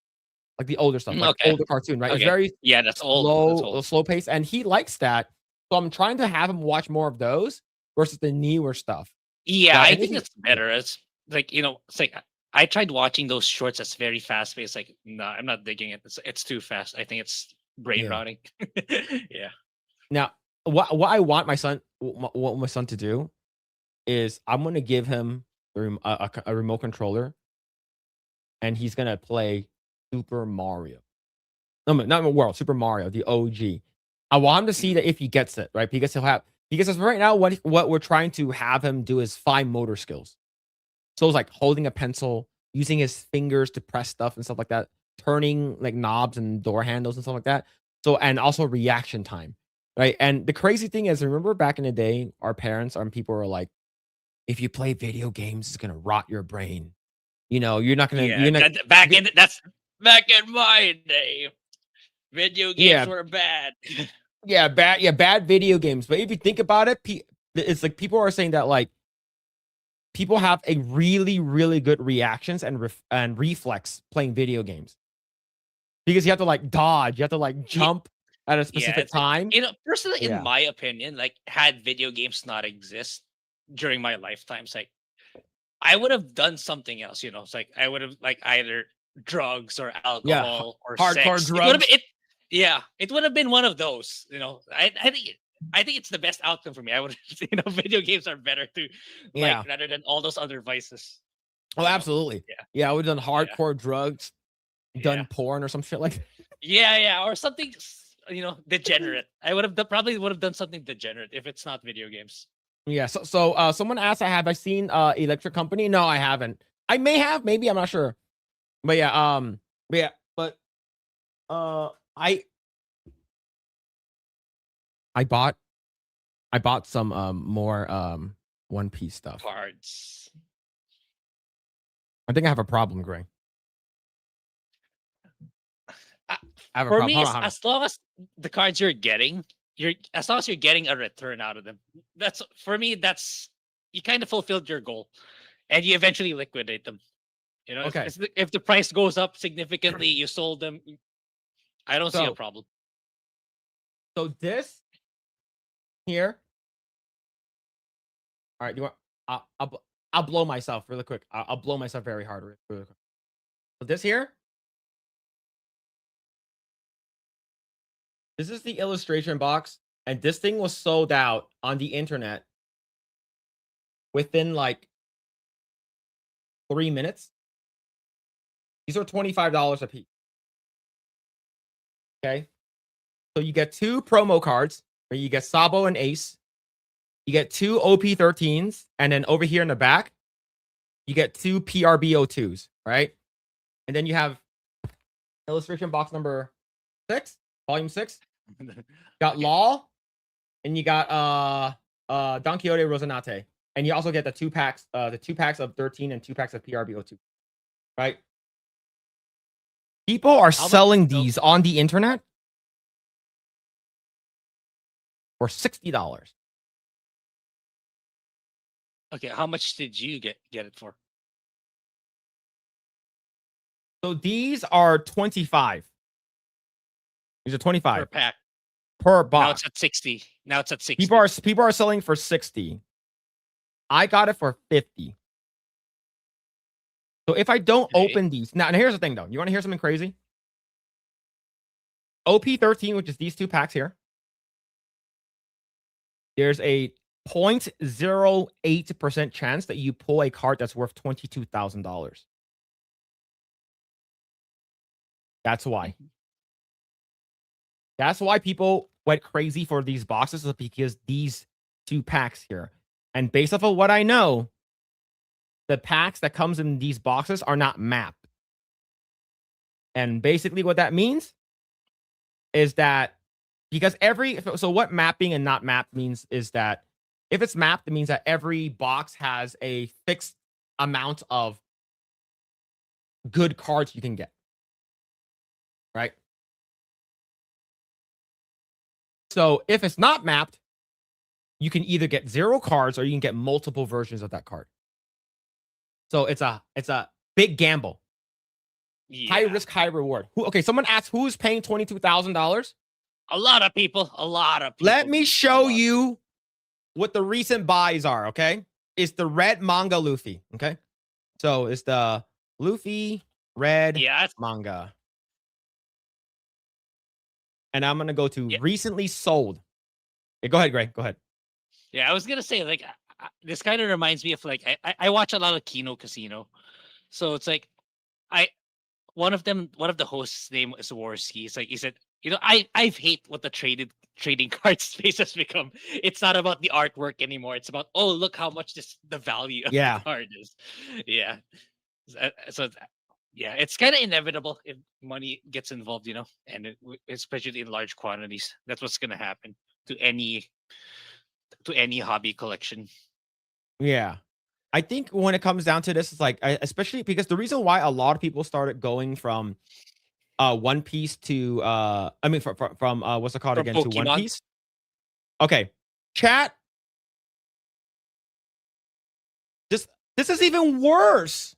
Like the older stuff, like older cartoon, right? It's very that's old. Slow pace, and he likes that. So I'm trying to have him watch more of those versus the newer stuff. Yeah, I think it's better. It's like it's like I tried watching those shorts that's very fast paced. Like, no, I'm not digging it. It's too fast. I think it's brain rotting. Yeah. Now, what I want my son to do is I'm gonna give him a remote controller, and he's gonna play Super Mario. No, not World, Super Mario, the OG. I want him to see that if he gets it, right? Because right now what we're trying to have him do is fine motor skills. So it's like holding a pencil, using his fingers to press stuff and stuff like that, turning like knobs and door handles and stuff like that. So, and also reaction time, right? And the crazy thing is, remember back in the day, our parents and people were like, if you play video games, it's gonna rot your brain. You're not gonna. Yeah, back in my day, video games were bad. Bad video games. But if you think about it, it's like people are saying that like people have a really, really good reactions and reflex playing video games because you have to like dodge, you have to like jump at a specific time. Personally, in my opinion, like had video games not exist during my lifetime, it's like I would have done something else. It's like I would have like either drugs or alcohol or hardcore sex. drugs. It would have been one of those. I think it's the best outcome for me. I would, video games are better to like rather than all those other vices. Oh, absolutely. Yeah, I would have done hardcore drugs, done porn or some shit like that. Yeah, or something, degenerate. I probably would have done something degenerate if it's not video games. Yeah. So someone asked, have I seen Electric Company? No, I haven't. I may have, maybe, I'm not sure. But I bought some more One Piece stuff. Cards. I think I have a problem, Grae. I have a problem. Me, as long as the cards you're getting, as long as you're getting a return out of them, that's for me. That's you kind of fulfilled your goal, and you eventually liquidate them. Okay. If the price goes up significantly, you sold them. I don't see a problem. So this here. All right, you want? I'll blow myself really quick. I'll blow myself very hard really quick. So this here. This is the illustration box, and this thing was sold out on the internet within like 3 minutes. These are $25 a piece. Okay. So you get 2 promo cards, where you get Sabo and Ace. You get 2 OP13s, and then over here in the back, you get 2 PRBO2s, right? And then you have illustration box number 6, volume 6. Got Law, and you got Don Quixote Rosinante. And you also get the 2 packs of 13 and 2 packs of PRBO2. Right? People are selling these on the internet for $60. Okay, how much did you get it for? So these are 25. These are Per 25 pack. per Now box. it's at 60. Now it's at 60. People are selling for 60. I got it for 50. So if I don't open these now, and here's the thing though. You want to hear something crazy? OP13, which is these 2 packs here. There's a 0.08% chance that you pull a card that's worth $22,000. That's why. That's why people went crazy for these boxes, is because these 2 packs here. And based off of what I know, the packs that comes in these boxes are not mapped. And basically what that means is that because so what mapping and not mapped means is that if it's mapped, it means that every box has a fixed amount of good cards you can get. Right? So if it's not mapped, you can either get 0 cards or you can get multiple versions of that card. So it's a big gamble. Yeah. High risk, high reward. Okay, someone asked who's paying $22,000. A lot of people. Let me show you what the recent buys are, okay? It's the red manga Luffy, okay? So it's the Luffy red manga. And I'm going to go to recently sold. Yeah, go ahead, Grae. Go ahead. Yeah, I was going to say, like, this kind of reminds me of, like, I watch a lot of Kino Casino. So it's like, one of the hosts' name is Warski. It's like, he said, I hate what the trading card space has become. It's not about the artwork anymore. It's about, oh, look how much the value of the card is. Yeah. So yeah, it's kind of inevitable if money gets involved, and especially in large quantities. That's what's gonna happen to any hobby collection. Yeah. I think when it comes down to this, it's like, especially because the reason why a lot of people started going from One Piece to from what's it called From again Pokemon? to One Piece. Okay, chat. This is even worse.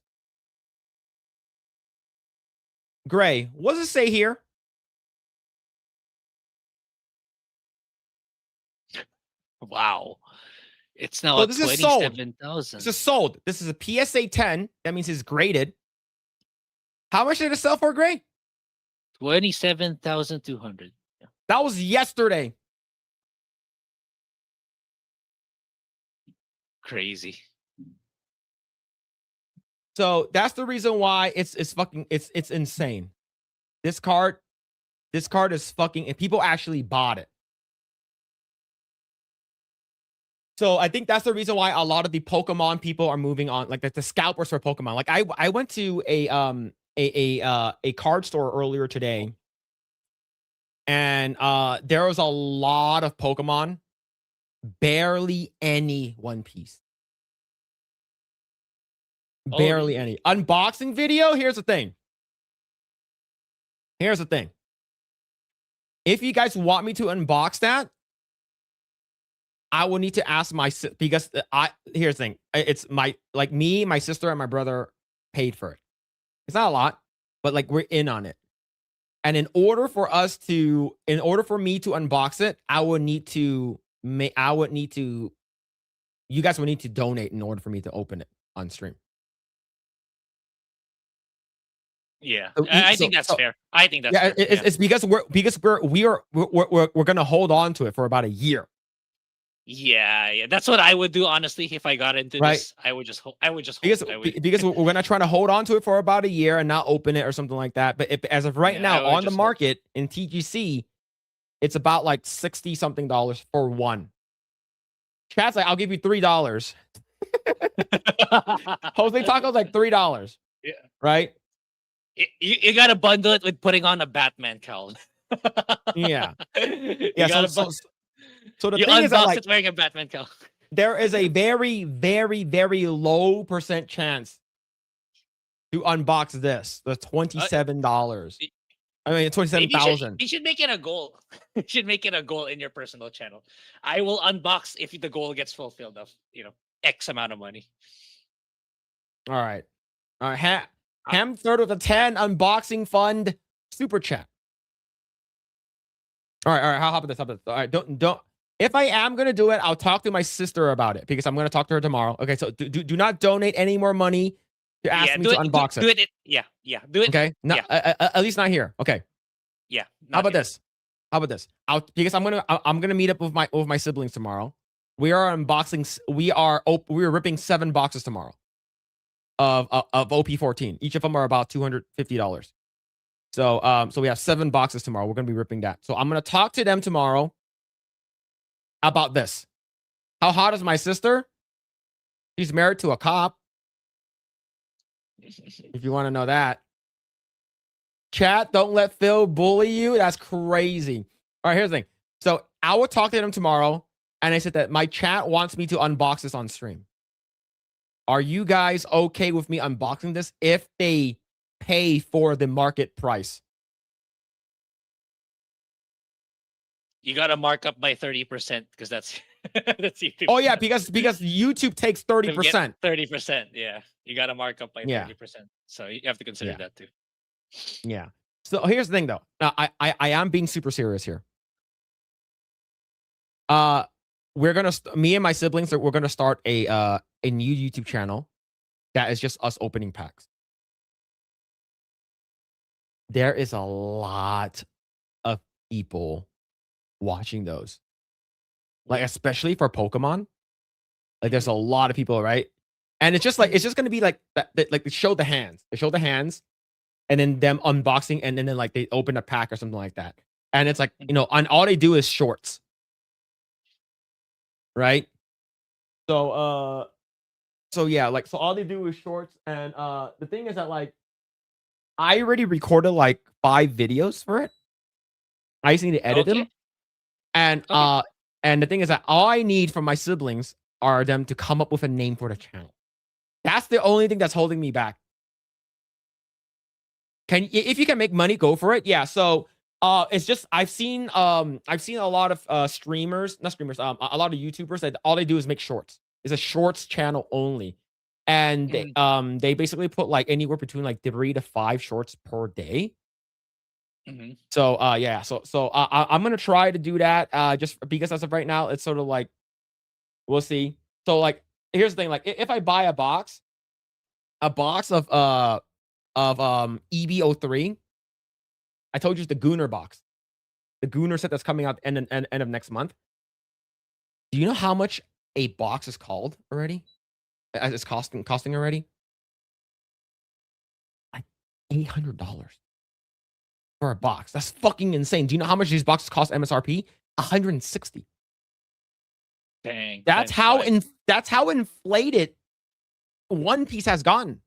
Grae, what does it say here? Wow. It's now So at this is sold. 27,000. This is sold. This is a PSA 10. That means it's graded. How much did it sell for, Grae? 27,200. Yeah. That was yesterday. Crazy. So that's the reason why it's insane. This card is fucking, and people actually bought it. So I think that's the reason why a lot of the Pokemon people are moving on, like the scalpers for Pokemon. Like I went to a card store earlier today, and there was a lot of Pokemon, barely any One Piece. Barely any. Unboxing video, here's the thing. If you guys want me to unbox that, I will need to ask because here's the thing. It's my sister and my brother paid for it. It's not a lot, but like we're in on it. And in order for me to unbox it, you guys would need to donate in order for me to open it on stream. Yeah, I think that's fair. I think that's fair. It's because we're gonna hold on to it for about a year. Yeah, that's what I would do honestly if I got into this. I would just hold. Because we're gonna try to hold on to it for about a year and not open it or something like that. But as of right now on the market in TGC, it's about like $60 something for one. Chat's like, I'll give you $3. Jose Taco's like $3. Yeah. Right. You gotta bundle it with putting on a Batman cowl. Yeah. So the you thing is that, like, it wearing a Batman cowl. There is a very, very, very low % chance to unbox this. The $27. I mean, 27,000. You should make it a goal. You should make it a goal in your personal channel. I will unbox if the goal gets fulfilled of X amount of money. All right. Ham third with a 10 unboxing fund super chat. All right. How about this? All right. Don't. If I am gonna do it, I'll talk to my sister about it because I'm gonna talk to her tomorrow. Okay. So do not donate any more money to ask me to unbox it. Do it. Yeah. Do it. Okay. No, at least not here. Okay. Yeah. How about this? Because I'm gonna meet up with my siblings tomorrow. We are unboxing. We are ripping 7 boxes tomorrow of OP14. Each of them are about $250. So we have 7 boxes tomorrow. We're gonna be ripping that. So I'm gonna talk to them tomorrow about this. How hot is my sister? She's married to a cop. If you want to know that. Chat, don't let Phil bully you. That's crazy. All right, here's the thing. So I will talk to them tomorrow, and I said that my chat wants me to unbox this on stream. Are you guys okay with me unboxing this if they pay for the market price? You gotta mark up by 30% because that's YouTube. Oh yeah, because YouTube takes 30%. 30%, yeah. You gotta mark up by Yeah. 30%. So you have to consider that too. Yeah. So here's the thing, though. I am being super serious here. Me and my siblings, we're gonna start a new YouTube channel that is just us opening packs. There is a lot of people watching those, like especially for Pokemon. Like there's a lot of people, right? And it's just gonna be like that. Like they show the hands, and then them unboxing, and then like they open a pack or something like that. And it's like, and all they do is shorts, right? So yeah, like so all they do is shorts, and the thing is that like I already recorded like 5 videos for it. I just need to edit them, and and the thing is that all I need from my siblings are them to come up with a name for the channel. That's the only thing that's holding me back. If you can make money, go for it. Yeah. So it's just I've seen a lot of a lot of YouTubers that all they do is make shorts. It's a shorts channel only. And they basically put like anywhere between like 3 to 5 shorts per day. So yeah, so I'm gonna try to do that just because as of right now, it's sort of like we'll see. So like here's the thing, like if I buy a box of EB03, I told you it's the Gooner box, the Gooner set that's coming out end of next month. Do you know how much a box is called already? It's costing already like $800 for a box. That's fucking insane. Do you know how much these boxes cost MSRP? $160. Dang. That's how inflated One Piece has gotten,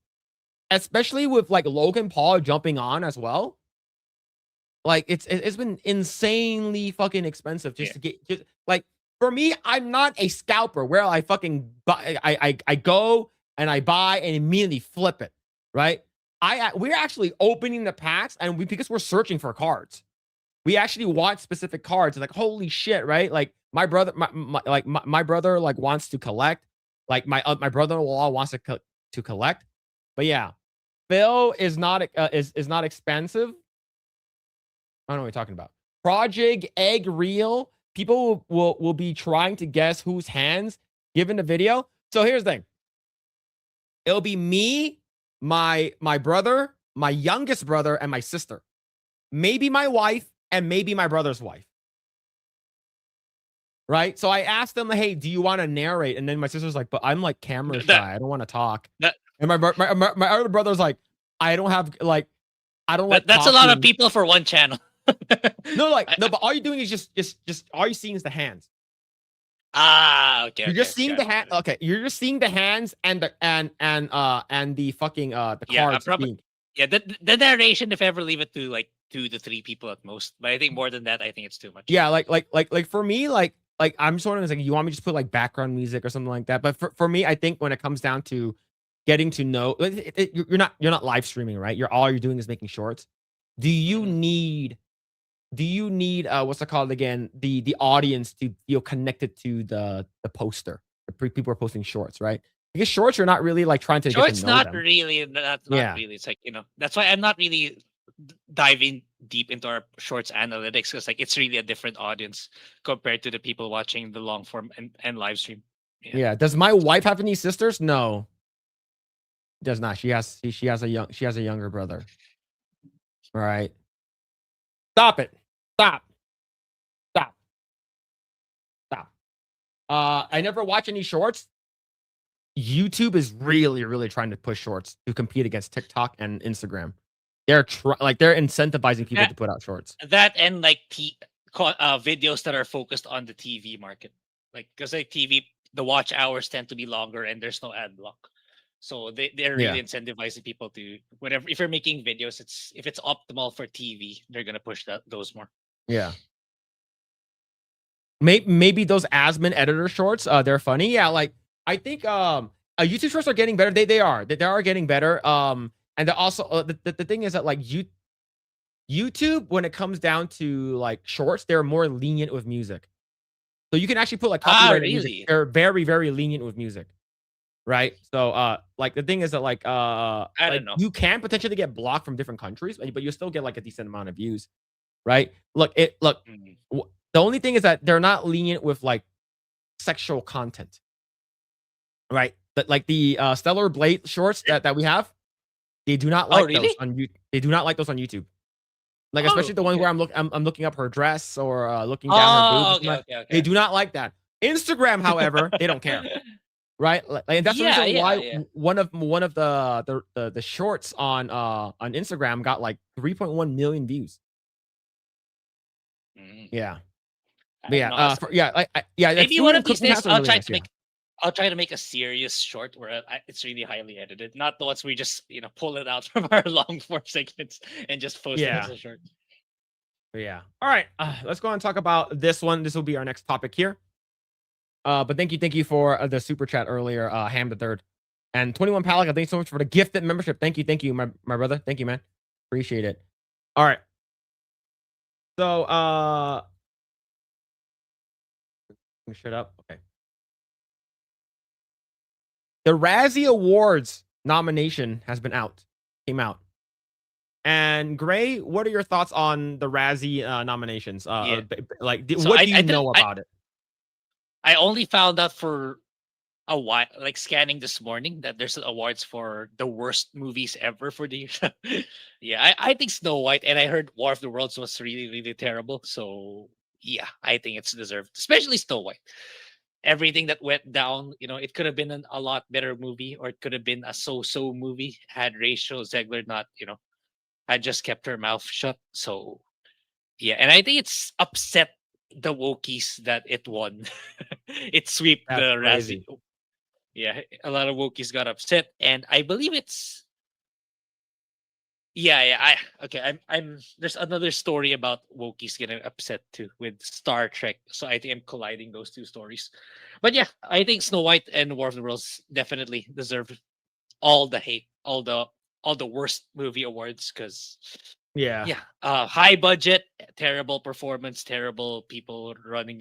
especially with like Logan Paul jumping on as well. Like it's been insanely fucking expensive just to get like. For me, I'm not a scalper where I fucking buy, I go and I buy and immediately flip it, right? We're actually opening the packs, and because we're searching for cards, we actually want specific cards. Like holy shit, right? Like my brother, my brother like wants to collect. Like my brother-in-law wants to collect. But yeah, Phil is not expensive. I don't know what you're talking about. Project Eggroll. People will be trying to guess whose hands given the video. So here's the thing. It'll be me, my brother, my youngest brother, and my sister. Maybe my wife, and maybe my brother's wife. Right? So I asked them, hey, do you want to narrate? And then my sister's like, but I'm like camera shy. I don't want to talk. And my other brother's like, I don't like that's talking. A lot of people for one channel. No, but all you're doing is just all you're seeing is the hands. Okay. You're just seeing the hand. Okay, you're just seeing the hands and the fucking the cards. The narration, if ever, leave it to like 2 to 3 people at most. But I think more than that, I think it's too much. Yeah, like for me, like I'm sort of like, you want me to just put like background music or something like that. But for me, I think when it comes down to getting to know, you're not live streaming, right? All you're doing is making shorts. Do you need what's it called again? The audience to feel connected to the poster. People are posting shorts, right? Because shorts, you're not really like trying to So get it's to know not them. really that's not Yeah. really. It's like, that's why I'm not really diving deep into our shorts analytics, because like it's really a different audience compared to the people watching the long form and live stream. Yeah. Does my wife have any sisters? No. Does not. She has a younger brother. All right. Stop it. Stop. Stop. Stop. I never watch any shorts. YouTube is really, really trying to push shorts to compete against TikTok and Instagram. They're they're incentivizing people to put out shorts. That and like videos that are focused on the TV market, like because like TV, the watch hours tend to be longer and there's no ad block, so they're really incentivizing people to whatever. If you're making videos, if it's optimal for TV, they're gonna push those more. Yeah. Maybe those Asmin editor shorts, they're funny. Yeah, like I think YouTube shorts are getting better. They are getting better. And they're also the thing is that like YouTube, when it comes down to like shorts, they're more lenient with music. So you can actually put like copyrighted music. They're very, very lenient with music. Right. So like the thing is that like I don't know. you can potentially get blocked from different countries, but you still get like a decent amount of views. Right. The only thing is that they're not lenient with like sexual content. Right. But like the Stellar Blade shorts that we have, they do not like those on YouTube. They do not like those on YouTube. Like especially the ones where I'm looking up her dress or looking down her boobs. Okay. They do not like that. Instagram, however, they don't care. Right? And that's the reason why one of the shorts on Instagram got like 3.1 million views. Yeah. But maybe one of these days I'll try to make a serious short where it's really highly edited, not the ones we just pull it out from our long form segments and just post it as a short. Yeah. All right. Let's go and talk about this one. This will be our next topic here. But thank you for the super chat earlier, Ham the Third, and 21 Palica. Thanks so much for the gifted membership. Thank you, my brother. Thank you, man. Appreciate it. All right. So shut up. Okay. The Razzie Awards nomination has been came out. And Grae, what are your thoughts on the Razzie nominations? What do you know about it? I only found out for a while, like scanning this morning, that there's awards for the worst movies ever for the year. Yeah, I think Snow White, and I heard War of the Worlds was really, really terrible. So yeah, I think it's deserved, especially Snow White. Everything that went down, it could have been a lot better movie, or it could have been a so-so movie had Rachel Zegler not, had just kept her mouth shut. So yeah, and I think it's upset the wokies that it won. It swept the Razzie. Yeah, a lot of wokies got upset, and I believe it's I'm there's another story about wokies getting upset too with Star Trek. So I think I'm colliding those two stories. But yeah, I think Snow White and War of the Worlds definitely deserve all the hate, all the worst movie awards, because high budget, terrible performance, terrible people running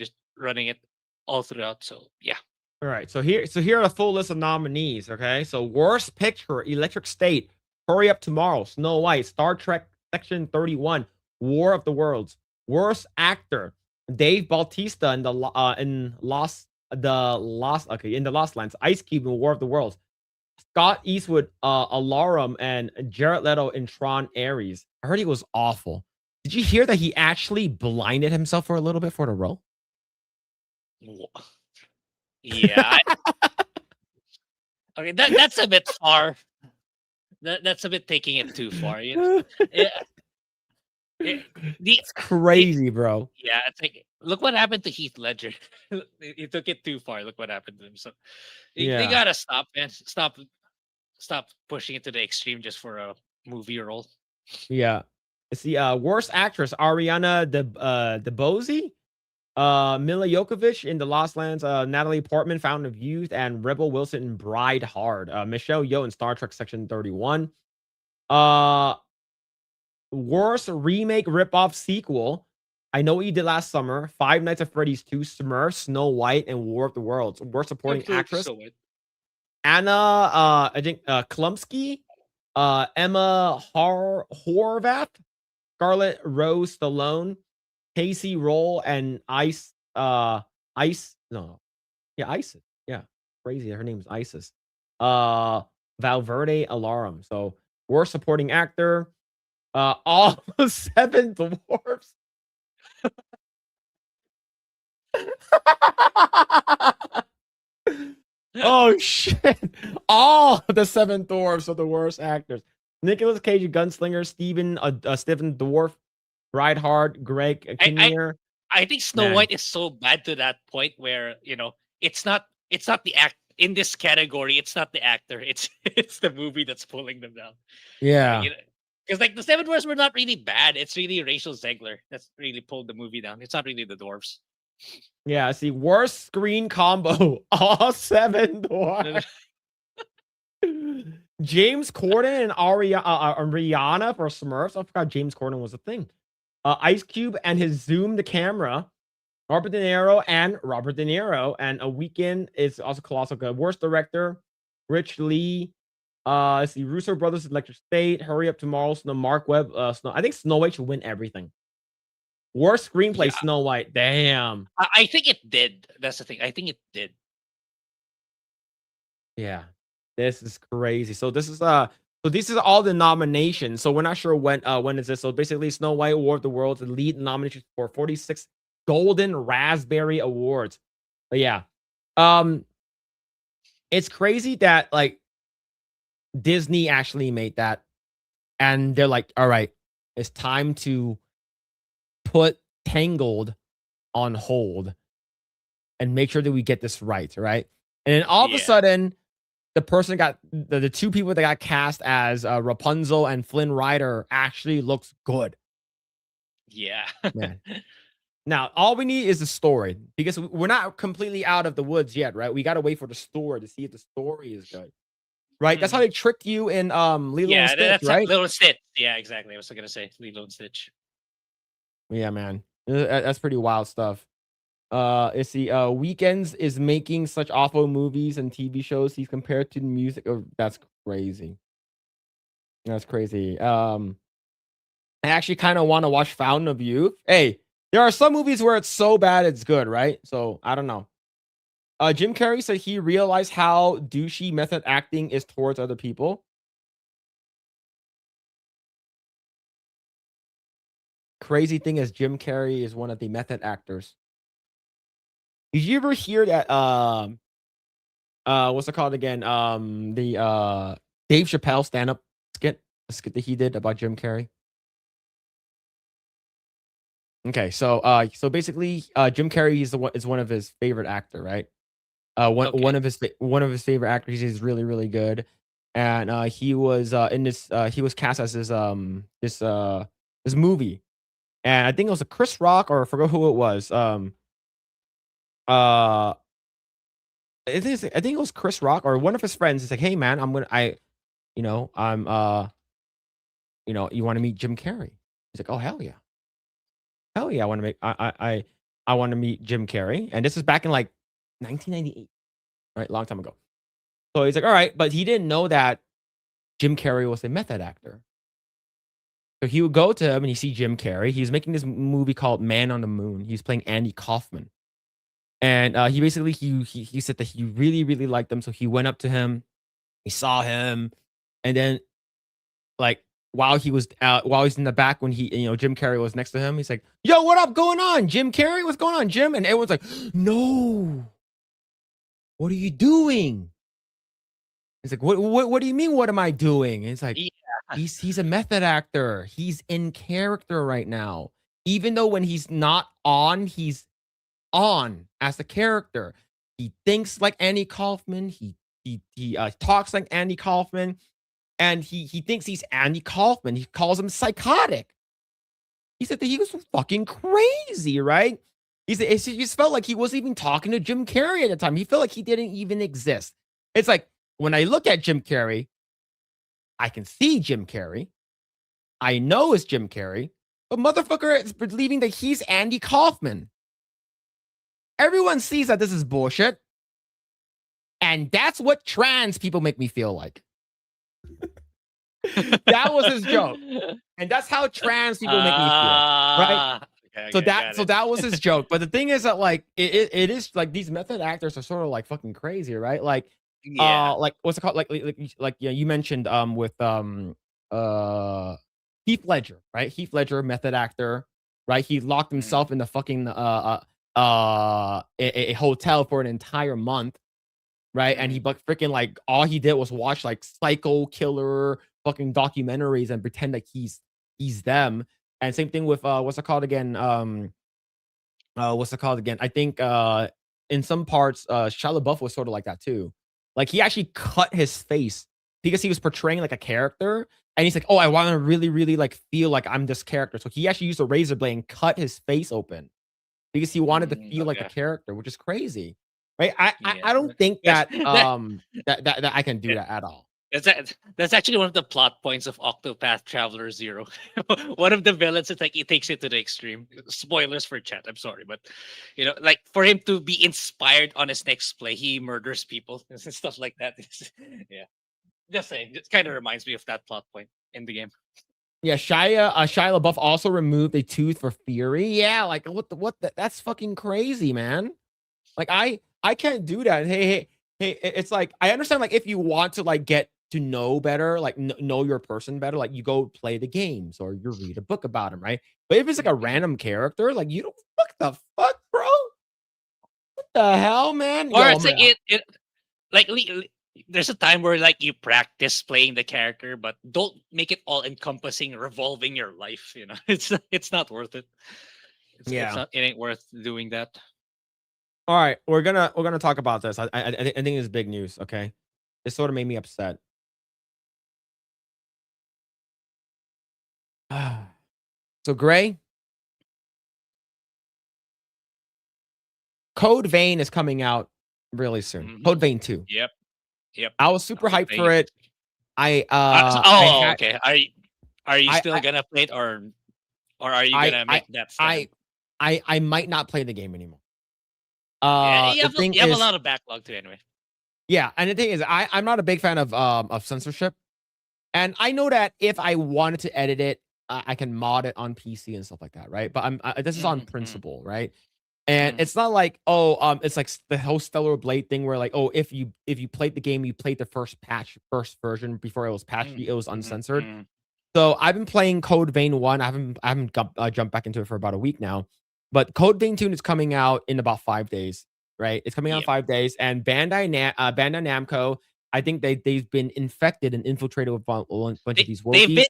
it all throughout. So yeah. All right. So here are the full list of nominees. Okay. So worst picture: Electric State, Hurry Up Tomorrow, Snow White, Star Trek Section 31, War of the Worlds. Worst actor: Dave Bautista in the Lost Lands, Ice Cube in War of the Worlds, Scott Eastwood, Alarum, and Jared Leto in Tron Ares. I heard he was awful. Did you hear that he actually blinded himself for a little bit for the role? Yeah. Okay, that's a bit far. That's a bit taking it too far. It's crazy, bro. Yeah, it's like, look what happened to Heath Ledger. He took it too far. Look what happened to him. So they gotta stop, man. Stop pushing it to the extreme just for a movie role. Yeah. It's the worst actress: Ariana DeBose, Mila Jovovich in The Lost Lands, Natalie Portman, Fountain of Youth, and Rebel Wilson in Bride Hard, Michelle Yeoh in Star Trek Section 31. Worst remake ripoff sequel: I Know What You Did Last Summer, Five Nights at Freddy's 2, Smurfs, Snow White, and War of the Worlds. Worst supporting actress. So it. Anna, I think Klumsky, Emma Horvath, Scarlett Rose Stallone, Casey Roll, and Isis. Yeah, crazy. Her name's Isis. Valverde Alarum. So worst supporting actor. All 7 dwarfs. Oh shit! All the 7 dwarfs are the worst actors. Nicolas Cage, Gunslinger, Stephen Dwarf, Reinhard, Greg Kinnear. I think Snow White is so bad to that point where it's not the act in this category. It's not the actor. It's the movie that's pulling them down. Yeah. Because like the 7 dwarfs were not really bad. It's really Rachel Zegler that's really pulled the movie down. It's not really the dwarfs. Yeah, see, worst screen combo, all 7 dwarfs. James Corden and Rihanna for Smurfs. I forgot James Corden was a thing. Ice Cube and his Zoom the camera. Robert De Niro. And A Weekend is also colossal good. Worst director, Rich Lee. Let's see, Russo Brothers, Electric State, Hurry Up Tomorrow, Mark Webb, I think Snow White should win everything. Worst screenplay, Snow White. Damn. I think it did. That's the thing. I think it did. Yeah. This is crazy. So this is all the nominations. So we're not sure when is this. So basically Snow White, War of the Worlds, the lead nominations for 46 Golden Raspberry Awards. But yeah. It's crazy that like Disney actually made that. And they're like, all right, it's time to put Tangled on hold and make sure that we get this right. And then all of a sudden, the person got the 2 people that got cast as Rapunzel and Flynn Rider actually looks good. Yeah. Man. Now, all we need is the story because we're not completely out of the woods yet, right? We got to wait for the story to see if the story is good. Right? That's how they tricked you in Lilo and Stitch, that's right? Lilo and Stitch. Yeah, exactly. I was going to say Lilo and Stitch. Yeah, man. That's pretty wild stuff. It's the Weekends is making such awful movies and TV shows he's compared to the music. Oh, that's crazy. That's crazy. I actually kind of want to watch Fountain of Youth. Hey, there are some movies where it's so bad it's good, right? So I don't know. Jim Carrey said he realized how douchey method acting is towards other people. Crazy thing is Jim Carrey is one of the method actors. Did you ever hear that what's it called again? The Dave Chappelle stand-up skit that he did about Jim Carrey? Okay, so basically Jim Carrey is one of his favorite actor, right? One of his favorite actors. He's really, really good. And he was in this he was cast as this movie. And I think it was a Chris Rock, or I forgot who it was. I think it was Chris Rock or one of his friends. He's like, "Hey man, you want to meet Jim Carrey?" He's like, "Oh hell yeah, I want to I want to meet Jim Carrey." And this is back in like 1998, right, long time ago. So he's like, "All right," but he didn't know that Jim Carrey was a method actor. So he would go to him and he see Jim Carrey. He's making this movie called Man on the Moon. He's playing Andy Kaufman. And he basically he said that he really, really liked him. So he went up to him, he saw him, and then like while he's in the back, when Jim Carrey was next to him, he's like, "Yo, what up going on, Jim Carrey? What's going on, Jim?" And everyone's like, "No, what are you doing?" He's like, what do you mean, what am I doing? And it's like, he's a method actor. He's in character right now. Even though when he's not on, he's on as the character. He thinks like Andy Kaufman. He talks like Andy Kaufman, and he thinks he's Andy Kaufman. He calls him psychotic. He said that he was fucking crazy, right? He just felt like he wasn't even talking to Jim Carrey at the time. He felt like he didn't even exist. It's like when I look at Jim Carrey, I can see Jim Carrey. I know it's Jim Carrey, But motherfucker is believing that he's Andy Kaufman. Everyone sees that this is bullshit. And that's what trans people make me feel like. That was his joke. And that's how trans people make me feel. Right? Okay, So that was his joke. But the thing is that like it is like these method actors are sort of like fucking crazy, right? Like like what's it called? Like yeah, you mentioned with Heath Ledger, right? Heath Ledger, method actor, right? He locked himself in the fucking a hotel for an entire month, right? And he freaking like all he did was watch like psycho killer fucking documentaries and pretend like he's them. And same thing with what's it called again? What's it called again? I think in some parts Shia LaBeouf was sort of like that too. Like he actually cut his face because he was portraying like a character, and he's like, "Oh, I want to really, really like feel like I'm this character." So he actually used a razor blade and cut his face open because he wanted to feel like a character, which is crazy, right? I don't think that that I can do that at all. That's actually one of the plot points of Octopath Traveler 0. One of the villains, it's like he takes it to the extreme. Spoilers for chat, I'm sorry, but you know, like for him to be inspired on his next play, he murders people and stuff like that. Yeah, just saying, it kind of reminds me of that plot point in the game. Yeah, Shia LaBeouf also removed a tooth for Fury. Yeah, like that's fucking crazy, man. Like I can't do that. Hey, it's like I understand like if you want to like get to know better, like know your person better, like you go play the games or you read a book about him, right? But if it's like a random character, like you don't the fuck, bro? What the hell, man? Or it's like it like there's a time where like you practice playing the character, but don't make it all encompassing, revolving your life. You know, it's not worth it. It ain't worth doing that. All right, we're gonna talk about this. I think it's big news. Okay, it sort of made me upset. So Grae, Code Vein is coming out really soon. Code Vein 2. Yep. I was super hyped for it. Okay. Are you still gonna play it, or are you gonna make that stand? I might not play the game anymore. You have a lot of backlog too, anyway. Yeah, and the thing is, I'm not a big fan of censorship, and I know that if I wanted to edit it, I can mod it on PC and stuff like that, right? But this is on principle, right? And it's not like it's like the whole Stellar Blade thing where like if you played the game, you played the first version before it was patched, it was uncensored. So I've been playing Code Vein 1. I haven't jumped back into it for about a week now. But Code Vein 2 is coming out in about 5 days, right? It's coming out in 5 days. And Bandai Namco, I think they've been infected and infiltrated with a bunch of these wokies. They've been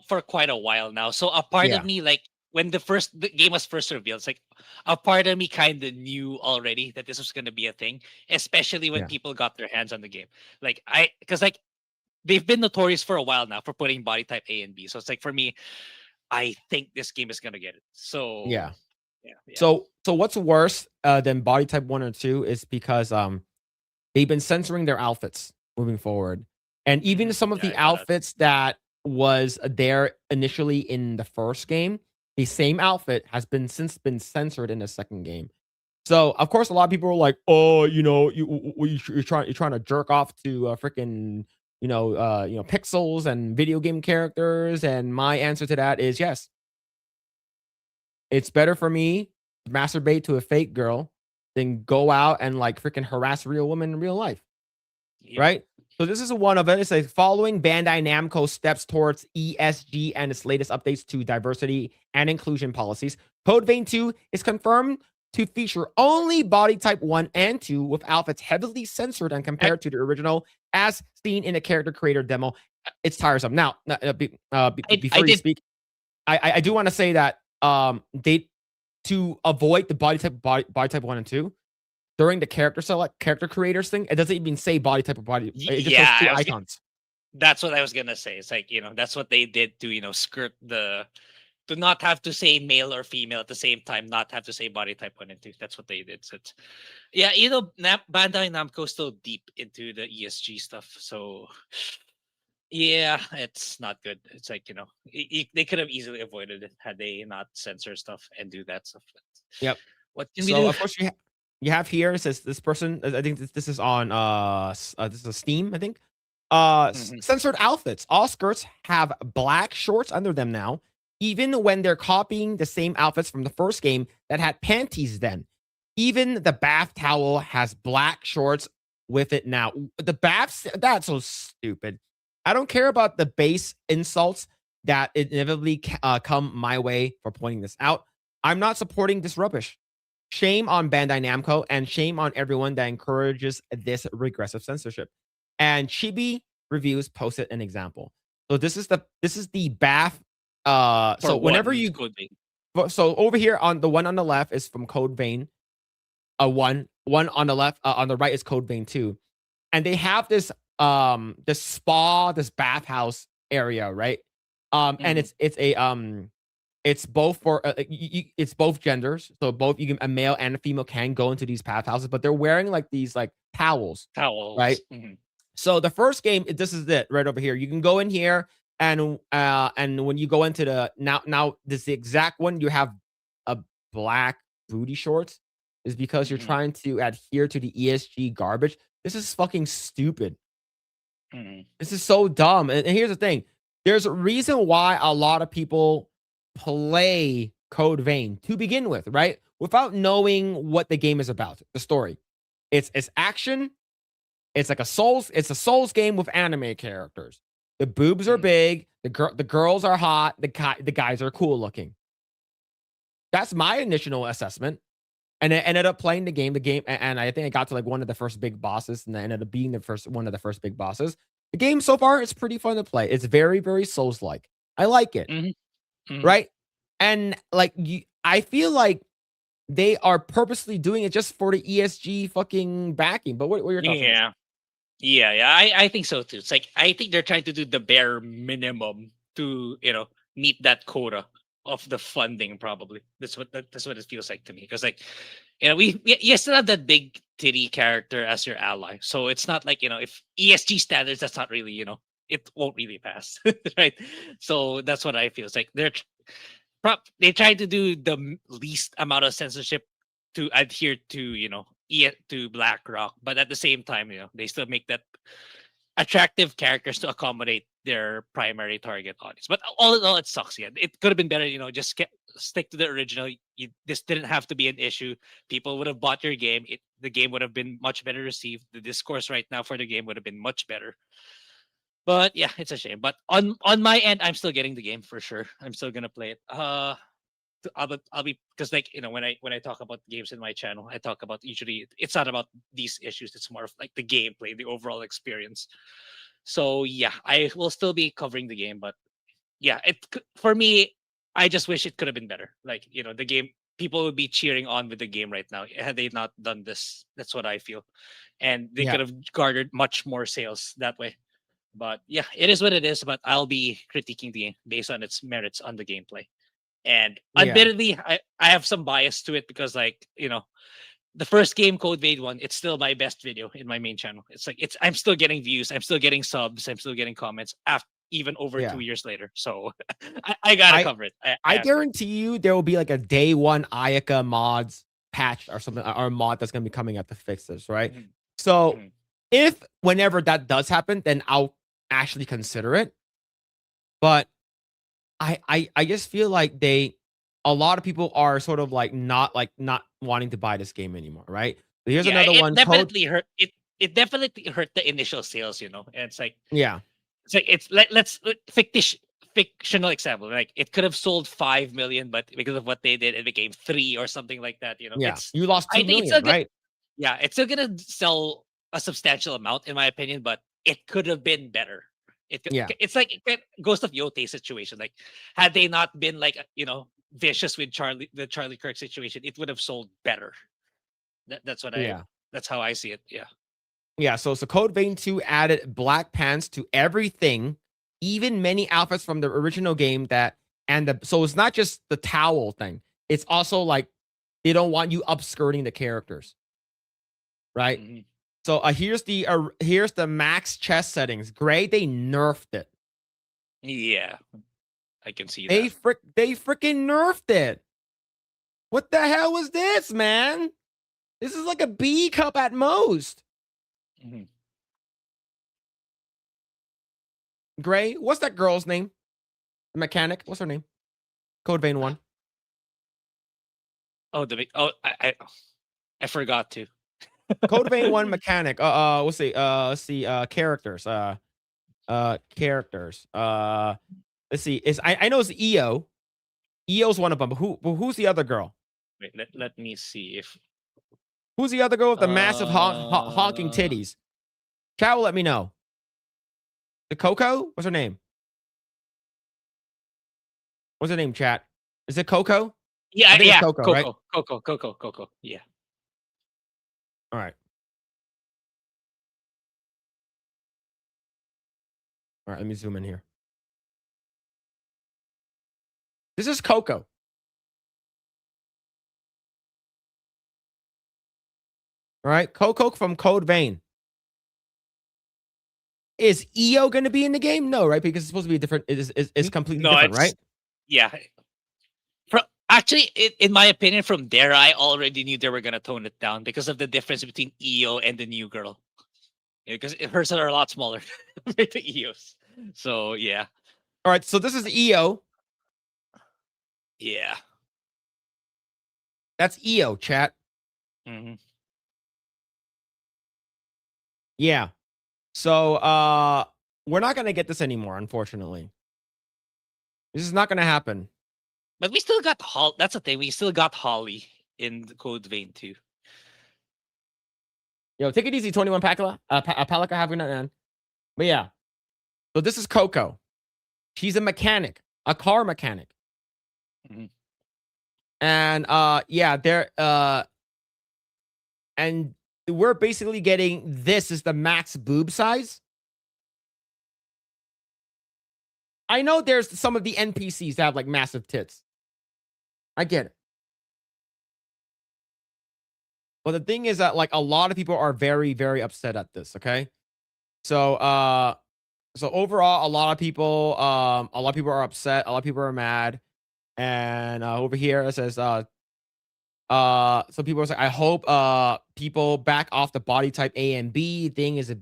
for quite a while now. So a part of me, like when the game was first revealed, it's like a part of me kind of knew already that this was going to be a thing, especially when people got their hands on the game. Like because like they've been notorious for a while now for putting body type A and B. So it's like for me, I think this game is going to get it. So yeah. So what's worse than body type 1 or 2 is because they've been censoring their outfits moving forward. And even some of the outfits that was there initially in the first game, the same outfit has since been censored in the second game. So of course a lot of people are like, "Oh, you know, you're trying to jerk off to freaking pixels and video game characters." And my answer to that is yes. It's better for me to masturbate to a fake girl than go out and like freaking harass real women in real life. Right? So this is one of it. It's like following Bandai Namco steps towards ESG and its latest updates to diversity and inclusion policies. Code Vein 2 is confirmed to feature only body type 1 and 2 with outfits heavily censored and compared to the original as seen in the character creator demo. It's tiresome. Now, before you speak, I do want to say that they to avoid the body type 1 and 2 during the character creators thing, it doesn't even say body type or body. It just shows 2 icons. That's what I was gonna say. It's like, that's what they did to skirt to not have to say male or female at the same time, not have to say body type 1 and 2. That's what they did. So it's, Bandai Namco is still deep into the ESG stuff. So Yeah, it's not good. It's like, they could have easily avoided it had they not censor stuff and do that stuff. Yep. What can we So do? of course you have here, it says this person, I think this is on this is Steam, I think. Mhm. Censored outfits. All skirts have black shorts under them now, even when they're copying the same outfits from the first game that had panties then. Even the bath towel has black shorts with it now. The baths, that's so stupid. I don't care about the base insults that inevitably come my way for pointing this out. I'm not supporting this rubbish. Shame on Bandai Namco and shame on everyone that encourages this regressive censorship. And Chibi Reviews posted an example. So this is the bath. So whenever you so over here on the one on the left is from Code Vein. One on the left, on the right is Code Vein 2. And they have this spa, this bathhouse area, right? And it's both for it's both genders, so both a male and a female can go into these bathhouses, but they're wearing like these like towels, right? Mhm. So the first game, this is it right over here. You can go in here, and when you go into the now this is the exact one, you have a black booty shorts, is because you're Mhm. trying to adhere to the ESG garbage. This is fucking stupid. Mhm. This is so dumb. And here's the thing: there's a reason why a lot of people play Code Vein to begin with, right? Without knowing what the game is about, the story. It's action. It's like a Souls game with anime characters. The boobs are big, the girls are hot, the guys are cool looking. That's my initial assessment. And I ended up playing the game, and I think I got to like one of the first big bosses, and I ended up being one of the first big bosses. The game so far is pretty fun to play. It's very, very Souls-like. I like it. Mhm. Mhm. Right? And like I feel like they are purposely doing it just for the ESG fucking backing. But what are your thoughts on this? Yeah. I think so too. It's like I think they're trying to do the bare minimum to meet that quota of the funding. Probably that's what it feels like to me. Because like you still have that big titty character as your ally, so it's not like if ESG standards, that's not really it won't really pass, right? So that's what I feel. It's like they tried to do the least amount of censorship to adhere to to BlackRock, but at the same time they still make that attractive characters to accommodate their primary target audience. But all in all, it sucks. Yeah, it could have been better. Just stick to the original. This didn't have to be an issue. People would have bought your game. The game would have been much better received. The discourse right now for the game would have been much better. But yeah, it's a shame. But on my end, I'm still getting the game for sure. I'm still gonna play it. I'll be because like when I talk about games in my channel, I talk about usually it's not about these issues. It's more of like the gameplay, the overall experience. So yeah, I will still be covering the game, but yeah, for me, I just wish it could have been better. Like the game, people would be cheering on with the game right now had they not done this. That's what I feel, and they Yeah. could have garnered much more sales that way. But yeah, it is what it is. But I'll be critiquing the game based on its merits on the gameplay. And Yeah. admittedly, I have some bias to it because like the first game, Code Vein 1, it's still my best video in my main channel. It's like I'm still getting views, I'm still getting subs, I'm still getting comments after even over Yeah. 2 years later. So I gotta cover it. I guarantee you there will be like a day one Ayaka mods patch or something, or a mod that's gonna be coming out to fix this, right? Mhm. So Mhm. if whenever that does happen, then I'll actually consider it. But I just feel like a lot of people are sort of like not wanting to buy this game anymore, right? But here's another one. Definitely hurt it definitely hurt the initial sales, and it's like Yeah. let's fictional example. Like it could have sold 5 million, but because of what they did, it became 3 or something like that. Yeah. You lost 2 I think million, right? yeah, it's still gonna sell a substantial amount in my opinion, but it could have been better. Yeah. It's like Ghost of Yote situation. Like had they not been like vicious with the Charlie Kirk situation, it would have sold better. That's what that's how I see it. Yeah. Yeah, so Code Vein 2 added black pants to everything, even many outfits from the original game so it's not just the towel thing. It's also like they don't want you upskirting the characters. Right? Mhm. So here's the max chest settings. Grae, they nerfed it. Yeah, I can see They that. they freaking nerfed it. What the hell was this, man? This is like a B cup at most. Mhm. Grae, what's that girl's name? The mechanic. What's her name? Code Vein 1. Oh, I forgot to. Code Vein 1 mechanic. Let's see. Characters. Characters. Let's see. I know it's EO. EO's one of them. But who's the other girl? Wait, let me see if Who's the other girl with the massive honking titties? Chat will let me know. The Coco? What's her name? What's her name, chat? Is it Coco? yeah, think it's yeah, Coco, right? Coco. Yeah. All right. All right, let me zoom in here. This is Coco. All right, Coco from Code Vein. Is EO going to be in the game? No, right? Because it's supposed to be different. It's completely different, right? Yeah. Actually, in my opinion, from there, I already knew they were gonna tone it down because of the difference between EO and the new girl. Because hers are a lot smaller than the EOs. So yeah, All right, so this is EO. yeah. That's EO, chat. hmm Yeah. So we're not gonna get this anymore, unfortunately. This is not gonna happen. But we still got Holly. That's the thing. We still got Holly in the Code Vein too. Yo, take it easy, 21 Palika. Palika having that man. But yeah. So this is Coco. She's a mechanic, a car mechanic. Mhm. And yeah, and we're basically getting this is the max boob size. I know there's some of the NPCs that have like massive tits. I get it. But the thing is that like a lot of people are very, very upset at this, okay? So so overall, a lot of people are upset, a lot of people are mad. And over here it says some people are saying, I hope people back off the body type A and B thing is a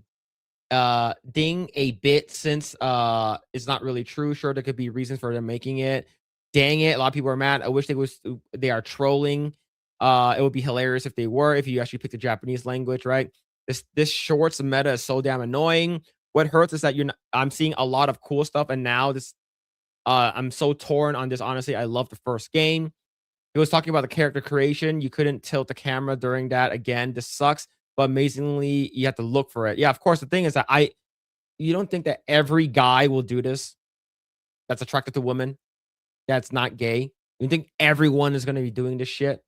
bit since it's not really true. Sure, there could be reasons for them making it. Dang it, a lot of people are mad. I wish they are trolling. It would be hilarious if they were, if you actually pick the Japanese language, right? This shorts meta is so damn annoying. What hurts is that I'm seeing a lot of cool stuff, and now this I'm so torn on this. Honestly, I love the first game. It was talking about the character creation. You couldn't tilt the camera during that. Again, this sucks, but amazingly, you have to look for it. Yeah, of course. The thing is that you don't think that every guy will do this that's attracted to women, that's not gay. You think everyone is going to be doing this shit,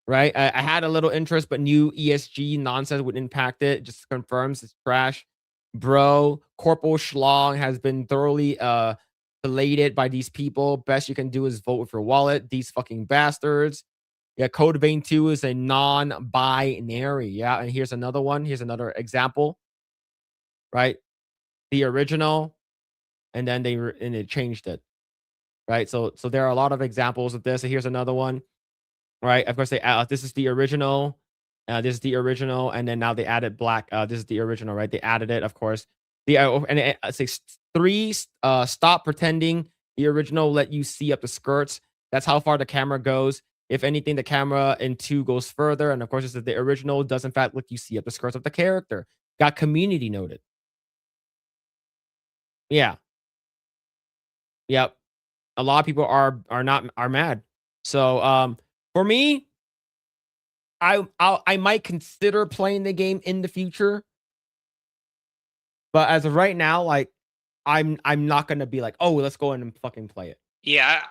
right? I had a little interest, but new ESG nonsense would impact it. Just confirms it's trash. Bro, Corporal Schlong has been thoroughly belated by these people. Best you can do is vote with your wallet. These fucking bastards. Yeah, Code Vein 2 is a non-binary. Yeah, and here's another one. Here's another example. Right? The original, and then they changed it. Right? So there are a lot of examples of this. And here's another one. Right? Of course, this is the original. This is the original, and then now they added black. This is the original, right? They added it, of course. And it says 3. Stop pretending. The original let you see up the skirts. That's how far the camera goes. If anything, the camera in 2 goes further. And of course, this is the original does in fact let you see up the skirts of the character. Got community noted. Yeah. Yep. A lot of people are mad. So for me, I might consider playing the game in the future. But as of right now, like I'm not gonna be like, oh, let's go in and fucking play it. Yeah,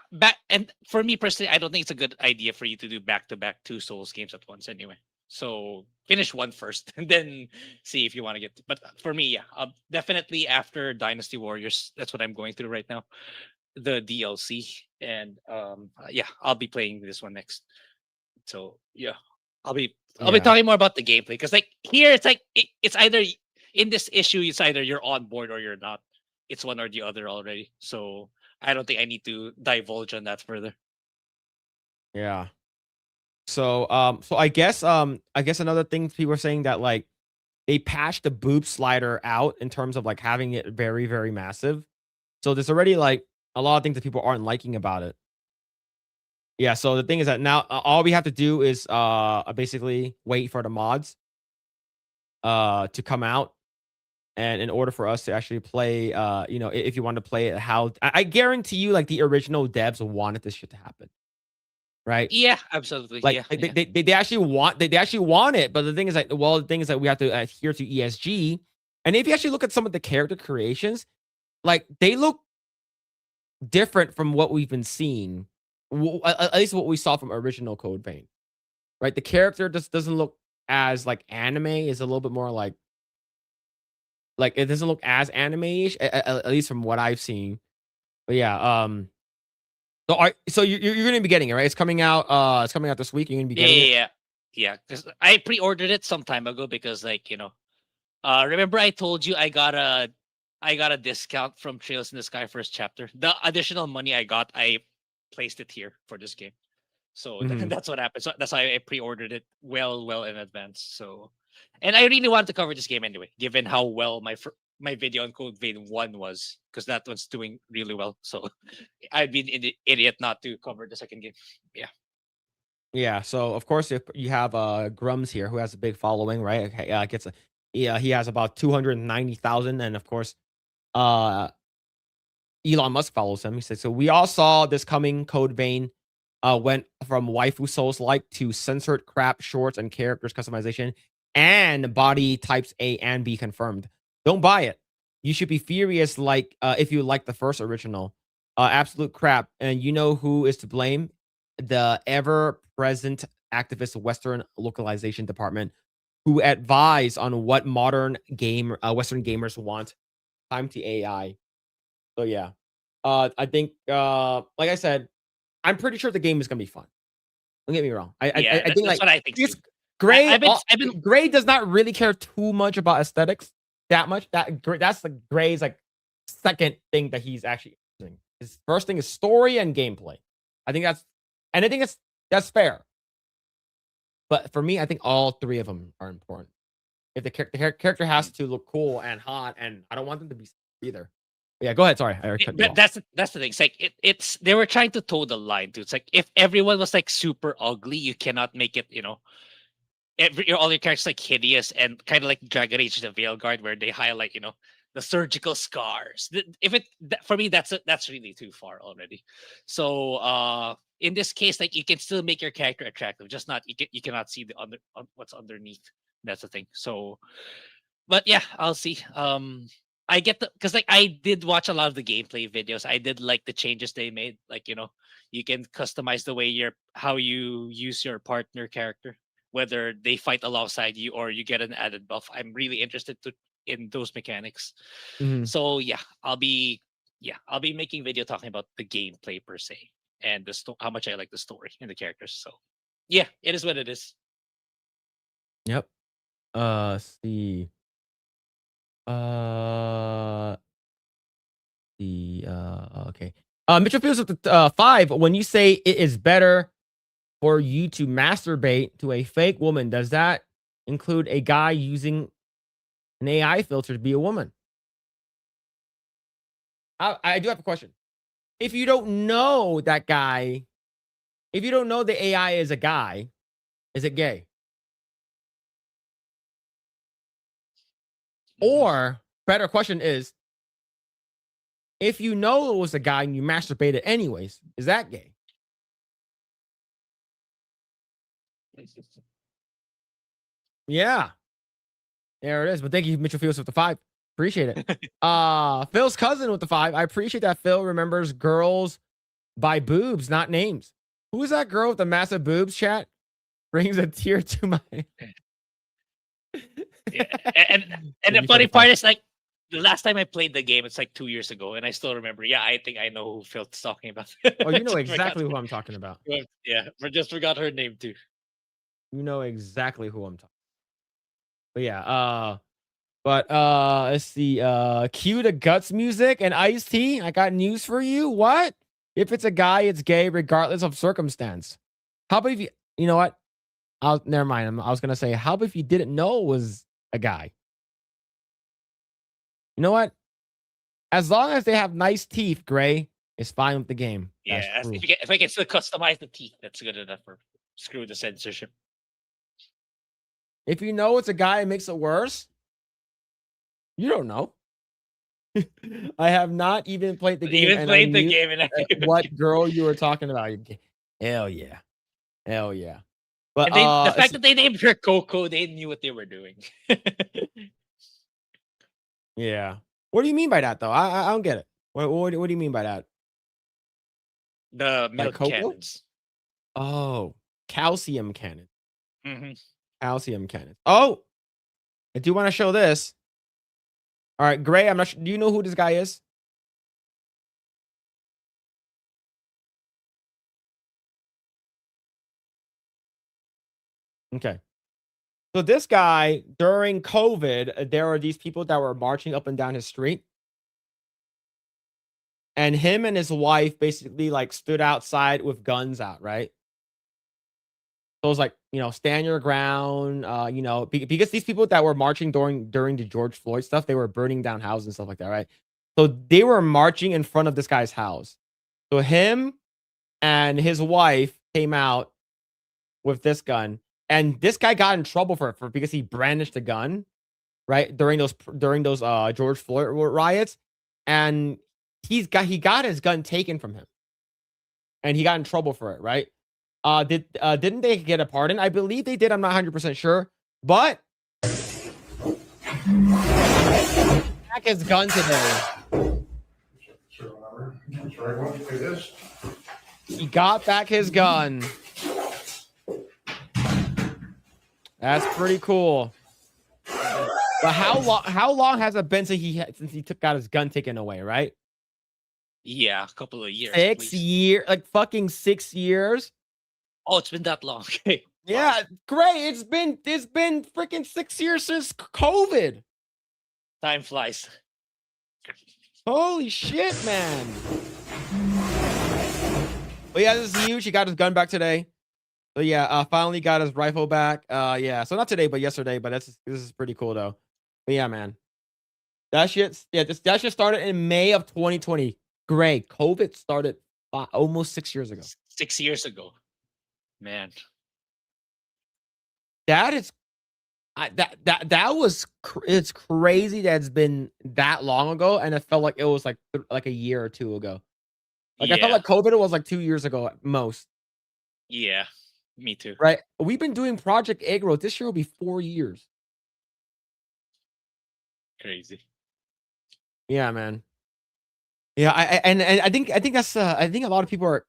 and for me personally, I don't think it's a good idea for you to do back-to-back 2 Souls games at once anyway. So finish one first and then see if you want to get. But for me, yeah, definitely after Dynasty Warriors, that's what I'm going through right now, the DLC, and yeah, I'll be playing this one next. So yeah, I'll be I'll be talking more about the gameplay because, like, here it's like it's either in this issue it's either you're on board or you're not. It's one or the other already. So I don't think I need to divulge on that further. Yeah. So so I guess another thing people are saying that like they patched the boob slider out in terms of like having it very, very massive. So there's already like a lot of things that people aren't liking about it. Yeah, so the thing is that now all we have to do is basically wait for the mods to come out, and in order for us to actually play you know, if you want to play it how I guarantee you like the original devs wanted this shit to happen. Right? Yeah, absolutely. Like Yeah, they actually want they actually want it, but the thing is like well the thing is that we have to adhere to ESG. And if you actually look at some of the character creations, like they look different from what we've been seeing. At least what we saw from original Code Vein. Right? The character just doesn't look as like anime, is a little bit more like it doesn't look as anime-ish, at least from what I've seen. But yeah, so you're gonna be getting it, right? It's coming out this week. You're gonna be yeah, getting it. yeah, yeah. Because I pre-ordered it some time ago because, like, you know, remember I told you I got a discount from Trails in the Sky first chapter. The additional money I got, I placed it here for this game. So Mhm. that's what happened. So that's why I pre-ordered it well in advance. So, and I really wanted to cover this game anyway, given how well my video on Code Vein 1 was, because that one's doing really well. So I'd be an idiot not to cover the second game. Yeah. Yeah, so of course if you have Grums here who has a big following, right? Okay, gets a yeah, he has about 290,000, and of course uh Elon Musk follows him. He said, so we all saw this coming. Code Vein went from waifu souls like to censored crap shorts and characters customization and body types A and B confirmed. Don't buy it. You should be furious like if you like the first original. Absolute crap. And you know who is to blame? The ever-present activist Western localization department who advise on what modern Western gamers want. Time to AI. So yeah. I think like I said, I'm pretty sure the game is gonna be fun. Don't get me wrong. Yeah, I think that's like what I think it's too. Grae. I've been Grae does not really care too much about aesthetics that much. That's like Grae's like second thing that he's actually using. His first thing is story and gameplay. I think that's fair. But for me, I think all three of them are important. If the character has to look cool and hot, and I don't want them to be either. But yeah, go ahead. Sorry, I already cut you off. that's the thing. It's like it's they were trying to toe the line, dude. It's like if everyone was like super ugly, you cannot make it, you know, all your characters like hideous and kind of like Dragon Age the Veilguard, where they highlight, you know, the surgical scars. For me, that's really too far already. So in this case, like you can still make your character attractive, just not you cannot see the what's underneath. That's the thing. So, but yeah, I'll see. I get because like I did watch a lot of the gameplay videos. I did like the changes they made. Like, you know, you can customize the way how you use your partner character, whether they fight alongside you or you get an added buff. I'm really interested in those mechanics. Mhm. So yeah, I'll be making video talking about the gameplay per se and how much I like the story and the characters. So yeah, it is what it is. Yep. Let's see. Okay. Mitchell Fields with the 5. When you say it is better for you to masturbate to a fake woman, does that include a guy using an AI filter to be a woman? I do have a question. If you don't know that guy, if you don't know the AI is a guy, is it gay? Or better question is, if you know it was a guy and you masturbated anyways, is that gay? Yeah. There it is. But thank you, Mitchell Fields with the 5. Appreciate it. Phil's cousin with the 5. I appreciate that Phil remembers girls by boobs, not names. Who is that girl with the massive boobs, chat? Brings a tear to my Yeah. And the funny part is, like, the last time I played the game, it's like 2 years ago, and I still remember. Yeah, I think I know who Phil's talking about. Oh, you know Just exactly who I'm talking about. yeah, I just forgot her name too. You know exactly who I'm talking. But yeah, let's see. Cue the Guts music and Ice-T. I got news for you. What? If it's a guy, it's gay, regardless of circumstance. How about if you know what? Never mind. I was gonna say, how about if you didn't know it was a guy? You know what? As long as they have nice teeth, Grae, it's fine with the game. That's Yeah, true. if I can still customize the teeth, that's good enough for screw the censorship. If you know it's a guy, it makes it worse. You don't know. I have not even played the game, Even and played I the knew game and what girl you were talking about. Hell yeah, hell yeah. But and the fact that they named her Coco, they knew what they were doing. yeah. What do you mean by that, though? I don't get it. What do you mean by that? The milk Coco? cannons. Oh, calcium cannon. Mhm. Calcium cannon. Oh, I do want to show this. All right, Grae, I'm not sure. Do you know who this guy is? Okay. So this guy, during COVID, there were these people that were marching up and down his street. And him and his wife basically like stood outside with guns out, right? So it was like, stand your ground, because these people that were marching during the George Floyd stuff, they were burning down houses and stuff like that, right? So they were marching in front of this guy's house. So him and his wife came out with this gun, and this guy got in trouble for because he brandished a gun, right? During those George Floyd riots, and he got his gun taken from him, and he got in trouble for it, right? Didn't they get a pardon? I believe they did. I'm not 100% sure, but back his gun today. He got back his gun. That's pretty cool. But how long has it been since he got his gun taken away, right? Yeah, a couple of years. 6 years, like fucking 6 years. Oh, it's been that long. Yeah, great. It's been freaking 6 years since COVID. Time flies. Holy shit, man. But yeah, this is huge. He got his gun back today. So yeah, finally got his rifle back. Yeah, so not today, but yesterday. But this is pretty cool though. But yeah, man. That shit started in May of 2020. Great. COVID started almost 6 years ago. 6 years ago. Man. That is it's crazy that it's been that long ago, and it felt like it was like a year or two ago. Like I felt like COVID was like 2 years ago at most. Yeah, me too. Right? We've been doing Project Eggroll. This year will be 4 years. Crazy. Yeah, man. Yeah, I think that's I think a lot of people are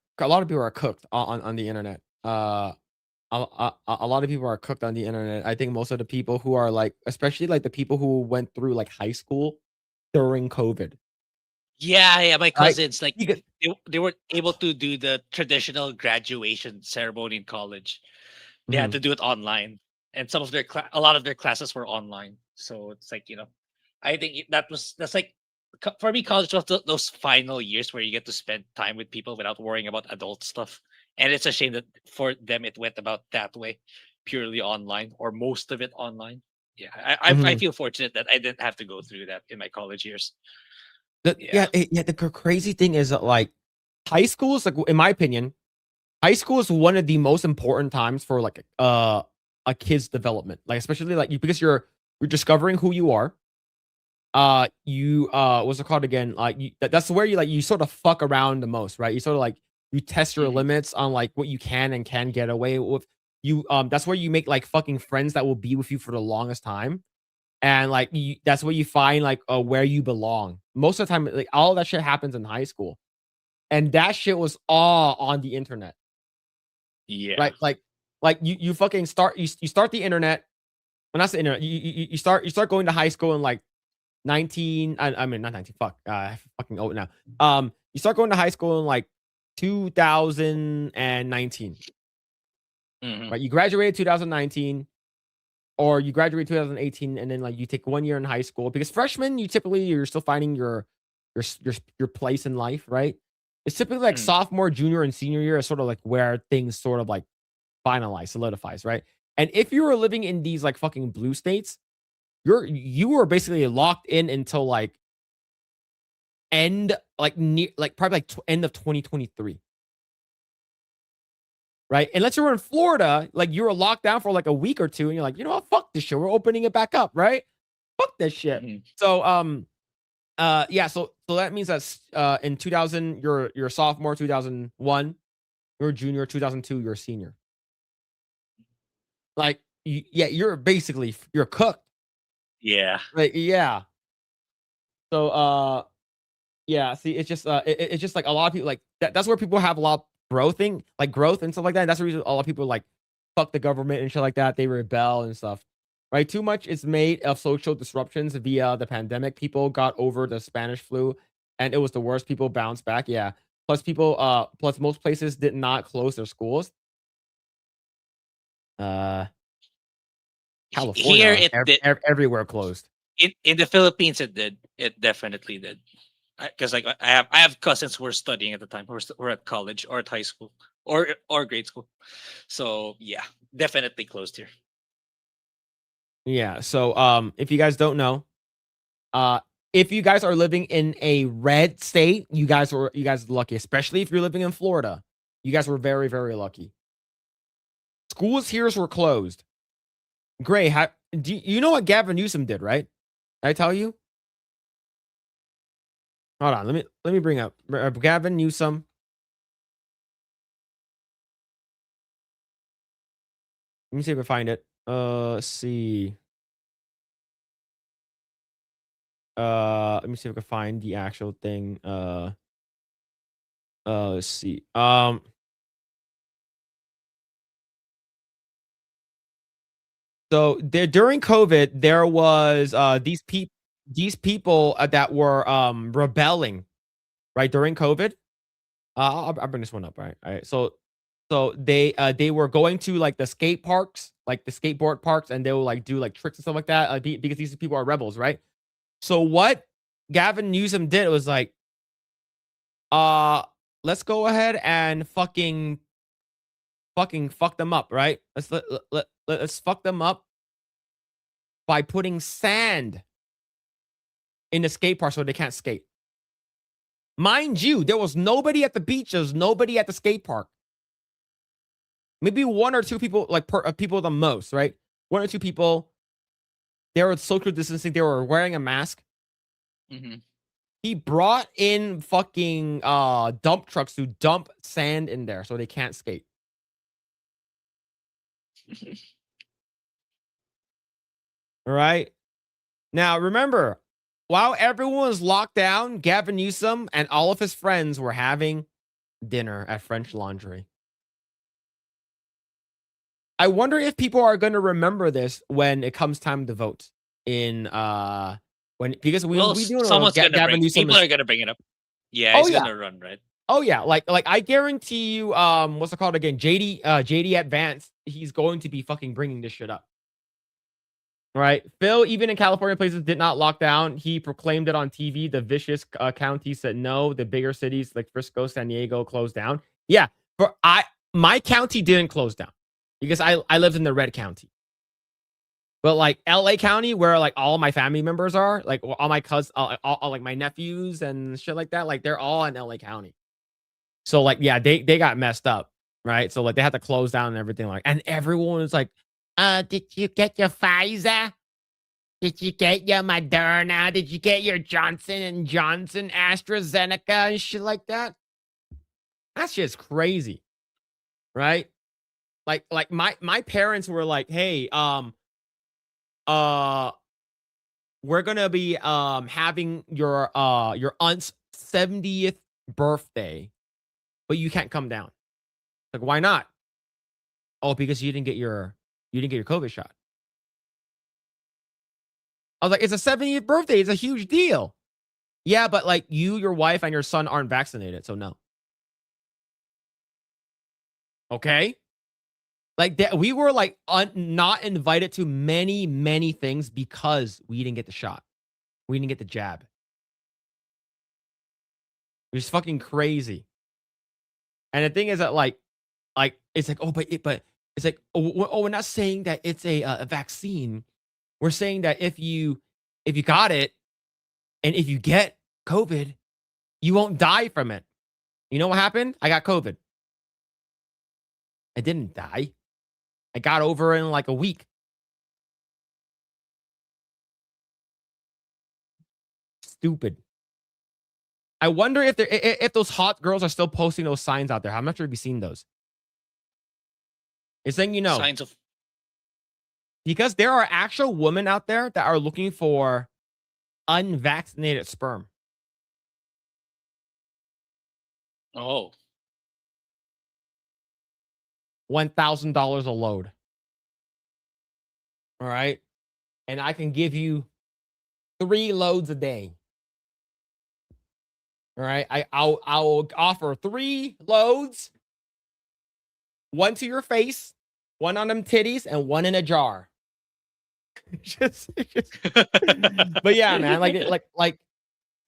cooked on the internet. A lot of people are cooked on the internet. I think most of the people who are like, especially like the people who went through like high school during COVID. Yeah, my Right? cousins like they weren't able to do the traditional graduation ceremony in college. They had to do it online, and some of their a lot of their classes were online. So it's like I think that's like for me, college was those final years where you get to spend time with people without worrying about adult stuff. And it's a shame that for them it went about that way, purely online or most of it online. Yeah, I feel fortunate that I didn't have to go through that in my college years. The crazy thing is that like high school is like, in my opinion, high school is one of the most important times for like a kid's development. Like especially like because you're discovering who you are. What's it called again? Like that's where you sort of fuck around the most, right? You sort of like you test your limits on like what you can and can get away with. That's where you make like fucking friends that will be with you for the longest time. And like that's where you find like where you belong. Most of the time, like all that shit happens in high school. And that shit was all on the internet. Yeah. Right? Like you fucking start you start the internet. When I say internet, you start going to high school in like 19 I mean not 19 fuck I'm fucking old now. You start going to high school in like 2019, right? You graduated 2019, or you graduate 2018, and then like you take 1 year in high school, because freshman you're still finding your place in life, right? It's typically like sophomore, junior, and senior year is sort of like where things sort of like solidifies, right? And if you were living in these like fucking blue states, you were basically locked in until like end like near like probably like end of 2023. Right? Unless you were in Florida, like you were locked down for like a week or two, and you're like, you know what, fuck this shit. We're opening it back up, right? Fuck this shit. So yeah, so that means that in 2000 you're a sophomore, 2001 you're a junior, 2002 you're a senior. Like yeah, you're basically you're cooked. Yeah. Like yeah. So yeah, see, it's just it's just like a lot of people like that's where people have a lot of growth and stuff like that. That's the reason a lot of people like fuck the government and shit like that. They rebel and stuff. Right? Too much is made of social disruptions via the pandemic. People got over the Spanish flu and it was the worst. People bounced back. Yeah. Plus most places did not close their schools. California, Here everywhere closed. In the Philippines, it did. It definitely did. Because like I have cousins who were studying at the time, who were at college or at high school or grade school. So yeah, definitely closed here. Yeah. So if you guys don't know, if you guys are living in a red state, you guys are lucky, especially if you're living in Florida. You guys were very, very lucky. Schools here were closed. Grae, do you know what Gavin Newsom did, right? Did I tell you? Hold on, let me bring up Gavin Newsom. Let me see if I find it. Let's see. Let me see if I can find the actual thing. Let's see. So there during COVID, there was these people that were rebelling, right, during COVID. I'll bring this one up, right? All right. So they were going to like the skate parks, like the skateboard parks, and they will like do like tricks and stuff like that because these people are rebels, right? So what Gavin Newsom did was like, let's go ahead and fucking fuck them up, right? Let's fuck them up by putting sand in the skate park so they can't skate. Mind you, there was nobody at the beach. There was nobody at the skate park. Maybe one or two people, like people the most, right? One or two people. They were social distancing. They were wearing a mask. He brought in fucking dump trucks to dump sand in there so they can't skate. All right. Now remember, while everyone was locked down, Gavin Newsom and all of his friends were having dinner at French Laundry. I wonder if people are going to remember this when it comes time to vote in because we do know Gavin Newsom people are gonna bring it up. Yeah, he's gonna run, right? Oh yeah, like I guarantee you, what's it called again? JD Advance, he's going to be fucking bringing this shit up. Right? Phil, even in California places, did not lock down. He proclaimed it on TV. The vicious county said no. The bigger cities like Frisco, San Diego closed down. Yeah, my county didn't close down because I lived in the red county. But like LA County, where like all my family members are, like all my cousins, all like my nephews and shit like that, like they're all in LA County. So like, yeah, they got messed up, right? So like they had to close down and everything, like, and everyone was like, did you get your Pfizer? Did you get your Moderna? Did you get your Johnson & Johnson, AstraZeneca and shit like that? That's just crazy, right? Like my parents were like, hey, we're gonna be having your aunt's 70th birthday, but you can't come down. Like, why not? Oh, because you didn't get your COVID shot. I was like, it's a 70th birthday. It's a huge deal. Yeah, but like you, your wife, and your son aren't vaccinated, so no. Okay. Like that, we were like not invited to many things because we didn't get the shot. We didn't get the jab. It was fucking crazy. And the thing is that like it's like, oh, but it's like, oh, we're not saying that it's a vaccine. We're saying that if you got it and if you get COVID, you won't die from it. You know what happened? I got COVID. I didn't die. I got over it in like a week. Stupid. I wonder if those hot girls are still posting those signs out there. I'm not sure if you've seen those. It's saying, Signs of because there are actual women out there that are looking for unvaccinated sperm. oh. $1,000 a load. All right. And I can give you 3 loads a day. All right. I'll offer 3 loads. 1 to your face, 1 on them titties, and 1 in a jar. just but yeah, man, like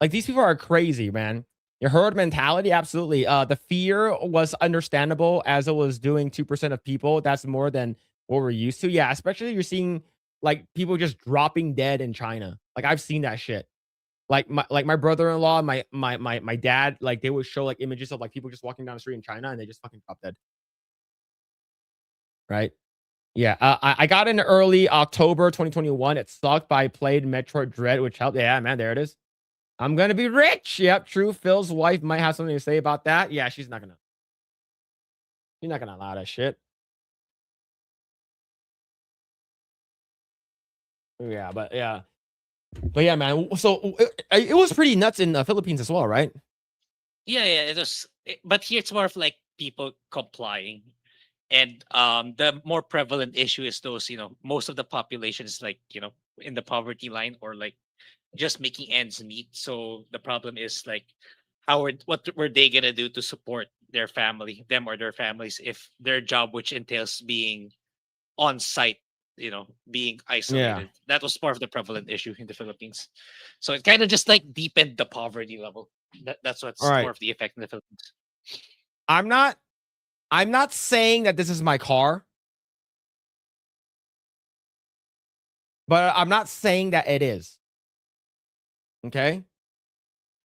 these people are crazy, man. Your herd mentality, absolutely. The fear was understandable as it was doing 2% of people. That's more than what we're used to. Yeah, especially you're seeing like people just dropping dead in China. Like I've seen that shit. Like my brother-in-law, my dad, like they would show like images of like people just walking down the street in China and they just fucking drop dead. Right? Yeah, I got in early October 2021. It sucked, but I played Metroid Dread, which helped. Yeah, man, there it is. I'm gonna be rich. Yep, true. Phil's wife might have something to say about that. Yeah, she's not gonna allow that shit. Yeah, but yeah, man. So it was pretty nuts in the Philippines as well, right? Yeah, it was. But here it's more of like people complying, and the more prevalent issue is those, most of the population is like, in the poverty line or like just making ends meet. So the problem is like, what were they gonna do to support their family, them or their families, if their job, which entails being on site, being isolated. That was part of the prevalent issue in the Philippines. So it kind of just like deepened the poverty level. That's what's All right. more of the effect in the Philippines. I'm not saying that this is my car, but I'm not saying that it is. Okay?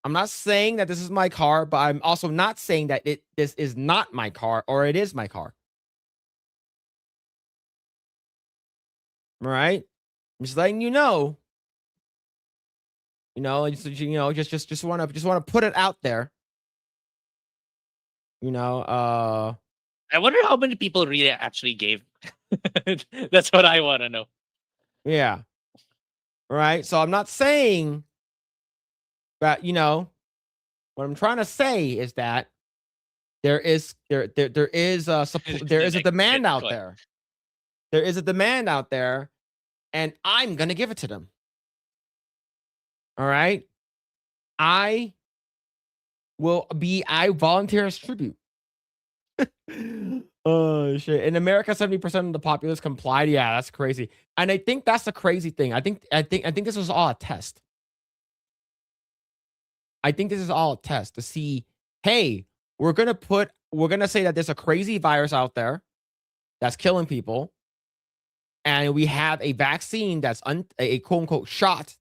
I'm not saying that this is my car, but I'm also not saying that this is not my car or it is my car. All right? I'm just letting you know. Just want to put it out there. I wonder how many people really actually gave. That's what I want to know. Yeah. Right? So I'm not saying that, what I'm trying to say is that there is a demand out there. There is a demand out there, and I'm gonna give it to them. All right. I volunteer as tribute. Oh shit. In America, 70% of the populace complied. Yeah, that's crazy. And I think that's the crazy thing. I think this was all a test. I think this is all a test to see, hey, we're gonna say that there's a crazy virus out there that's killing people, and we have a vaccine that's a quote unquote shot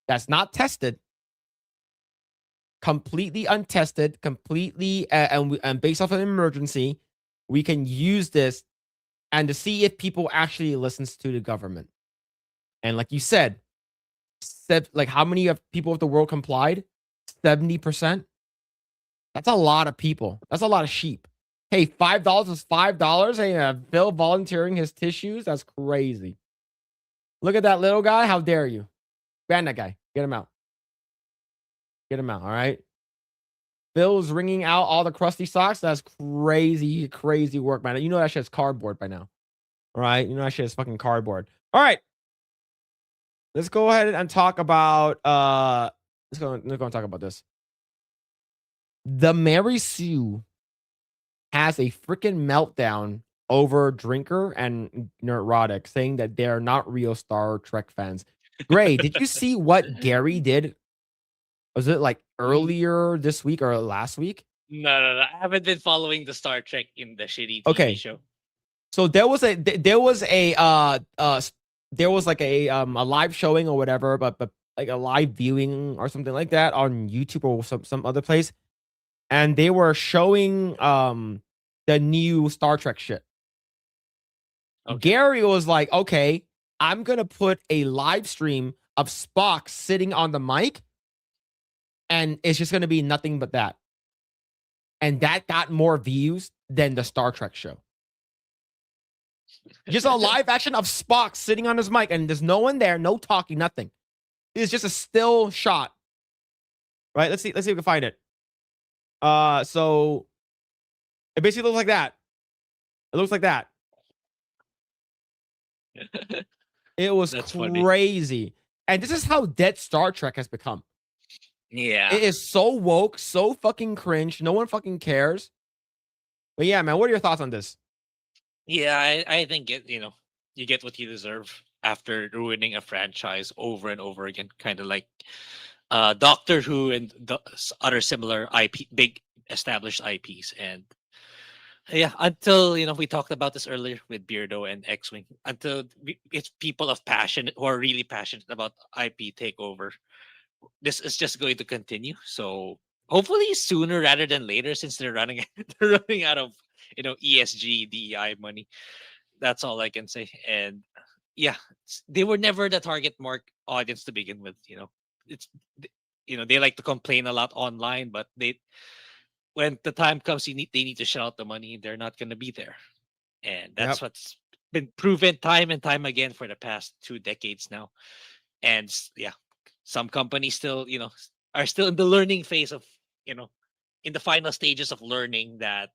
that's not tested, completely untested, completely and based off of an emergency. We can use this and to see if people actually listens to the government. And like you said, like how many of people of the world complied? 70%. That's a lot of people. That's a lot of sheep. Hey, $5 is $5. Hey, Phil volunteering his tissues. That's crazy. Look at that little guy. How dare you? Ban that guy. Get him out. Get him out. All right. Phil's wringing out all the crusty socks. That's crazy, crazy work, man. You know that shit's cardboard by now. All right. You know that shit is fucking cardboard. All right. Let's go ahead and talk about let's go and talk about this. The Mary Sue has a freaking meltdown over drinker and neurotic, saying that they're not real Star Trek fans. Grae, did you see what Gary did? Was it like Mm, earlier this week or last week? no. I haven't been following the Star Trek in the shitty TV Okay, show. so there was like a live showing or whatever, but like a live viewing or something like that on YouTube or some other place, and they were showing the new Star Trek shit. Okay. Gary was like, okay, I'm gonna put a live stream of Spock sitting on the mic, and it's just gonna be nothing but that. And that got more views than the Star Trek show. Just a live action of Spock sitting on his mic, and there's no one there, no talking, nothing. It's just a still shot. Right? Let's see if we can find it. So it basically looks like that. It looks like that. It was That's funny. crazy. And this is how dead Star Trek has become. Yeah. It is so woke, so fucking cringe. No one fucking cares. But yeah, man, what are your thoughts on this? Yeah, I think you get what you deserve after ruining a franchise over and over again, kind of like Doctor Who and the other similar IP, big established IPs. And yeah, until we talked about this earlier with Beardo and X-Wing, until it's people of passion who are really passionate about IP takeover, this is just going to continue. So hopefully sooner rather than later, since they're running they're running out of ESG DEI money. That's all I can say. And yeah, they were never the target mark audience to begin with. It's they like to complain a lot online, but when the time comes, they need to shell out the money. They're not going to be there, and that's Yep. what's been proven time and time again for the past 2 decades now. And yeah, some companies still are still in the learning phase of in the final stages of learning that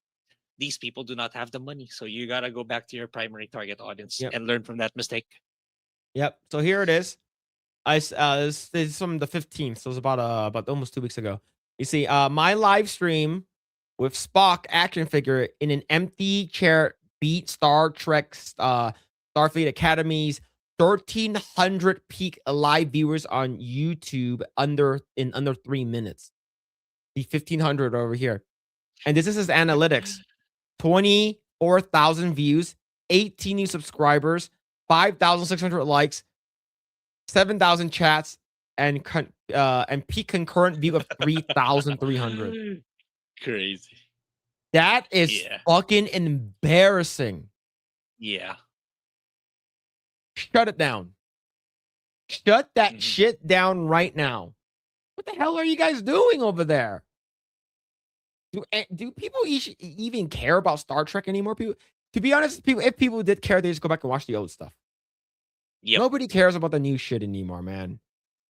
these people do not have the money. So you got to go back to your primary target audience Yep. and learn from that mistake. Yep. So here it is. This is from the 15th, so it's about almost 2 weeks ago. You see, my live stream with Spock action figure in an empty chair beat Star Trek Starfleet Academy's 1,300 peak live viewers on YouTube in under 3 minutes. The 1,500 over here, and this is his analytics: 24,000 views, 18 new subscribers, 5,600 likes, 7,000 chats, and peak concurrent view of 3,300. Crazy. That is Yeah. fucking embarrassing. Yeah. Shut it down. Shut that Mhm. shit down right now. What the hell are you guys doing over there? Do people even care about Star Trek anymore? People, to be honest, if people did care, they just go back and watch the old stuff. Yep. Nobody cares about the new shit anymore, man.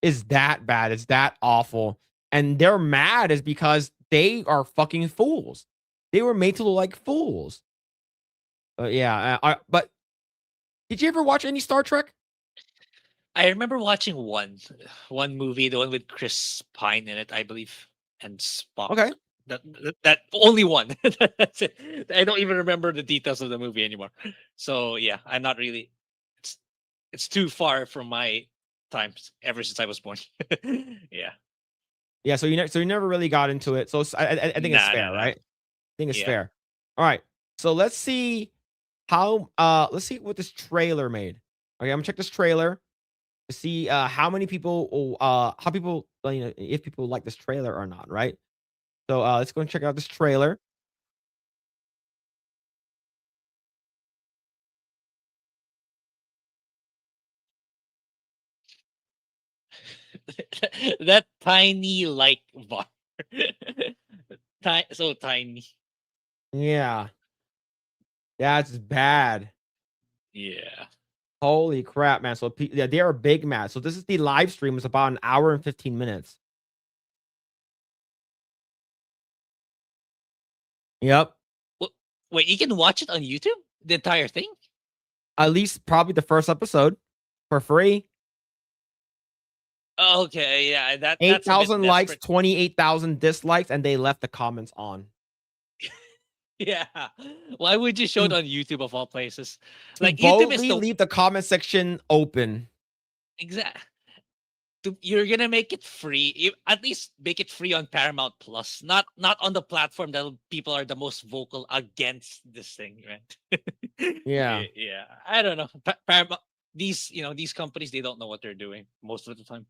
It's that bad. It's that awful. And they're mad is because they are fucking fools. They were made to look like fools. Yeah. But did you ever watch any Star Trek? I remember watching one movie, the one with Chris Pine in it, I believe, and Spock. Okay. That only one. That's it. I don't even remember the details of the movie anymore. So yeah, I'm not really. It's too far from my times ever since I was born. Yeah. Yeah. So you never really got into it. So I think it's fair, Nah. right? I think it's Yeah. fair. All right. So let's see let's see what this trailer made. Okay, I'm gonna check this trailer to see how many people if people like this trailer or not, right? So let's go and check out this trailer. That tiny like bar. So tiny. Yeah. That's bad. Yeah. Holy crap, man. So yeah, they are big mad. So this is the live stream. It's about an hour and 15 minutes. Yep. Wait, you can watch it on YouTube? The entire thing? At least probably the first episode for free. Okay, yeah, that's a bit 8,000 likes, desperate. 28,000 dislikes, and they left the comments on. Yeah. Why would you show it on YouTube of all places? To Like YouTube is boldly the leave the comment section open. exact. You're gonna make it free. At least make it free on Paramount Plus, not on the platform that people are the most vocal against this thing, right? Yeah. Yeah. I don't know. Paramount, these companies, they don't know what they're doing most of the time.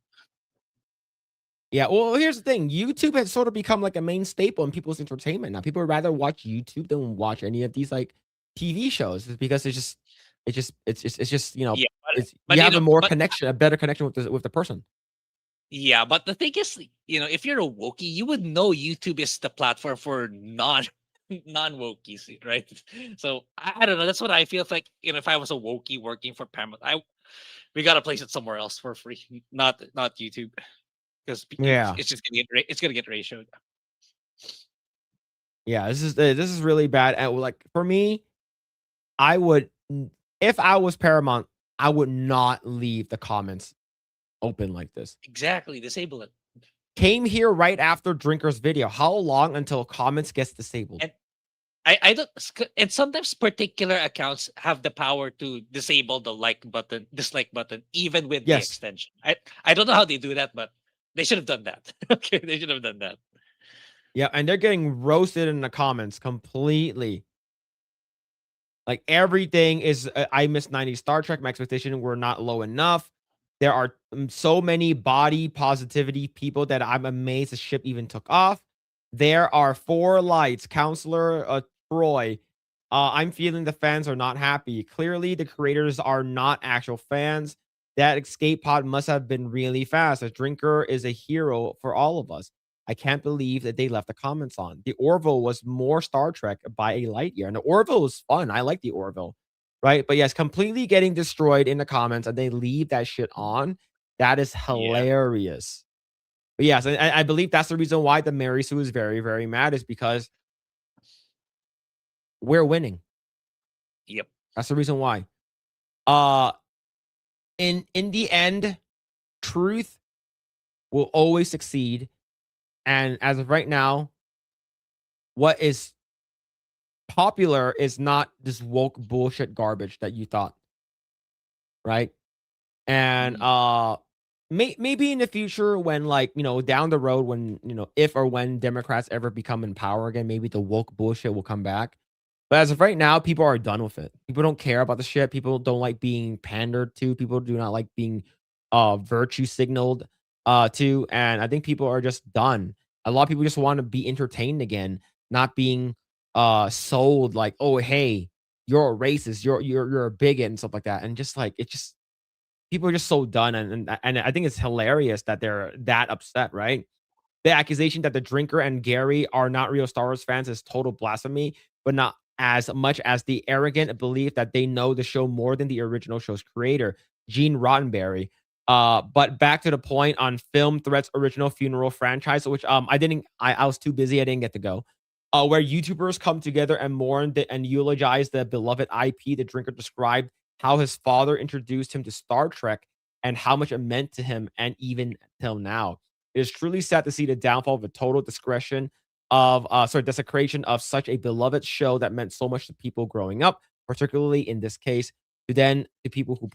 Yeah, well, here's the thing. YouTube has sort of become like a main staple in people's entertainment now. People would rather watch YouTube than watch any of these like TV shows, is because it's just Yeah, it's but you you have know, a better connection with the person. yeah, but the thing is, if you're a wokey, you would know YouTube is the platform for non wokies, right? So I don't know. That's what I feel like. If I was a wokey working for Paramount, we gotta place it somewhere else for free, not YouTube, because Yeah. it's just it's gonna get ratioed. Yeah, this is really bad. And like for me, I would if I was Paramount, I would not leave the comments open like this. Exactly, disable it. Came here right after Drinker's video. How long until comments gets disabled? And I don't. And sometimes particular accounts have the power to disable the dislike button, even with the Yes. extension. I don't know how they do that, but they should have done that. Okay, they should have done that. Yeah, and they're getting roasted in the comments completely. Like everything is, I miss 90s Star Trek. My expectations were not low enough. There are so many body positivity people that I'm amazed the ship even took off. There are 4 lights. Counselor Troy. I'm feeling the fans are not happy. Clearly, the creators are not actual fans. That escape pod must have been really fast. A drinker is a hero for all of us. I can't believe that they left the comments on. The Orville was more Star Trek by a light year. And the Orville was fun. I like the Orville. Right. But yes, completely getting destroyed in the comments and they leave that shit on. That is hilarious. But yes, I believe that's the reason why the Mary Sue is very, very mad, is because we're winning. Yep. That's the reason why. In the end, truth will always succeed. And as of right now, what is popular is not this woke bullshit garbage that you thought. Right? And maybe in the future, when down the road, when if or when Democrats ever become in power again, maybe the woke bullshit will come back. But as of right now, people are done with it. People don't care about the shit. People don't like being pandered to. People do not like being virtue signaled to. And I think people are just done. A lot of people just want to be entertained again, not being sold like, oh hey, you're a racist, you're a bigot and stuff like that. And just like people are just so done, and I think it's hilarious that they're that upset, right? The accusation that the drinker and Gary are not real Star Wars fans is total blasphemy, but not as much as the arrogant belief that they know the show more than the original show's creator, Gene Roddenberry. But back to the point on Film Threat's original funeral franchise, which I was too busy, I didn't get to go. Where YouTubers come together and mourn and eulogize the beloved IP. The drinker described how his father introduced him to Star Trek and how much it meant to him, and even till now. It is truly sad to see the downfall of a total desecration of such a beloved show that meant so much to people growing up, particularly in this case, to people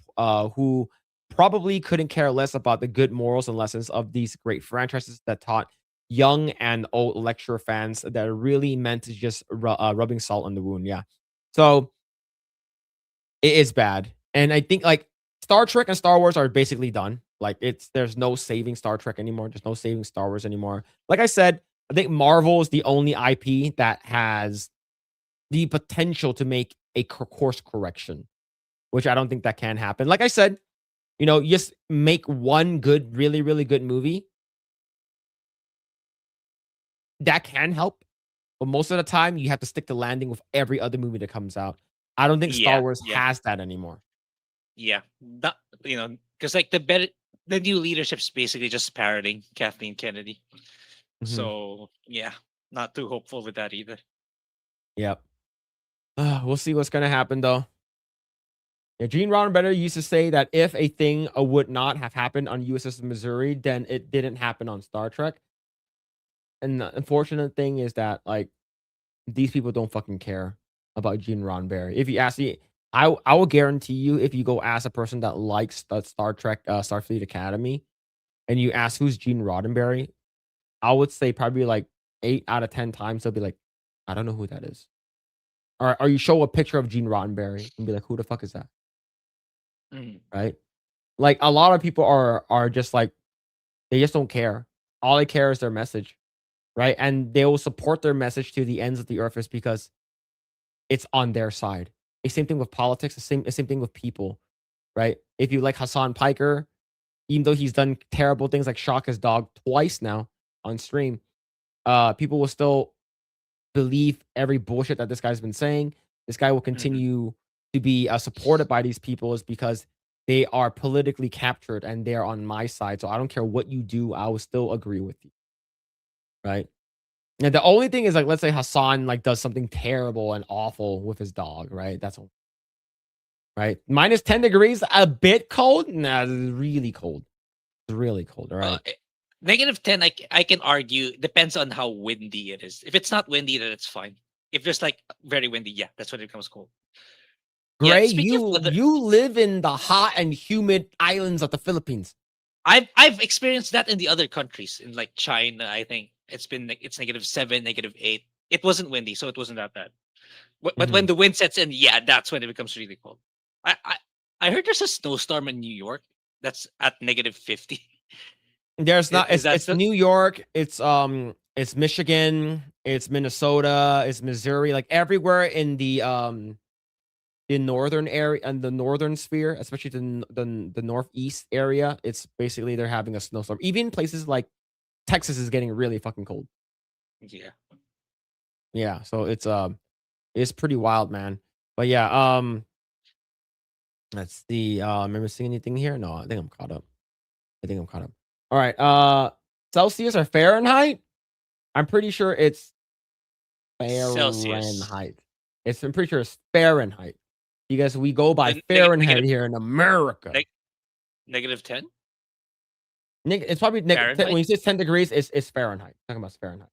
who probably couldn't care less about the good morals and lessons of these great franchises that taught young and old lecture fans that are really meant to just rubbing salt on the wound. Yeah. So it is bad. And I think like Star Trek and Star Wars are basically done. Like there's no saving Star Trek anymore. There's no saving Star Wars anymore. Like I said, I think Marvel is the only IP that has the potential to make a course correction, which I don't think that can happen. Like I said, just make one good, really, really good movie. That can help. But most of the time, you have to stick to landing with every other movie that comes out. I don't think Star Wars has that anymore. Yeah. Because like the new leadership's basically just parroting Kathleen Kennedy. Mhm. So yeah, not too hopeful with that either. Yep. We'll see what's gonna happen though. Yeah, Gene Roddenberry used to say that if a thing would not have happened on USS Missouri, then it didn't happen on Star Trek. And the unfortunate thing is that, like, these people don't fucking care about Gene Roddenberry. If you ask me, I will guarantee you, if you go ask a person that likes the Star Trek, Starfleet Academy, and you ask who's Gene Roddenberry, I would say probably like 8 out of 10 times they'll be like, I don't know who that is. Or you show a picture of Gene Roddenberry and be like, who the fuck is that? Right? Like a lot of people are just like, they just don't care. All they care is their message, right? And they will support their message to the ends of the earth is because it's on their side. The same thing with politics, the same thing with people, right? If you like Hassan Piker, even though he's done terrible things like shock his dog twice now on stream, people will still believe every bullshit that this guy's been saying. This guy will continue to be supported by these people is because they are politically captured and they're on my side. So I don't care what you do, I will still agree with you. Right? And the only thing is like, let's say Hassan like does something terrible and awful with his dog, right? That's all. Right? Minus 10 degrees, a bit cold? Nah, it's really cold. It's really cold, all right? -10, I can argue, depends on how windy it is. If it's not windy, then it's fine. If there's like very windy, yeah, that's when it becomes cold. Grae, speaking of weather- you live in the hot and humid islands of the Philippines. I've experienced that in the other countries, in like China. I think it's -7, -8. It wasn't windy, so it wasn't that bad. But when the wind sets in, yeah, that's when it becomes really cold. I heard there's a snowstorm in New York that's at -50. There's not. Is that It's New York. It's Michigan. It's Minnesota. It's Missouri. Like everywhere in the northern area and the northern sphere, especially the northeast area. It's basically they're having a snowstorm. Even places like Texas is getting really fucking cold. Yeah. Yeah. So it's pretty wild, man. But yeah. Let's see. Am I missing anything here? No, I think I'm caught up. All right. Celsius or Fahrenheit? I'm pretty sure it's Celsius. Fahrenheit. I'm pretty sure it's Fahrenheit. Because we go by Neg- Fahrenheit negative- here in America. -10. It's probably Fahrenheit? when you say 10 degrees, it's Fahrenheit. Talking about Fahrenheit.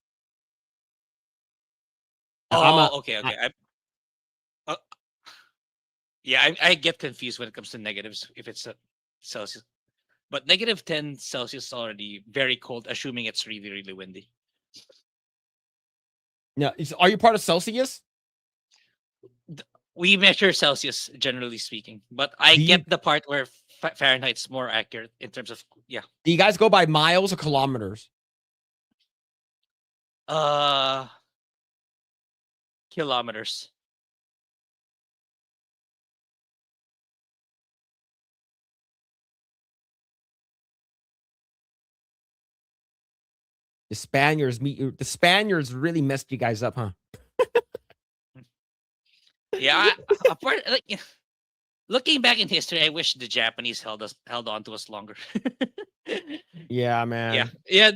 Okay. Yeah, I get confused when it comes to negatives if it's a Celsius. But -10 Celsius is already very cold, assuming it's really, really windy. Yeah. Are you part of Celsius? We measure Celsius, generally speaking. But I get the part where Fahrenheit's more accurate in terms of, yeah. Do you guys go by miles or kilometers? Kilometers. The Spaniards really messed you guys up, huh? Yeah, looking back in history, I wish the Japanese held on to us longer. Yeah, man. Yeah.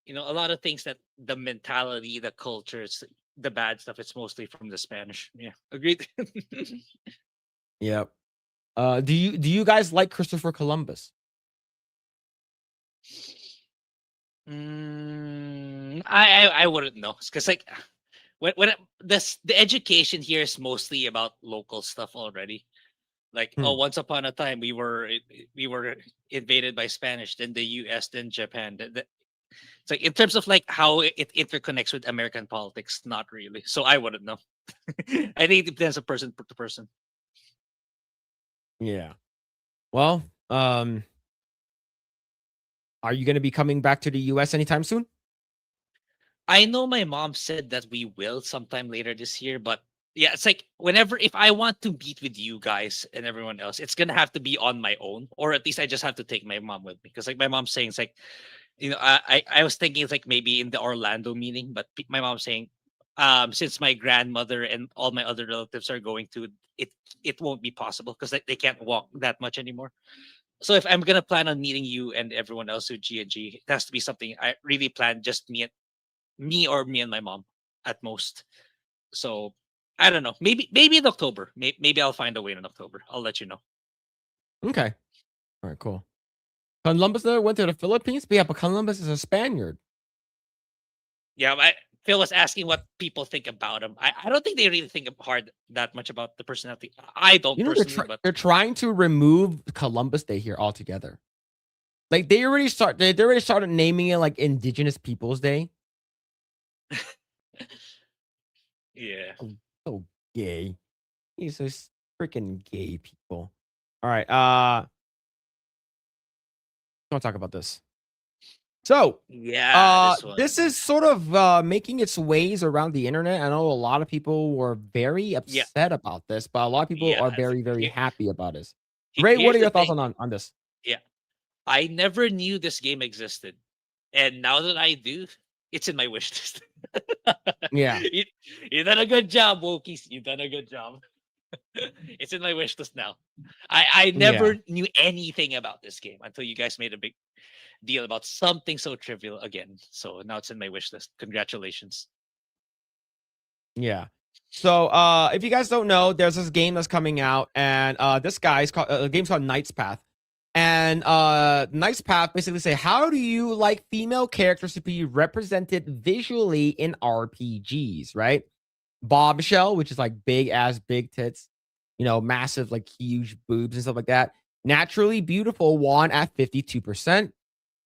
A lot of things that the mentality, the cultures, the bad stuff, it's mostly from the Spanish. Yeah, agreed. Yep. Do you guys like Christopher Columbus? I wouldn't know, because like the education here is mostly about local stuff already. Like, once upon a time we were invaded by Spanish, then the US, then Japan. It's like in terms of like how it interconnects with American politics, not really. So I wouldn't know. I think it depends on person to person. Yeah. Well, are you going to be coming back to the US anytime soon? I know my mom said that we will sometime later this year, but yeah, it's like if I want to meet with you guys and everyone else, it's gonna have to be on my own, or at least I just have to take my mom with me. Because like my mom's saying, it's like, I was thinking it's like maybe in the Orlando meeting, but my mom's saying, since my grandmother and all my other relatives are going to it won't be possible because they can't walk that much anymore. So if I'm gonna plan on meeting you and everyone else with G&G, it has to be something I really plan just me and my mom at most. So I don't know. Maybe in October. Maybe I'll find a way in October. I'll let you know. Okay. All right, cool. Columbus went to the Philippines, but yeah, but Columbus is a Spaniard. Yeah, Phil was asking what people think about him. I don't think they really think that much about the personality. I don't personally, but they're trying to remove Columbus Day here altogether. Like they already started naming it like Indigenous Peoples Day. yeah. So gay. He's so freaking gay people. All right. Don't talk about this. So Yeah, this is sort of making its ways around the internet. I know a lot of people were very upset about this, but a lot of people are very, very happy about this. Ray, what are your thoughts on this? Yeah. I never knew this game existed. And now that I do, it's in my wish list. Yeah. You done a good job, Wokies. You done a good job. It's in my wish list now. I never knew anything about this game until you guys made a big deal about something so trivial again. So now it's in my wish list. Congratulations. Yeah. So if you guys don't know, there's this game that's coming out, and this guy's called a game's called Knight's Path. And Knight's Path basically say, how do you like female characters to be represented visually in RPGs, right? Bombshell, which is like big tits, massive, like huge boobs and stuff like that. Naturally Beautiful won at 52%.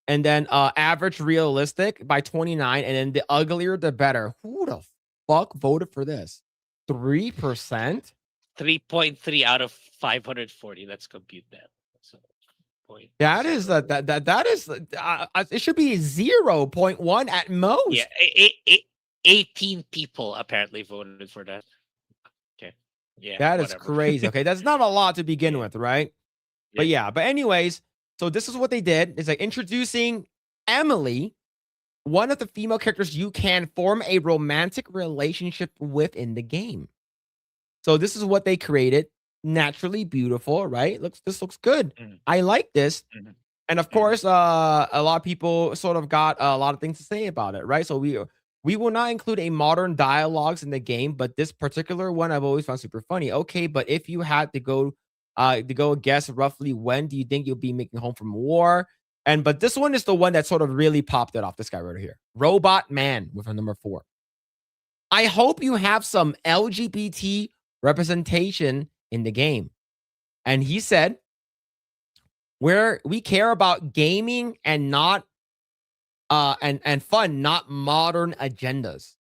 And then average realistic by 29. And then the uglier, the better. Who the fuck voted for this? 3%? 3.3 out of 540. Let's compute that. So, that is it should be 0.1 at most. Yeah, 18 people apparently voted for that. Okay. Yeah. That is crazy. Okay. That's not a lot to begin with, right? Yeah. But anyways, so this is what they did. It's like introducing Emily, one of the female characters you can form a romantic relationship with in the game. So this is what they created. Naturally Beautiful, right? This looks good. I like this. And of course, a lot of people sort of got a lot of things to say about it, right? So we will not include a modern dialogues in the game, but this particular one I've always found super funny. Okay, but if you had to go guess roughly when do you think you'll be making home from war? But this one is the one that sort of really popped it off. This guy right here, Robot Man, with a number 4. I hope you have some LGBT representation in the game. And he said, we care about gaming and not and fun, not modern agendas.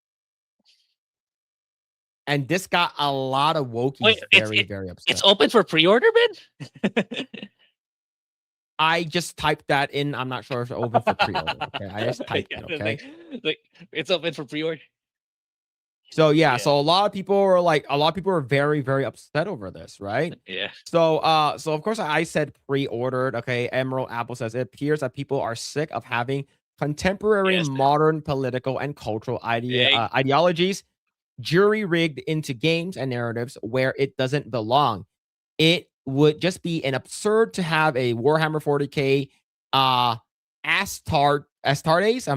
And this got a lot of wokies very upset. It's open for pre-order, man? I just typed that in. I'm not sure if it's open for pre-order. Okay, I just typed it. Okay, like it's open for pre-order. So so a lot of people were very upset over this, right? Yeah. So of course I said pre-ordered. Okay, Emerald Apple says it appears that people are sick of having contemporary modern political and cultural ideologies jury-rigged into games and narratives where it doesn't belong. It would just be an absurd to have a Warhammer 40K Astartes.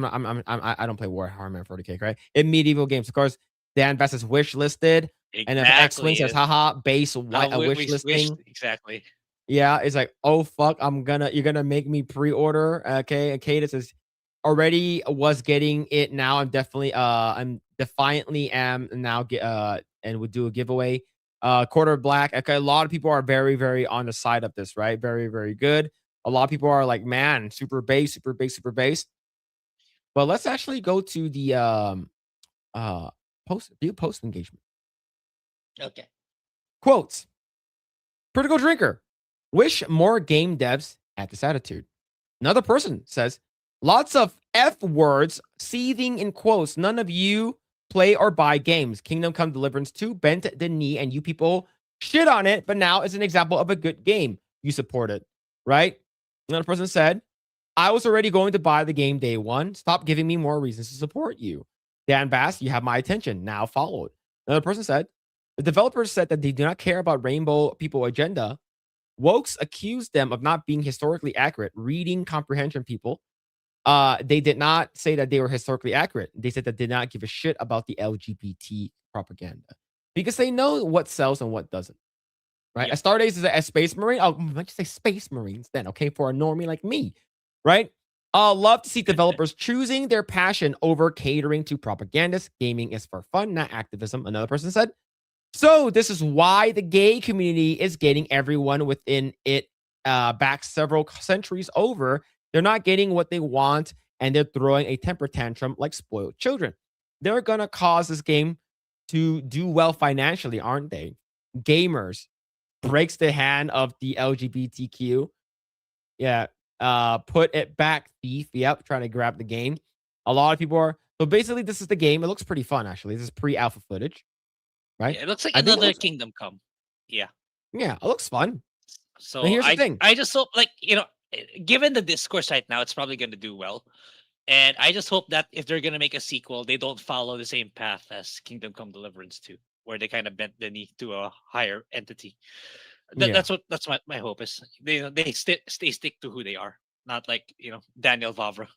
I don't play Warhammer 40K, right? In medieval games, of course. Dan Best is wish listed, and if X-Wing says, haha, base wish listing. Exactly. Yeah, it's like, oh fuck, you're gonna make me pre-order. Okay, and Kate says, already was getting it. Now I'm defiantly am now and would do a giveaway. Quarter Black. Okay, a lot of people are very on the side of this, right? Very good. A lot of people are like, man, super base. But let's actually go to the post engagement. Okay. Quotes. Critical Drinker. Wish more game devs had this attitude. Another person says, lots of F words seething in quotes. None of you play or buy games. Kingdom Come Deliverance 2 bent the knee and you people shit on it, but now it's an example of a good game. You support it, right? Another person said, I was already going to buy the game day one. Stop giving me more reasons to support you. Dan Bass, you have my attention. Now follow it. Another person said, the developers said that they do not care about rainbow people agenda. Wokes accused them of not being historically accurate. Reading comprehension people. They did not say that they were historically accurate. They said that they did not give a shit about the LGBT propaganda because they know what sells and what doesn't. Right? Yep. Astartes is a Space Marine. Oh, let's just say Space Marines then, okay, for a normie like me, right? Love to see developers choosing their passion over catering to propagandists. Gaming is for fun, not activism. Another person said. So this is why the gay community is getting everyone within it back several centuries over. They're not getting what they want, and they're throwing a temper tantrum like spoiled children. They're gonna cause this game to do well financially, aren't they? Gamers breaks the hand of the LGBTQ. Yeah. Put it back, thief. Yep, trying to grab the game. A lot of people are. So basically, this is the game. It looks pretty fun, actually. This is pre-alpha footage, right? Yeah, it looks like I think it another looks- Kingdom Come. Yeah. Yeah, it looks fun. So But here's the thing. I just hope, like, given the discourse right now, it's probably going to do well. And I just hope that if they're going to make a sequel, they don't follow the same path as Kingdom Come Deliverance 2, where they kind of bent the knee to a higher entity. Yeah. That's my hope is they stick to who they are, not like Daniel Vavra.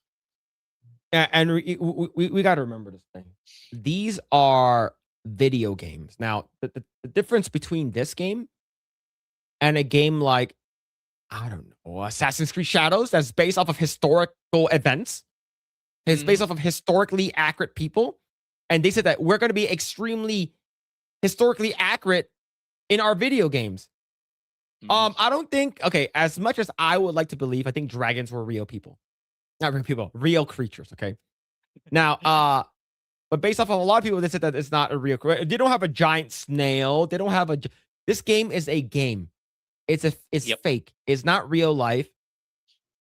Yeah, and we got to remember this thing. These are video games. Now, the difference between this game and a game like, I don't know, Assassin's Creed Shadows, that's based off of historical events. It's based off of historically accurate people. And they said that we're going to be extremely historically accurate in our video games. I don't think, okay, as much as I would like to believe, I think dragons were real people. Not real people, real creatures, okay? Now, but based off of a lot of people, they said that it's not a real, they don't have a giant snail. They don't have this game is a game. It's fake. It's not real life.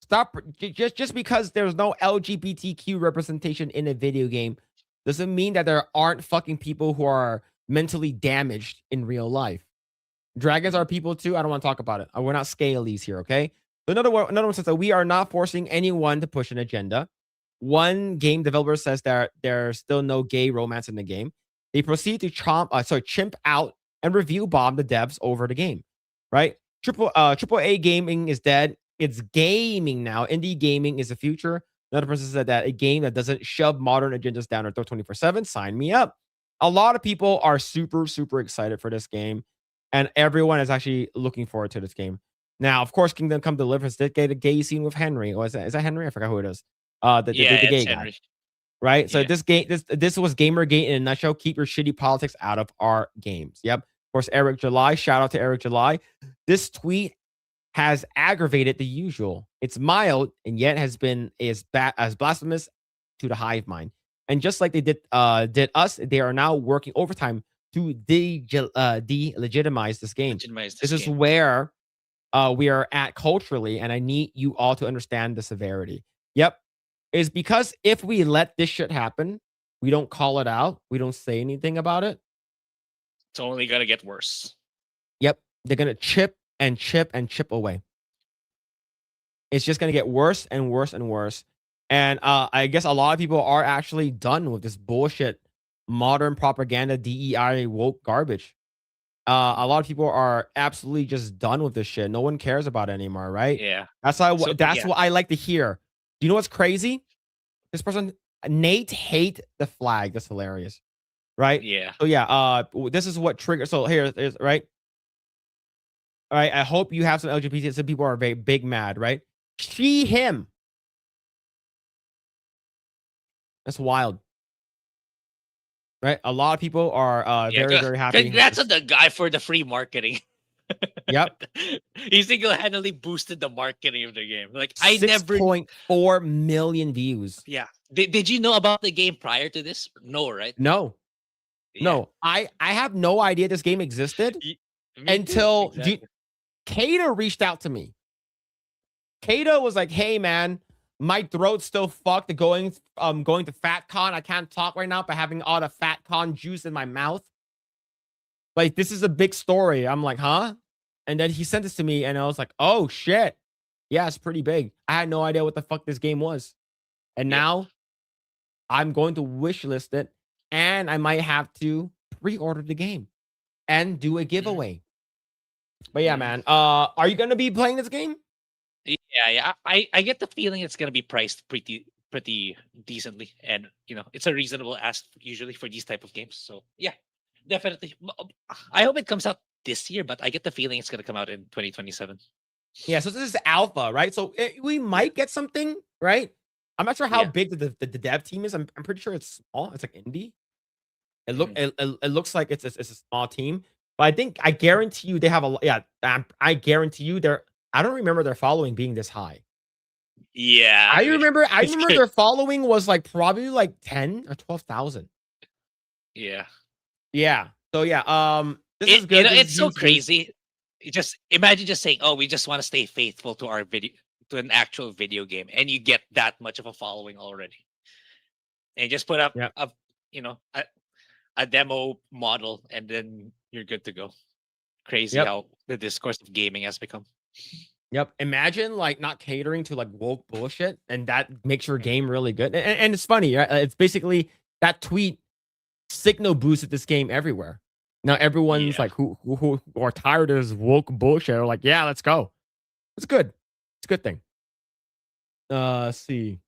Stop, just because there's no LGBTQ representation in a video game doesn't mean that there aren't fucking people who are mentally damaged in real life. Dragons are people too. I don't want to talk about it. We're not scalies here, okay? So another one says that we are not forcing anyone to push an agenda. One game developer says that there's still no gay romance in the game. They proceed to chimp out and review bomb the devs over the game, right? Triple A gaming is dead. It's gaming now. Indie gaming is the future. Another person said that a game that doesn't shove modern agendas down our throat 24/7. Sign me up. A lot of people are super, super excited for this game, and everyone is actually looking forward to this game. Now, of course, Kingdom Come Deliverance did get a gay scene with Henry. Or is that Henry? I forgot who it is. The gay guy. Henry. Right? So Yeah. this was Gamergate in a nutshell. Keep your shitty politics out of our games. Yep. Of course, Eric July. Shout out to Eric July. This tweet has aggravated the usual. It's mild and yet has been as blasphemous to the hive mind. And just like they did us, they are now working overtime to delegitimize this game. This is where we are at culturally, and I need you all to understand the severity. Yep. Is because if we let this shit happen, we don't call it out, we don't say anything about it, It's only gonna get worse. yep, they're gonna chip and chip and chip away. It's just gonna get worse and worse and worse. And I guess a lot of people are actually done with this bullshit modern propaganda DEI woke garbage. A lot of people are absolutely just done with this shit. No one cares about it anymore, right? Yeah. That's what I like to hear. Do you know what's crazy? This person, Nate, hate the flag. That's hilarious, right? Yeah. So yeah, this is what triggers. So here is right. All right. I hope you have some LGBT. Some people are very big mad, right? She, him. That's wild, right? A lot of people are very happy. Congrats on the guy for the free marketing. Yep. He single-handedly boosted the marketing of the game. Like I never 6.4 million views. Yeah. Did you know about the game prior to this? No, right? No. Yeah. No. I have no idea this game existed Me too, until exactly. Kata reached out to me. Kata was like, "Hey man, my throat's still fucked going to FatCon. I can't talk right now by having all the FatCon juice in my mouth. Like, this is a big story." I'm like, huh? And then he sent this to me, and I was like, oh shit. Yeah, it's pretty big. I had no idea what the fuck this game was. And now I'm going to wishlist it, and I might have to pre-order the game and do a giveaway. But yeah, man. Are you gonna be playing this game? Yeah. I get the feeling it's gonna be priced pretty decently, and it's a reasonable ask usually for these type of games. So yeah, definitely. I hope it comes out this year, but I get the feeling it's gonna come out in 2027. Yeah, so this is alpha, right? So we might get something, right? I'm not sure how Yeah. big the dev team is. I'm pretty sure it's small. It's like indie. It look Mhm. it looks like it's a small team, but I guarantee you they have a yeah. I guarantee you they're. I don't remember their following being this high. Yeah. I remember It's good. their following was like probably like 10 or 12,000. Yeah. Yeah. So yeah, this is good. This is It's so huge news. crazy. You just imagine just saying, "Oh, we just want to stay faithful to our video, to an actual video game," and you get that much of a following already. And you just put up Yep. a demo model, and then you're good to go. Crazy Yep. how the discourse of gaming has become. Yep. Imagine like not catering to like woke bullshit, and that makes your game really good. And it's funny, right? It's basically that tweet signal boosted this game everywhere. Now everyone's Yeah. like who are tired of this woke bullshit are like, yeah, let's go. It's good. It's a good thing. Let's see.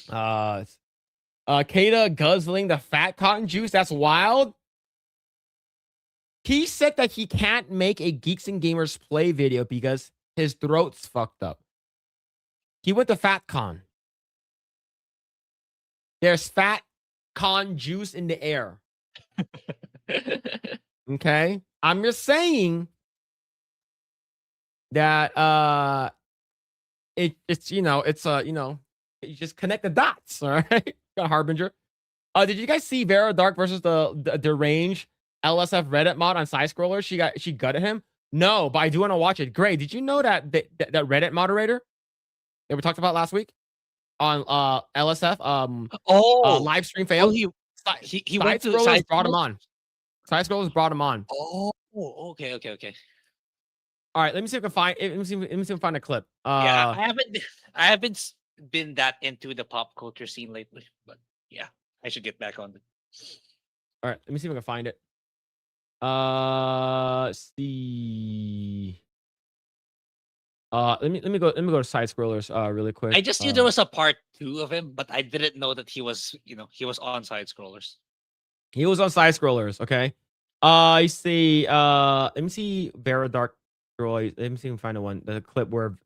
Kata guzzling the fat cotton juice. That's wild. He said that he can't make a Geeks and Gamers play video because his throat's fucked up. He went to FatCon. There's fat con juice in the air. Okay? I'm just saying that it's you just connect the dots, all right? Got Harbinger. Did you guys see Vera Dark versus the range LSF Reddit mod on side scroller? She gutted him. No, but I do want to watch it. Grae, did you know that that Reddit moderator that we talked about last week on LSF live stream failed? he Side went to scrollers side brought him scroll? on. Side scrollers brought him on. Oh, okay. All right, let me see if I can find. Let me see if I can find a clip. Yeah, I haven't been that into the pop culture scene lately, but yeah, I should get back on it. All right, let me see if I can find it. See. Let me go to side scrollers really quick. I just knew there was a part 2 of him, but I didn't know that he was on side scrollers. He was on side scrollers. Okay. I see. Let me see. Vera Dark Droid. Let me see if I can find the clip where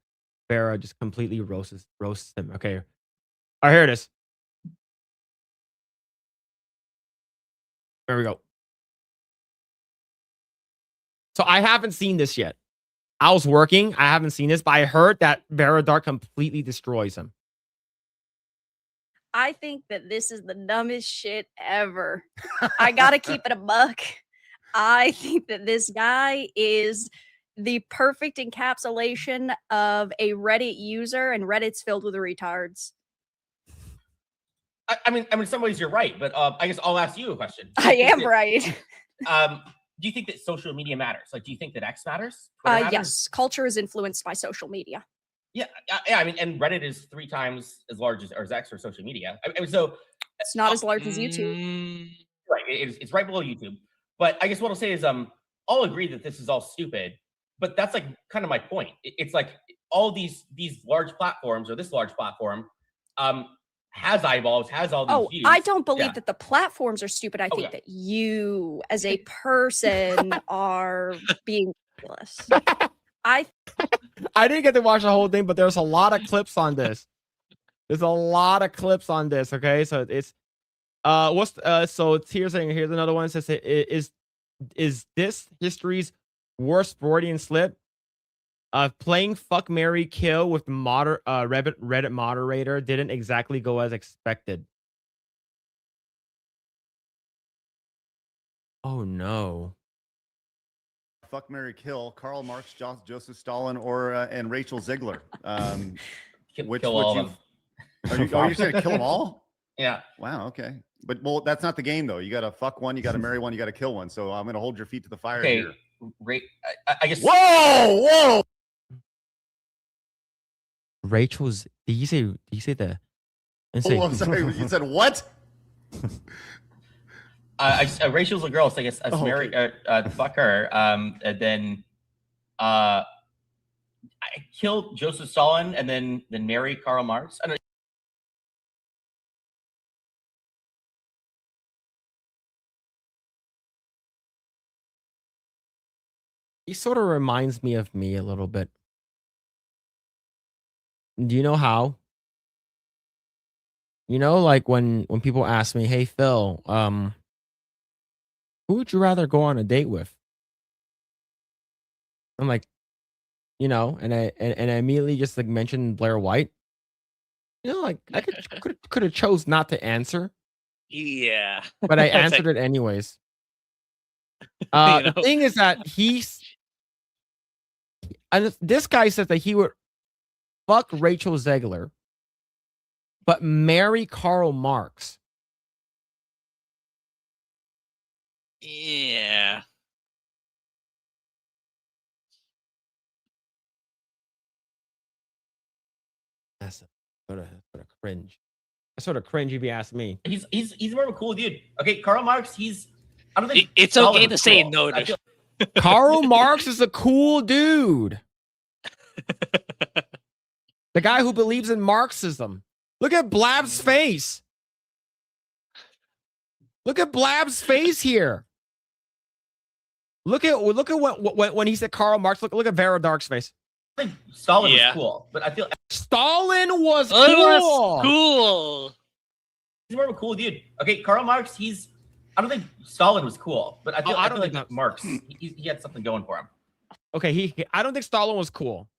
Vera just completely roasts him. Okay. All right, here it is. There we go. So I haven't seen this yet. I was working. I haven't seen this, but I heard that Vera Dark completely destroys him. I think that this is the dumbest shit ever. I gotta keep it a buck. I think that this guy is the perfect encapsulation of a Reddit user, and Reddit's filled with retards. I mean, in some ways you're right, but I guess I'll ask you a question. I am right. Do you think that social media matters? Like, do you think that X matters? Twitter matters? Yes, culture is influenced by social media. Yeah. I mean, and Reddit is 3 times as large as X or social media. I mean, so it's not as large as YouTube. Right. It's right below YouTube. But I guess what I'll say is, I'll agree that this is all stupid. But that's like kind of my point. It's like all these large platforms, or this large platform, has eyeballs, has all these views. I don't believe that the platforms are stupid. I think that you, as a person, are being ridiculous. I didn't get to watch the whole thing, but there's a lot of clips on this. There's a lot of clips on this. Okay, so it's so it's here's another one. It says, is this history's worst Freudian slip? Playing fuck, marry, kill with Reddit moderator didn't exactly go as expected. Oh no. Fuck, marry, kill Karl Marx, Joseph Stalin, or and Rachel Ziegler. Which kill would all you? of them. You're going to kill them all? Yeah. Wow. Okay. But that's not the game though. You got to fuck one, you got to marry one, you got to kill one. So I'm going to hold your feet to the fire here. I guess. Whoa! Rachel's. Did you say that? Oh, I'm sorry. You said what? Rachel's a girl, so I guess marry, fuck her. And then I killed Joseph Stalin, and then marry Karl Marx. I don't know. He sort of reminds me of me a little bit. Do you know how? You know, like when people ask me, "Hey Phil, who would you rather go on a date with?" I'm like, you know, and I immediately just like mentioned Blair White. You know, like I could have chose not to answer, Yeah. but I It's answered like, it anyways. you The know. thing is that this guy says that he would fuck Rachel Zegler, but marry Karl Marx. Yeah. That's sort of cringe. That's sort of cringe if you ask me. He's more of a cool dude. Okay, Karl Marx. I don't think It's Stalin okay was to say cool. no I to. feel- Karl Marx is a cool dude. The guy who believes in Marxism. Look at Blab's face. Look at Blab's face here. Look at what when he said Karl Marx. Look at Vera Dark's face. I think Stalin Yeah. was cool, but I feel Stalin was Oh, it was cool. cool. he's more of a cool dude. Okay, Karl Marx. I don't think Stalin was cool, but I feel I don't like think Marx. He had something going for him. Okay, I don't think Stalin was cool,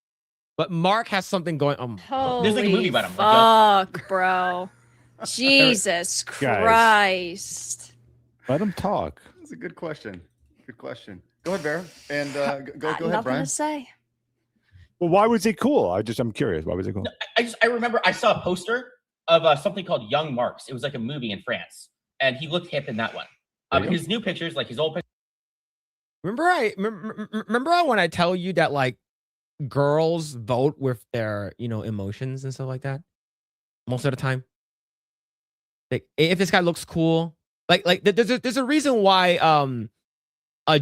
but Mark has something going. Holy There's like a movie about him. fuck, bro. Jesus Christ. Let him talk. That's a good question. Good question. Go ahead, Vera, and go ahead, Nothing Brian. to say. Well, why was he cool? I'm curious. Why was he cool? No, I remember I saw a poster of something called Young Marx. It was like a movie in France, and he looked hip in that one. His new pictures, like his old pictures. Remember when I tell you that like girls vote with their emotions and stuff like that most of the time. Like if this guy looks cool, like there's a reason why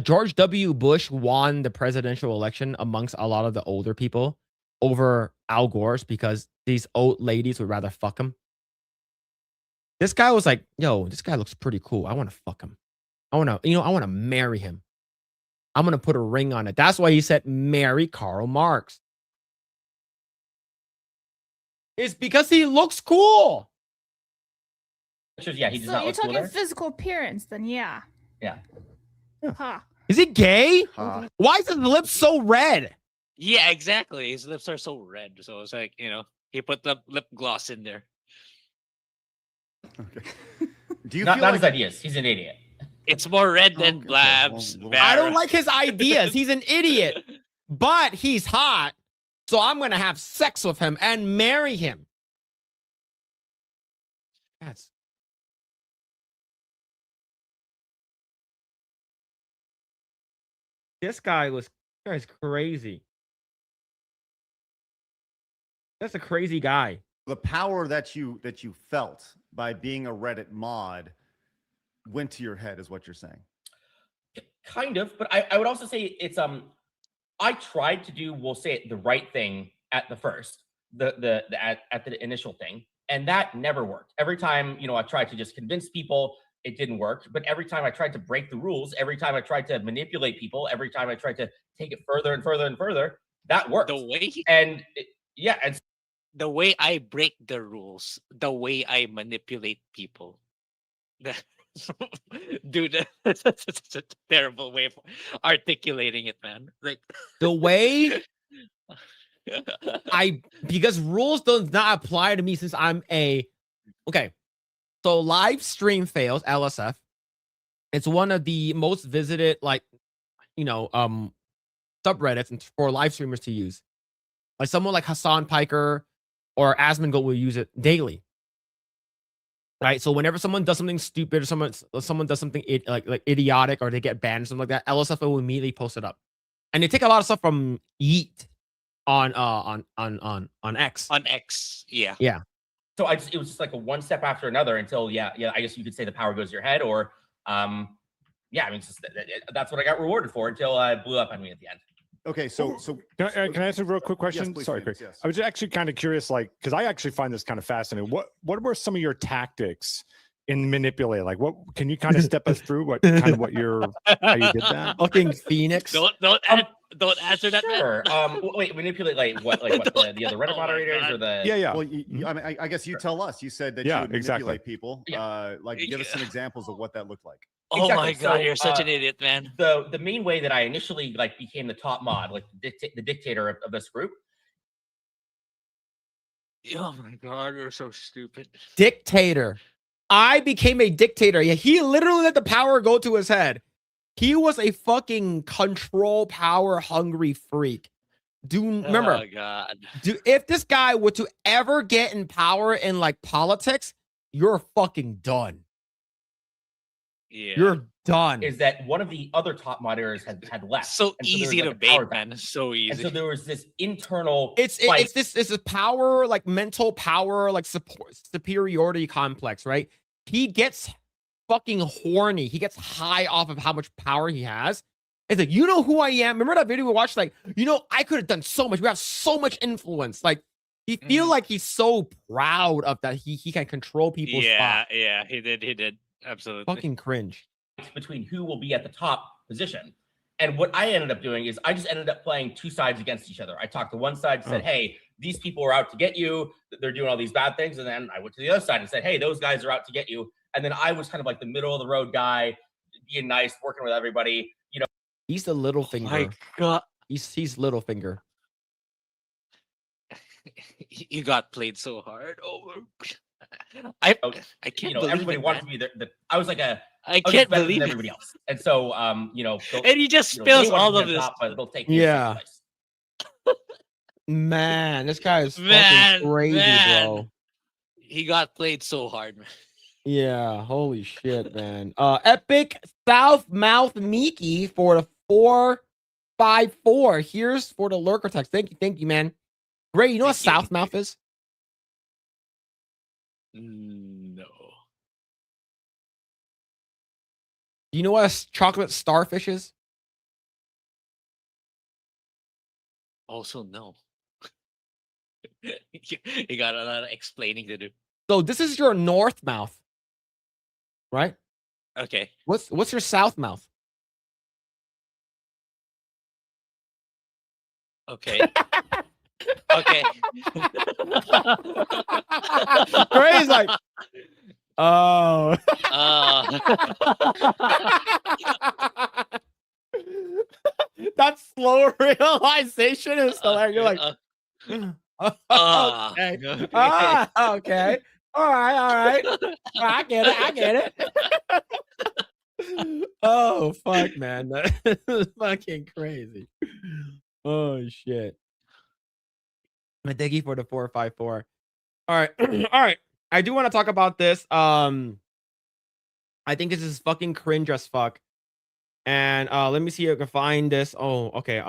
George W. Bush won the presidential election amongst a lot of the older people over Al Gore's because these old ladies would rather fuck him. This guy was like, yo, this guy looks pretty cool. I want to fuck him. I want to marry him. I'm going to put a ring on it. That's why he said marry Karl Marx. It's because he looks cool. Yeah, he does So not you're look cool talking there. physical appearance, then yeah. Yeah. Huh. Is he gay? Huh. Why is his lips so red? Yeah, exactly. His lips are so red. So it's like, he put the lip gloss in there. Okay. Do you Not feel not like his ideas. He's an idiot. It's more red than Okay, Blab's. well, I don't Vera. like his ideas. He's an idiot, but he's hot. So I'm going to have sex with him and marry him. That's This guy's crazy. That's a crazy guy. the power that you felt by being a Reddit mod went to your head, is what you're saying? Kind of, but I would also say it's I tried to do, we'll say it, the right thing at the first, at the initial thing, and that never worked. Every time, I tried to just convince people, it didn't work. But every time I tried to break the rules, every time I tried to manipulate people, every time I tried to take it further and further and further, that worked. And the way I break the rules, the way I manipulate people. Dude, that's a terrible way of articulating it, man. Like the way because rules does not apply to me since I'm okay. So live stream fails, LSF. It's one of the most visited subreddits for live streamers to use. Like someone like Hassan Piker or Asmongold will use it daily. Right, so whenever someone does something stupid or someone does something like idiotic or they get banned or something like that, LSF will immediately post it up, and they take a lot of stuff from Yeet on X. On X, yeah. So it was just like a one step after another until I guess you could say the power goes to your head, or it's just, that's what I got rewarded for until it blew up on me at the end. Okay, so Can I ask a real quick question? Yes, please, Sorry, Phoenix, Craig. yes. I was actually kind of curious, because I actually find this kind of fascinating. What were some of your tactics in manipulating? Like, what can you kind of step us through? How you did that? Fucking Phoenix. Don't Don't answer that, man. Sure. Wait, manipulate like what? Like what? The other Reddit Oh my moderators God. or the? Yeah. Well, I mean, I guess you tell us. You said that Yeah, you would manipulate exactly. people. Yeah. Like, give us some examples of what that looked like. Oh my Exactly. God, So, you're such an idiot, man. The main way that I initially like became the top mod, like the dictator of this group. Oh my God, you're so stupid. Dictator. I became a dictator. Yeah, he literally let the power go to his head. He was a fucking control power hungry freak. Remember, Oh God. if this guy were to ever get in power in like politics, you're fucking done. Yeah. You're done. Is that one of the other top moderators had left? So And there easy was, to like, a power bait, man. So And easy. so there was this internal. It's this power, like mental power, like superiority complex, right? He gets fucking horny. He gets high off of how much power he has. It's like, you know who I am? Remember that video we watched? Like, you know, I could have done so much. We have so much influence. Like, he feel like he's so proud of that. He can control people's thoughts. Yeah, he did. Absolutely. Fucking cringe. Between who will be at the top position. And what I ended up doing is I just ended up playing two sides against each other. I talked to one side, said, hey, these people are out to get you. They're doing all these bad things. And then I went to the other side and said, hey, those guys are out to get you. And then I was kind of like the middle of the road guy, being nice, working with everybody. You know, He's the little finger. My God. He's little finger. You got played so hard. Oh, I can't you know, believe everybody it, wanted man. to be the I was like I was can't better believe than it. everybody else. And so you know, And he just they spills wanted all to of be on this. top, but they'll take me in Yeah. second place. Man, this guy is Man, fucking crazy, man. bro. He got played so hard, man. Yeah, holy shit, man. Epic Southmouth Miki for the 454. Here's for the lurker text. Thank you, man. Grae, you know what Thank you. Southmouth is? No. Do you know what a chocolate starfish is? Also, no. You got a lot of explaining to do. So this is your north mouth, right? Okay. What's your south mouth? Okay. Okay. Grae's like, oh. That slow realization is hilarious. You're like, okay. Okay. Okay. All right. I get it. Oh, fuck, man. That is fucking crazy. Oh, shit. Thank you for the 454. All right. All right. I do want to talk about this. I think this is fucking cringe as fuck. And let me see if I can find this. Oh, okay.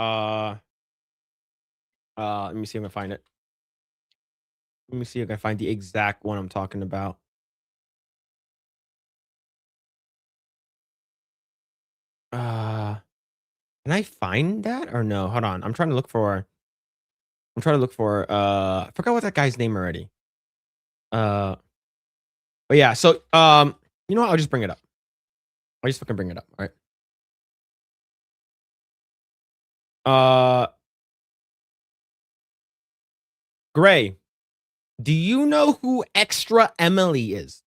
Let me see if I can find it. Let me see if I can find the exact one I'm talking about. Can I find that or no? Hold on. I'm trying to look for I forgot what that guy's name already. But yeah, so you know what? I'll just bring it up. I'll just fucking bring it up. All right. Grae, do you know who Extra Emily is?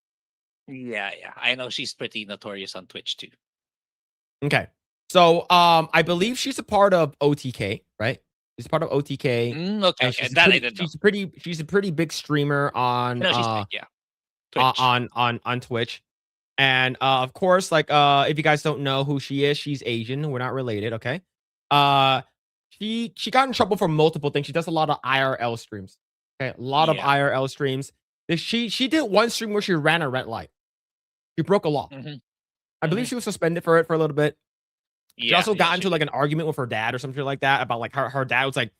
Yeah. I know she's pretty notorious on Twitch too. Okay. So I believe she's a part of OTK, right? She's part of OTK. Okay. And she's That pretty, I didn't know. she's a pretty big streamer on No, she's big, yeah. Twitch. on Twitch. And of course, like if you guys don't know who she is, she's Asian. We're not related, okay? She got in trouble for multiple things. She does a lot of IRL streams. Okay, a lot of IRL streams. She did one stream where she ran a red light. She broke a law. I believe she was suspended for it for a little bit. She also got into like an argument with her dad or something like that about like her dad was like,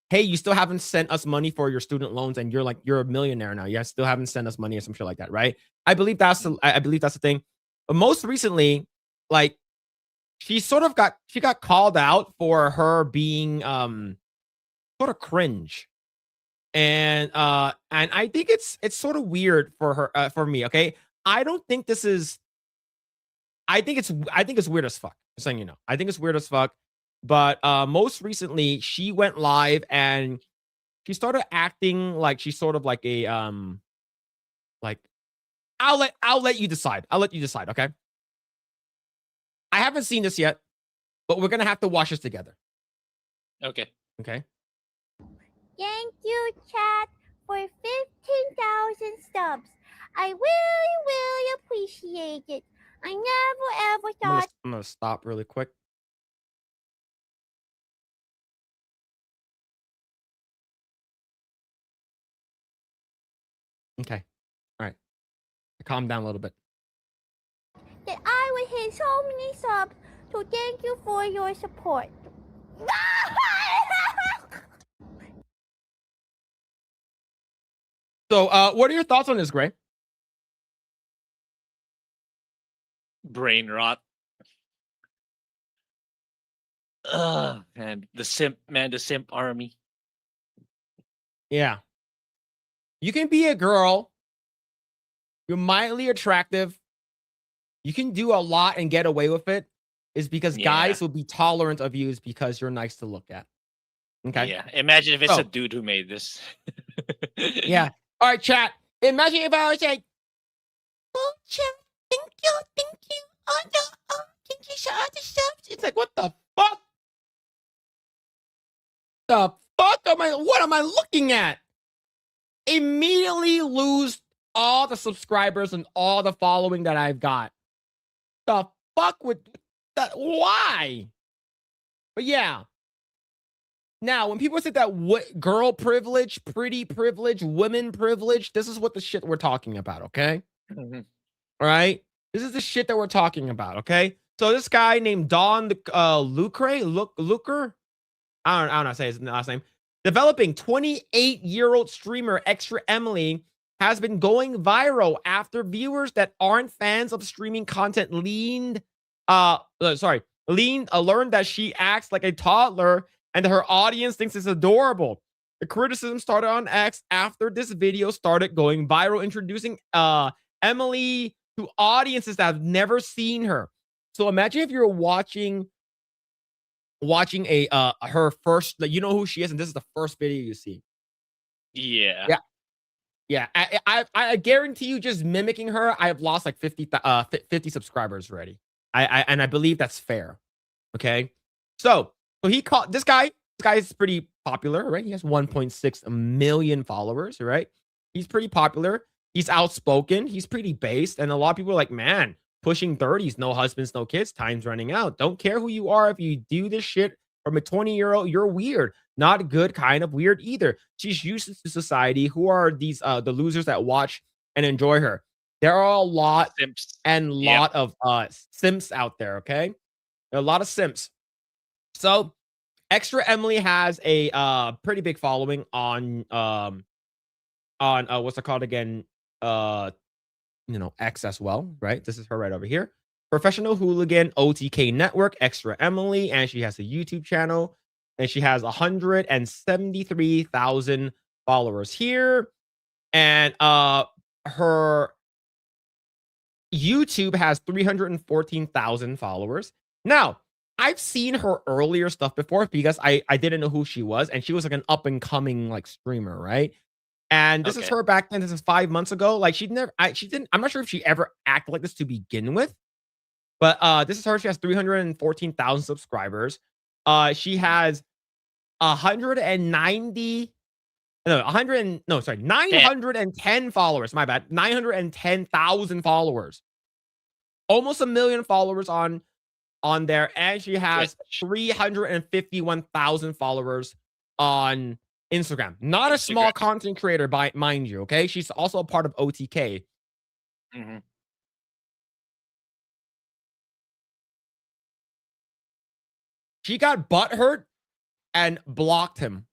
hey, you still haven't sent us money for your student loans, and you're a millionaire now. You still haven't sent us money or some shit like that, right? I believe that's the thing. But most recently, like she got called out for her being sort of cringe. And I think it's sort of weird for her for me, okay? I think it's weird as fuck. Just saying, you know. I think it's weird as fuck. But most recently, she went live and she started acting like she's sort of like a like I'll let you decide. I'll let you decide, okay? I haven't seen this yet, but we're gonna have to watch this together. Okay. Okay. Thank you, chat, for 15,000 subs. I really appreciate it. I never ever thought. I'm gonna stop really quick. Okay. All right. Calm down a little bit. That I would hit so many subs, so thank you for your support. So, what are your thoughts on this, Grae? Brain rot. Ugh, man, the simp army. Yeah. You can be a girl. You're mildly attractive. You can do a lot and get away with it. Is because guys will be tolerant of you is because you're nice to look at. Okay. Yeah. Imagine if it's a dude who made this. Yeah. All right, chat. Imagine if I was like, oh, chat, thank you. Oh, no, thank you for all the subs. It's like, what the fuck? What am I looking at? Immediately lose all the subscribers and all the following that I've got. The fuck with that? Why? But yeah. Now, when people say that girl privilege, pretty privilege, women privilege, this is what the shit we're talking about, okay? Mm-hmm. All right? This is the shit that we're talking about, okay? So this guy named Don Lucre, I don't know how to say his last name. Developing 28-year-old streamer Extra Emily has been going viral after viewers that aren't fans of streaming content learned that she acts like a toddler and her audience thinks it's adorable. The criticism started on X after this video started going viral, introducing Emily to audiences that have never seen her. So imagine if you're watching her first, like, you know who she is, and this is the first video you see. Yeah. I guarantee you, just mimicking her, I have lost like 50 subscribers already. I believe that's fair. Okay, so he called this guy. This guy is pretty popular, right? He has 1.6 million followers, right? He's pretty popular. He's outspoken. He's pretty based, and a lot of people are like, man, pushing 30s, no husbands, no kids, time's running out. Don't care who you are. If you do this shit from a 20-year-old, you're weird. Not good, kind of weird either. She's useless to society. Who are these the losers that watch and enjoy her? There are a lot of simps out there, okay? There are a lot of simps. So Extra Emily has a pretty big following on what's it called again? X as well, right? This is her right over here. Professional Hooligan OTK Network, Extra Emily, and she has a YouTube channel, and she has 173,000 followers here, and her YouTube has 314,000 followers. Now, I've seen her earlier stuff before because I didn't know who she was, and she was like an up and coming like streamer, right? And this is her back then. This is 5 months ago. Like she didn't. I'm not sure if she ever acted like this to begin with, but this is her. She has 314,000 subscribers. She has 910 followers. My bad. 910,000 followers. Almost 1 million followers on there, and she has 351,000 followers on Instagram. Not a small content creator, mind you. Okay, she's also a part of OTK. Mm-hmm. She got butthurt and blocked him.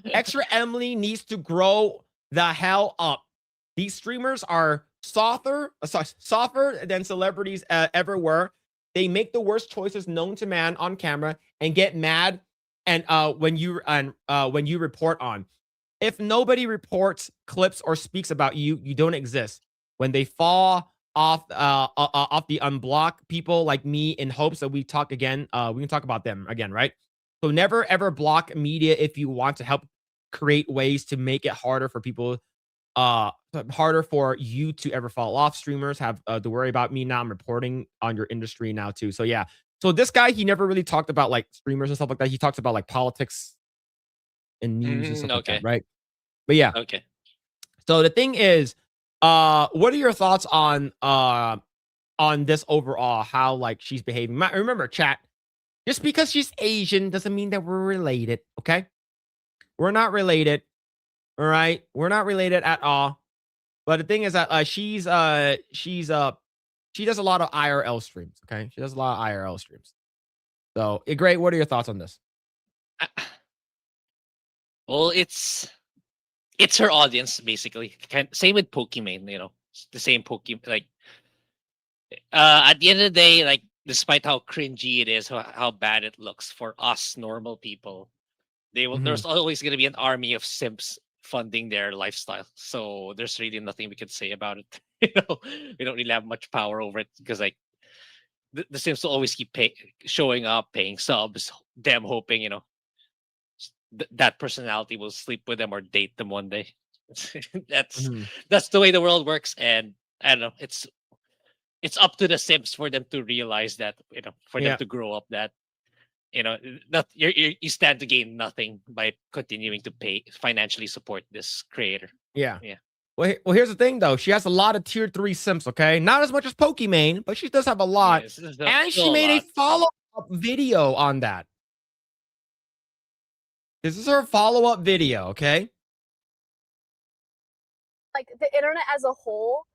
Extra Emily needs to grow the hell up. These streamers are softer than celebrities ever were. They make the worst choices known to man on camera and get mad. And when you report on, if nobody reports clips or speaks about you, you don't exist. When they fall off the unblock people like me in hopes that we talk again. We can talk about them again, right? So never ever block media if you want to help create ways to make it harder for people, harder for you to ever fall off. Streamers have to worry about me now. I'm reporting on your industry now too. So yeah. So this guy, he never really talked about like streamers and stuff like that. He talks about like politics and news and stuff like that, right? But yeah. Okay. So the thing is, what are your thoughts on this overall? How like she's behaving? Remember, chat. Just because she's Asian doesn't mean that we're related. Okay, we're not related. All right, we're not related at all. But the thing is that she does a lot of IRL streams. Okay, she does a lot of IRL streams. So, Grae, what are your thoughts on this? Well, it's her audience basically. Same with Pokimane, you know, it's the same Pokimane. Like, at the end of the day, like, despite how cringy it is, how bad it looks for us normal people, there's always going to be an army of simps funding their lifestyle. So there's really nothing we can say about it. You know, we don't really have much power over it because like the simps will always keep showing up, paying subs, them hoping, you know, that personality will sleep with them or date them one day. That's the way the world works, and I don't know. It's up to the simps for them to realize that, you know, for them to grow up that, you know, that you stand to gain nothing by continuing to financially support this creator. Yeah. Well, here's the thing though. She has a lot of tier 3 simps. Okay, not as much as Pokimane, but she does have a lot, and she made a follow-up video on that. This is her follow-up video, okay? Like the internet as a whole.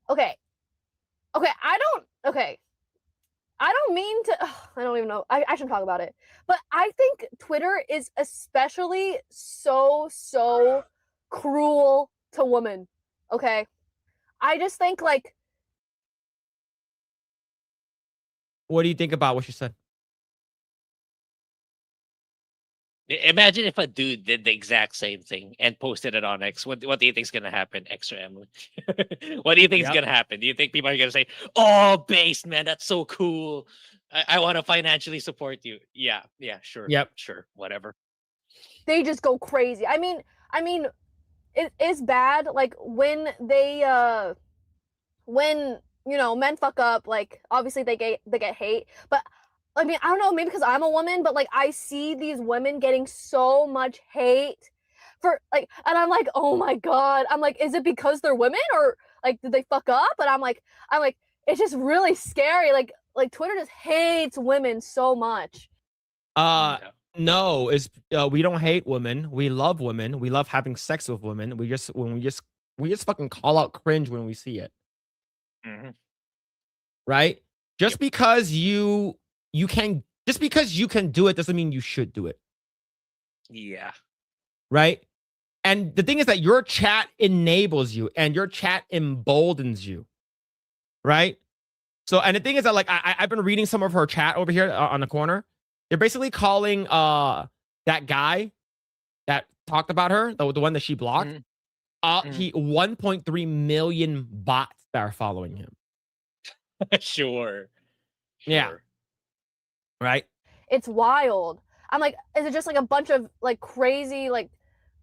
Okay, I don't mean to. I don't even know. I shouldn't talk about it. But I think Twitter is especially so cruel to women. Okay, I just think like. What do you think about what she said? Imagine if a dude did the exact same thing and posted it on X. What do you think is gonna happen, X or Emily? What do you think is gonna happen? Do you think people are gonna say, "Oh, base man, that's so cool. I want to financially support you"? Yeah, sure. Yep, sure, whatever. They just go crazy. I mean, it is bad. Like when they, when you know men fuck up. Like obviously they get hate, but. I mean, I don't know, maybe because I'm a woman, but like I see these women getting so much hate for like, and I'm like, oh my God. I'm like, is it because they're women or like did they fuck up? And I'm like, it's just really scary. Like Twitter just hates women so much. No, we don't hate women. We love women. We love having sex with women. We just fucking call out cringe when we see it. Right? Just because you can do it doesn't mean you should do it. Yeah. Right? And the thing is that your chat enables you and your chat emboldens you. Right? So, and the thing is that like I've been reading some of her chat over here on the corner. They're basically calling that guy that talked about her, the one that she blocked, he 1.3 million bots that are following him. Sure. Yeah. Right? It's wild. I'm like, is it just like a bunch of like crazy like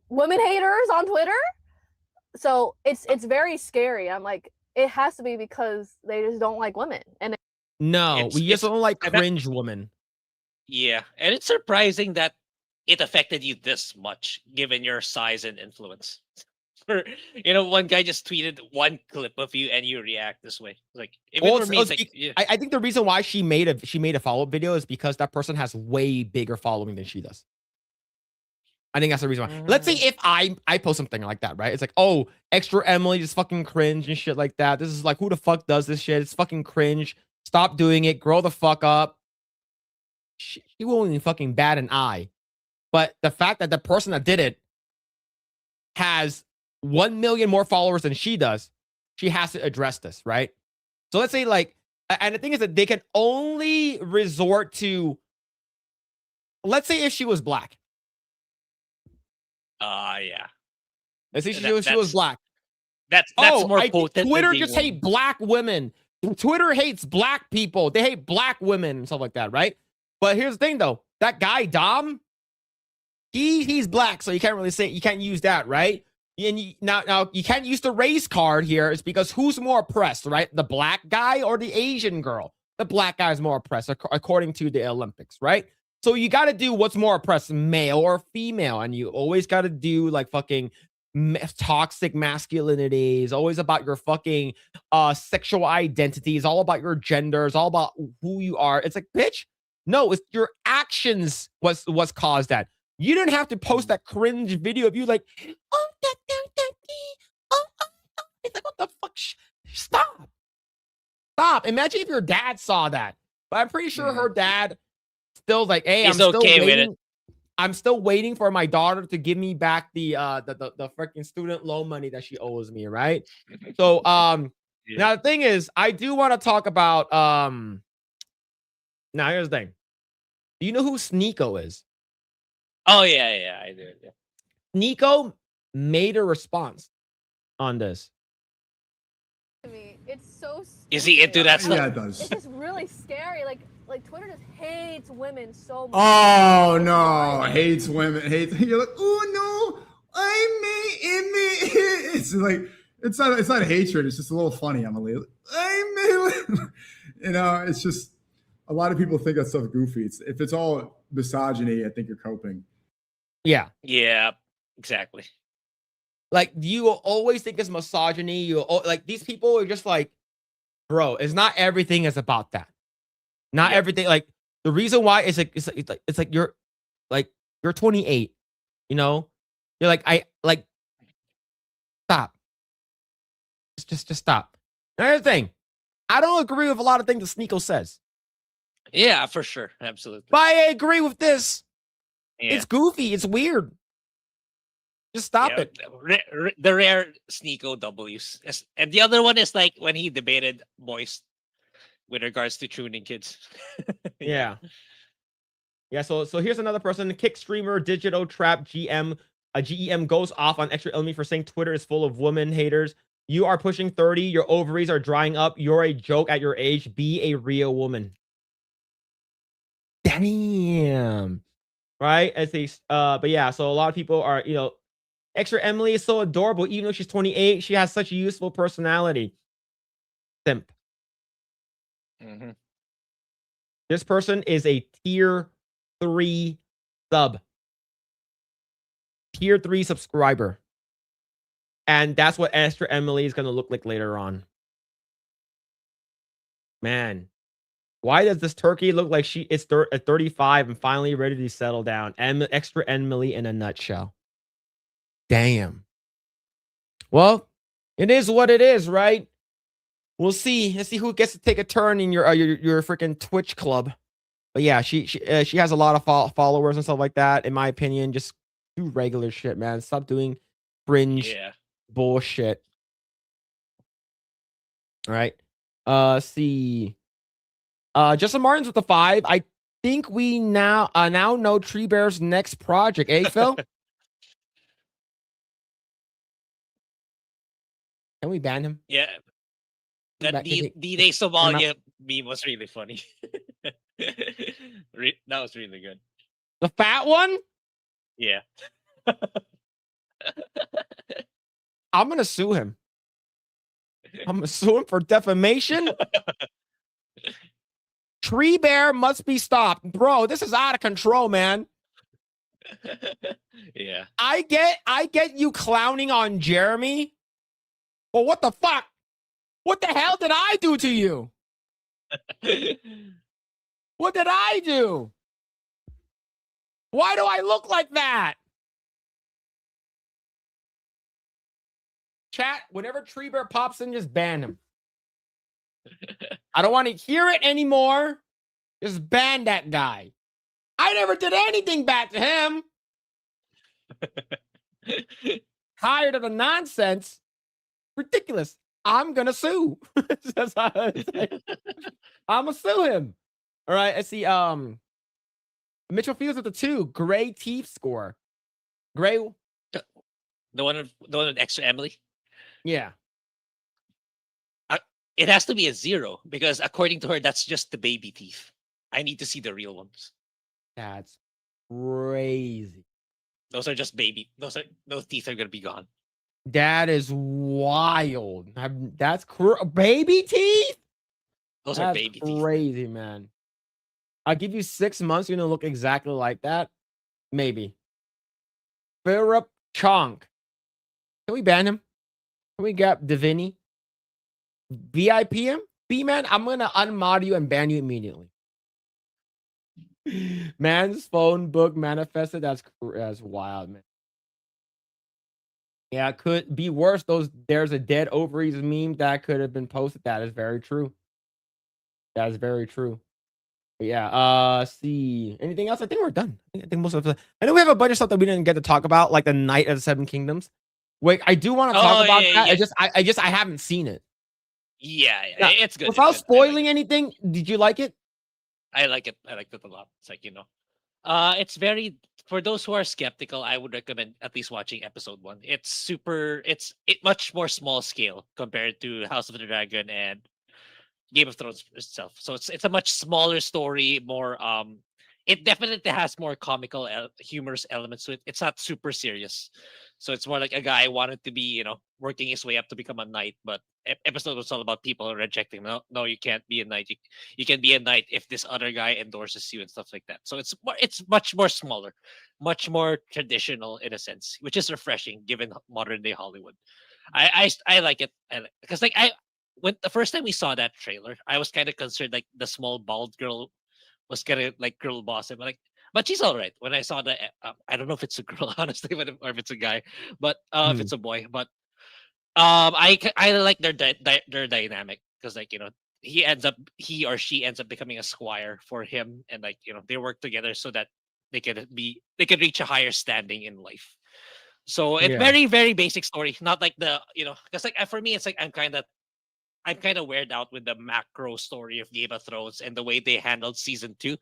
women haters on Twitter? So it's very scary. I'm like, it has to be because they just don't like women. And no, we just don't like cringe women. Yeah, and it's surprising that it affected you this much, given your size and influence. You know, one guy just tweeted one clip of you and you react this way. Like, I think the reason why she made a follow-up video is because that person has way bigger following than she does. I think that's the reason why. Let's say if I post something like that, right? It's like, oh, extra Emily just fucking cringe and shit like that. This is like, who the fuck does this shit? It's fucking cringe. Stop doing it. Grow the fuck up. She won't even fucking bat an eye. But the fact that the person that did it has 1 million more followers than she does, she has to address this, right? So let's say like, and the thing is that they can only resort to, let's say if she was black. Yeah. Let's say she was black. That's more potent. Twitter than just being hate black women. Twitter hates black people. They hate black women and stuff like that, right? But here's the thing, though. That guy Dom, he's black, so you can't really say you can't use that, right? And now you can't use the race card here. It's because who's more oppressed, right? The black guy or the Asian girl? The black guy is more oppressed according to the Olympics, right? So you got to do what's more oppressed, male or female, and you always got to do like fucking toxic masculinity. Is always about your fucking sexual identity. It's all about your gender. It's all about who you are. It's like, bitch, no, it's your actions was caused that. You didn't have to post that cringe video of you like, oh, it's like, what the fuck? Stop. Imagine if your dad saw that. But I'm pretty sure her dad still like, hey, He's okay with it. I'm still waiting for my daughter to give me back the freaking student loan money that she owes me, right? So now the thing is, I do want to talk about now here's the thing. Do you know who Sneeko is? Oh yeah, I do. Yeah. Sneeko made a response on this. It's so stupid. Is he into that stuff? Yeah, it does. It's just really scary. Like Twitter just hates women so much. Oh no, hates women. You're like, oh no, it's like it's not hatred. It's just a little funny. Emily, it's just a lot of people think that stuff goofy. If it's all misogyny, I think you're coping. Yeah, exactly. Like, you will always think it's misogyny. Like, these people are just like, bro, it's not everything is about that. Not everything. Like, the reason why it's like you're 28, you know? You're like, stop. Just stop. Another thing, I don't agree with a lot of things that Sneeko says. Yeah, for sure. Absolutely. But I agree with this. Yeah. It's goofy. It's weird. Just stop it. The rare Sneeko W's. And the other one is like when he debated Moist with regards to tuning kids. Yeah. So here's another person. Kick streamer Digital Trap GM. GEM goes off on Extra Enemy for saying Twitter is full of woman haters. You are pushing 30. Your ovaries are drying up. You're a joke at your age. Be a real woman. Damn. Right? But yeah, so a lot of people are, Extra Emily is so adorable. Even though she's 28, she has such a useful personality. Simp. Mm-hmm. This person is a tier 3 sub. Tier 3 subscriber. And that's what Extra Emily is going to look like later on. Man. Why does this turkey look like she is at 35 and finally ready to settle down? Extra Emily in a nutshell. Damn. Well, it is what it is, right? We'll see. Let's see who gets to take a turn in your freaking Twitch club. But yeah, she has a lot of followers and stuff like that. In my opinion, just do regular shit, man. Stop doing fringe bullshit. All right. See. Justin Martin's with the 5. I think we now know Tree Bear's next project, eh, Phil? Can we ban him? Yeah. That D-Day Somalia meme was really funny. That was really good. The fat one? Yeah. I'm going to sue him. I'm going to sue him for defamation. Tree Bear must be stopped. Bro, this is out of control, man. Yeah. I get you clowning on Jeremy. But what the fuck? What the hell did I do to you? What did I do? Why do I look like that? Chat, whenever Tree Bear pops in, just ban him. I don't want to hear it anymore. Just ban that guy. I never did anything bad to him. Tired of the nonsense. Ridiculous. I'm gonna sue. I'm gonna sue him. All right. Let's see. Mitchell Fields with the 2. Grae teeth score. Grae. The one with Extra Emily. Yeah. It has to be a 0 because according to her, that's just the baby teeth. I need to see the real ones. That's crazy. Those are just baby. Those teeth are gonna be gone. That is wild. That's baby teeth. Those are baby teeth. Crazy, man. I'll give you 6 months. You're gonna look exactly like that. Maybe. Phillip Chunk. Can we ban him? Can we get Divini? VIP him? B-man, I'm gonna unmod you and ban you immediately. Man's phone book manifested. That's wild, man. Yeah, it could be worse. There's a dead ovaries meme that could have been posted. That is very true. That is very true. But yeah, see. Anything else? I think we're done. I think most of the I know we have a bunch of stuff that we didn't get to talk about, like the Night of the Seven Kingdoms. Wait, I do want to talk about that. Yeah. I haven't seen it. Yeah, Now, it's good. Without spoiling anything, did you like it? I like it. I liked it a lot. It's like, it's very, for those who are skeptical, I would recommend at least watching episode 1. It's much more small scale compared to House of the Dragon and Game of Thrones itself. So it's a much smaller story, more it definitely has more comical humorous elements to it. It's not super serious. So it's more like a guy wanted to be, working his way up to become a knight, but episode was all about people rejecting him. No, you can't be a knight. You can be a knight if this other guy endorses you and stuff like that. So it's much more smaller, much more traditional in a sense, which is refreshing given modern day Hollywood. I like it because when the first time we saw that trailer, I was kind of concerned like the small bald girl was gonna like girl boss him, but she's all right. When I saw the, I don't know if it's a girl honestly, or if it's a guy, but if it's a boy, but I like their dynamic because he or she ends up becoming a squire for him, and they work together so that they could reach a higher standing in life. So it's very, very basic story, not like because for me it's like I'm kind of weird out with the macro story of Game of Thrones and the way they handled season 2.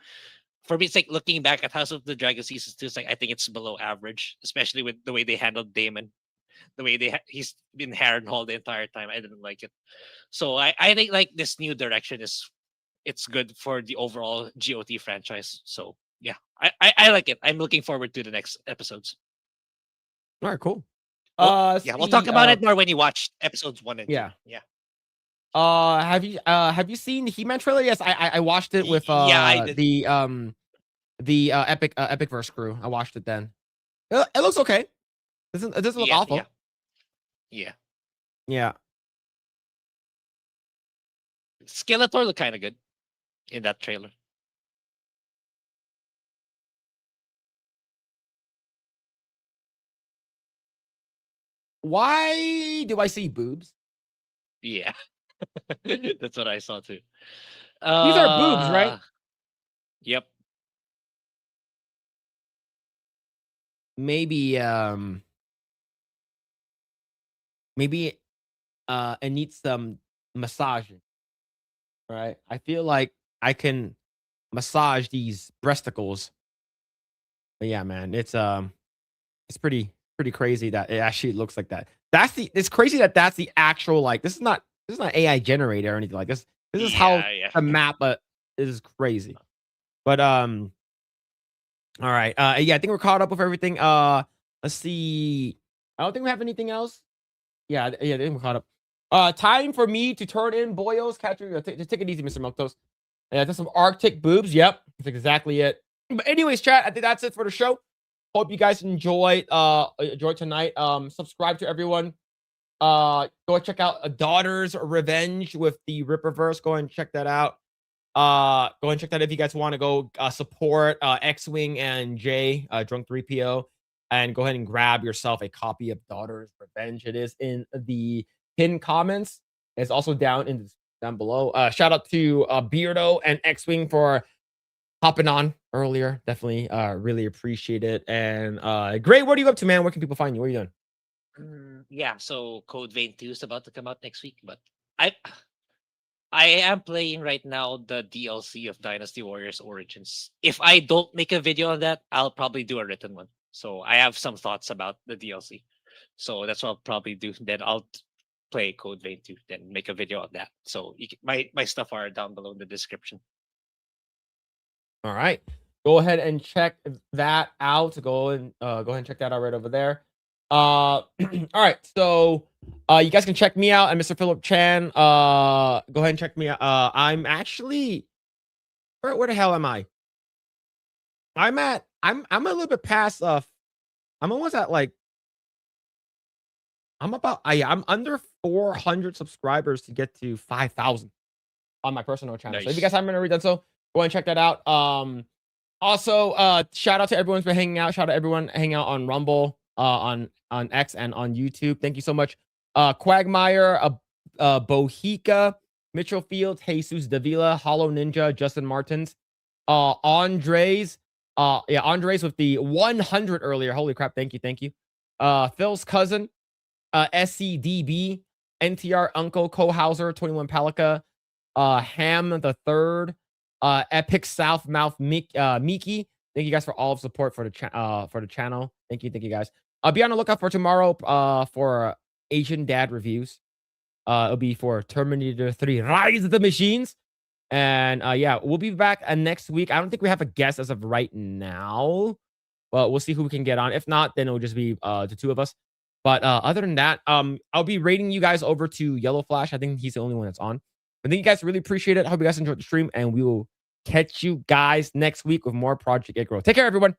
For me, it's like looking back at House of the Dragon season 2. It's like I think it's below average, especially with the way they handled Daemon, the way he's been Harrenhal the entire time. I didn't like it, so I think like this new direction it's good for the overall GOT franchise. So yeah, I like it. I'm looking forward to the next episodes. All right, cool. We'll talk about it more when you watch episodes 1 and 2. Yeah. Have you seen the He-Man trailer? Yes, I watched it with I did. the Epic Verse crew. I watched it then. It looks okay. It doesn't look awful. Yeah. Skeletor looked kind of good in that trailer. Why do I see boobs? Yeah. That's what I saw too. These are boobs, right? Yep. Maybe it needs some massaging. Right? I feel like I can massage these breasticles. But yeah, man, it's pretty crazy that it actually looks like that. It's crazy that that's the actual this is not AI generated or anything like this. This is how the map is crazy. But all right. I think we're caught up with everything. Let's see. I don't think we have anything else. Yeah, I think we're caught up. Time for me to turn in Boyos. Catcher, just take it easy, Mr. Milktoast. Yeah, that's some Arctic boobs. Yep, that's exactly it. But anyways, chat, I think that's it for the show. Hope you guys enjoyed tonight. Subscribe to everyone. Go check out Daughter's Revenge with the Ripperverse. Go and check that out. Go and check that if you guys want to go support X-Wing and Jay, Drunk 3PO, and go ahead and grab yourself a copy of Daughter's Revenge. It is in the pinned comments. It's also down below. Shout out to Beardo and X-Wing for hopping on earlier. Definitely really appreciate it. And Grae, what are you up to, man? Where can people find you? What are you doing? Yeah, so Code Vein 2 is about to come out next week, but I am playing right now the DLC of Dynasty Warriors Origins. If I don't make a video on that, I'll probably do a written one. So I have some thoughts about the DLC. So that's what I'll probably do. Then I'll play Code Vein 2, then make a video on that. So my stuff are down below in the description. All right. Go ahead and check that out. Go ahead and check that out right over there. All right. So you guys can check me out at Mr. Phillip Chan. Go ahead and check me out. I'm actually where the hell am I? I'm a little bit past I'm almost at like I'm under 400 subscribers to get to 5,000 on my personal channel. So if you guys haven't already done so, go ahead and check that out. Also, shout out to everyone who's been hanging out. Shout out to everyone hanging out on Rumble, on X, and on YouTube. Thank you so much. Quagmire, Bohica, Mitchell Fields, Jesus Davila, Hollow Ninja, Justin Martins, Andres. Andres with the 100 earlier. Holy crap! Thank you. Phil's cousin, SCDB, NTR Uncle, Kohauser, 21 Palika, Ham the Third, Epic Southmouth Miki. Thank you guys for all of support for the channel. Thank you guys. I'll be on the lookout for tomorrow for Asian Dad reviews. It'll be for Terminator 3 Rise of the Machines. And yeah, we'll be back next week. I don't think we have a guest as of right now, but we'll see who we can get on. If not, then it'll just be the two of us. But other than that, I'll be rating you guys over to Yellow Flash. I think he's the only one that's on. I think you guys really appreciate it. I hope you guys enjoyed the stream, and we will catch you guys next week with more Project Eggroll. Take care, everyone.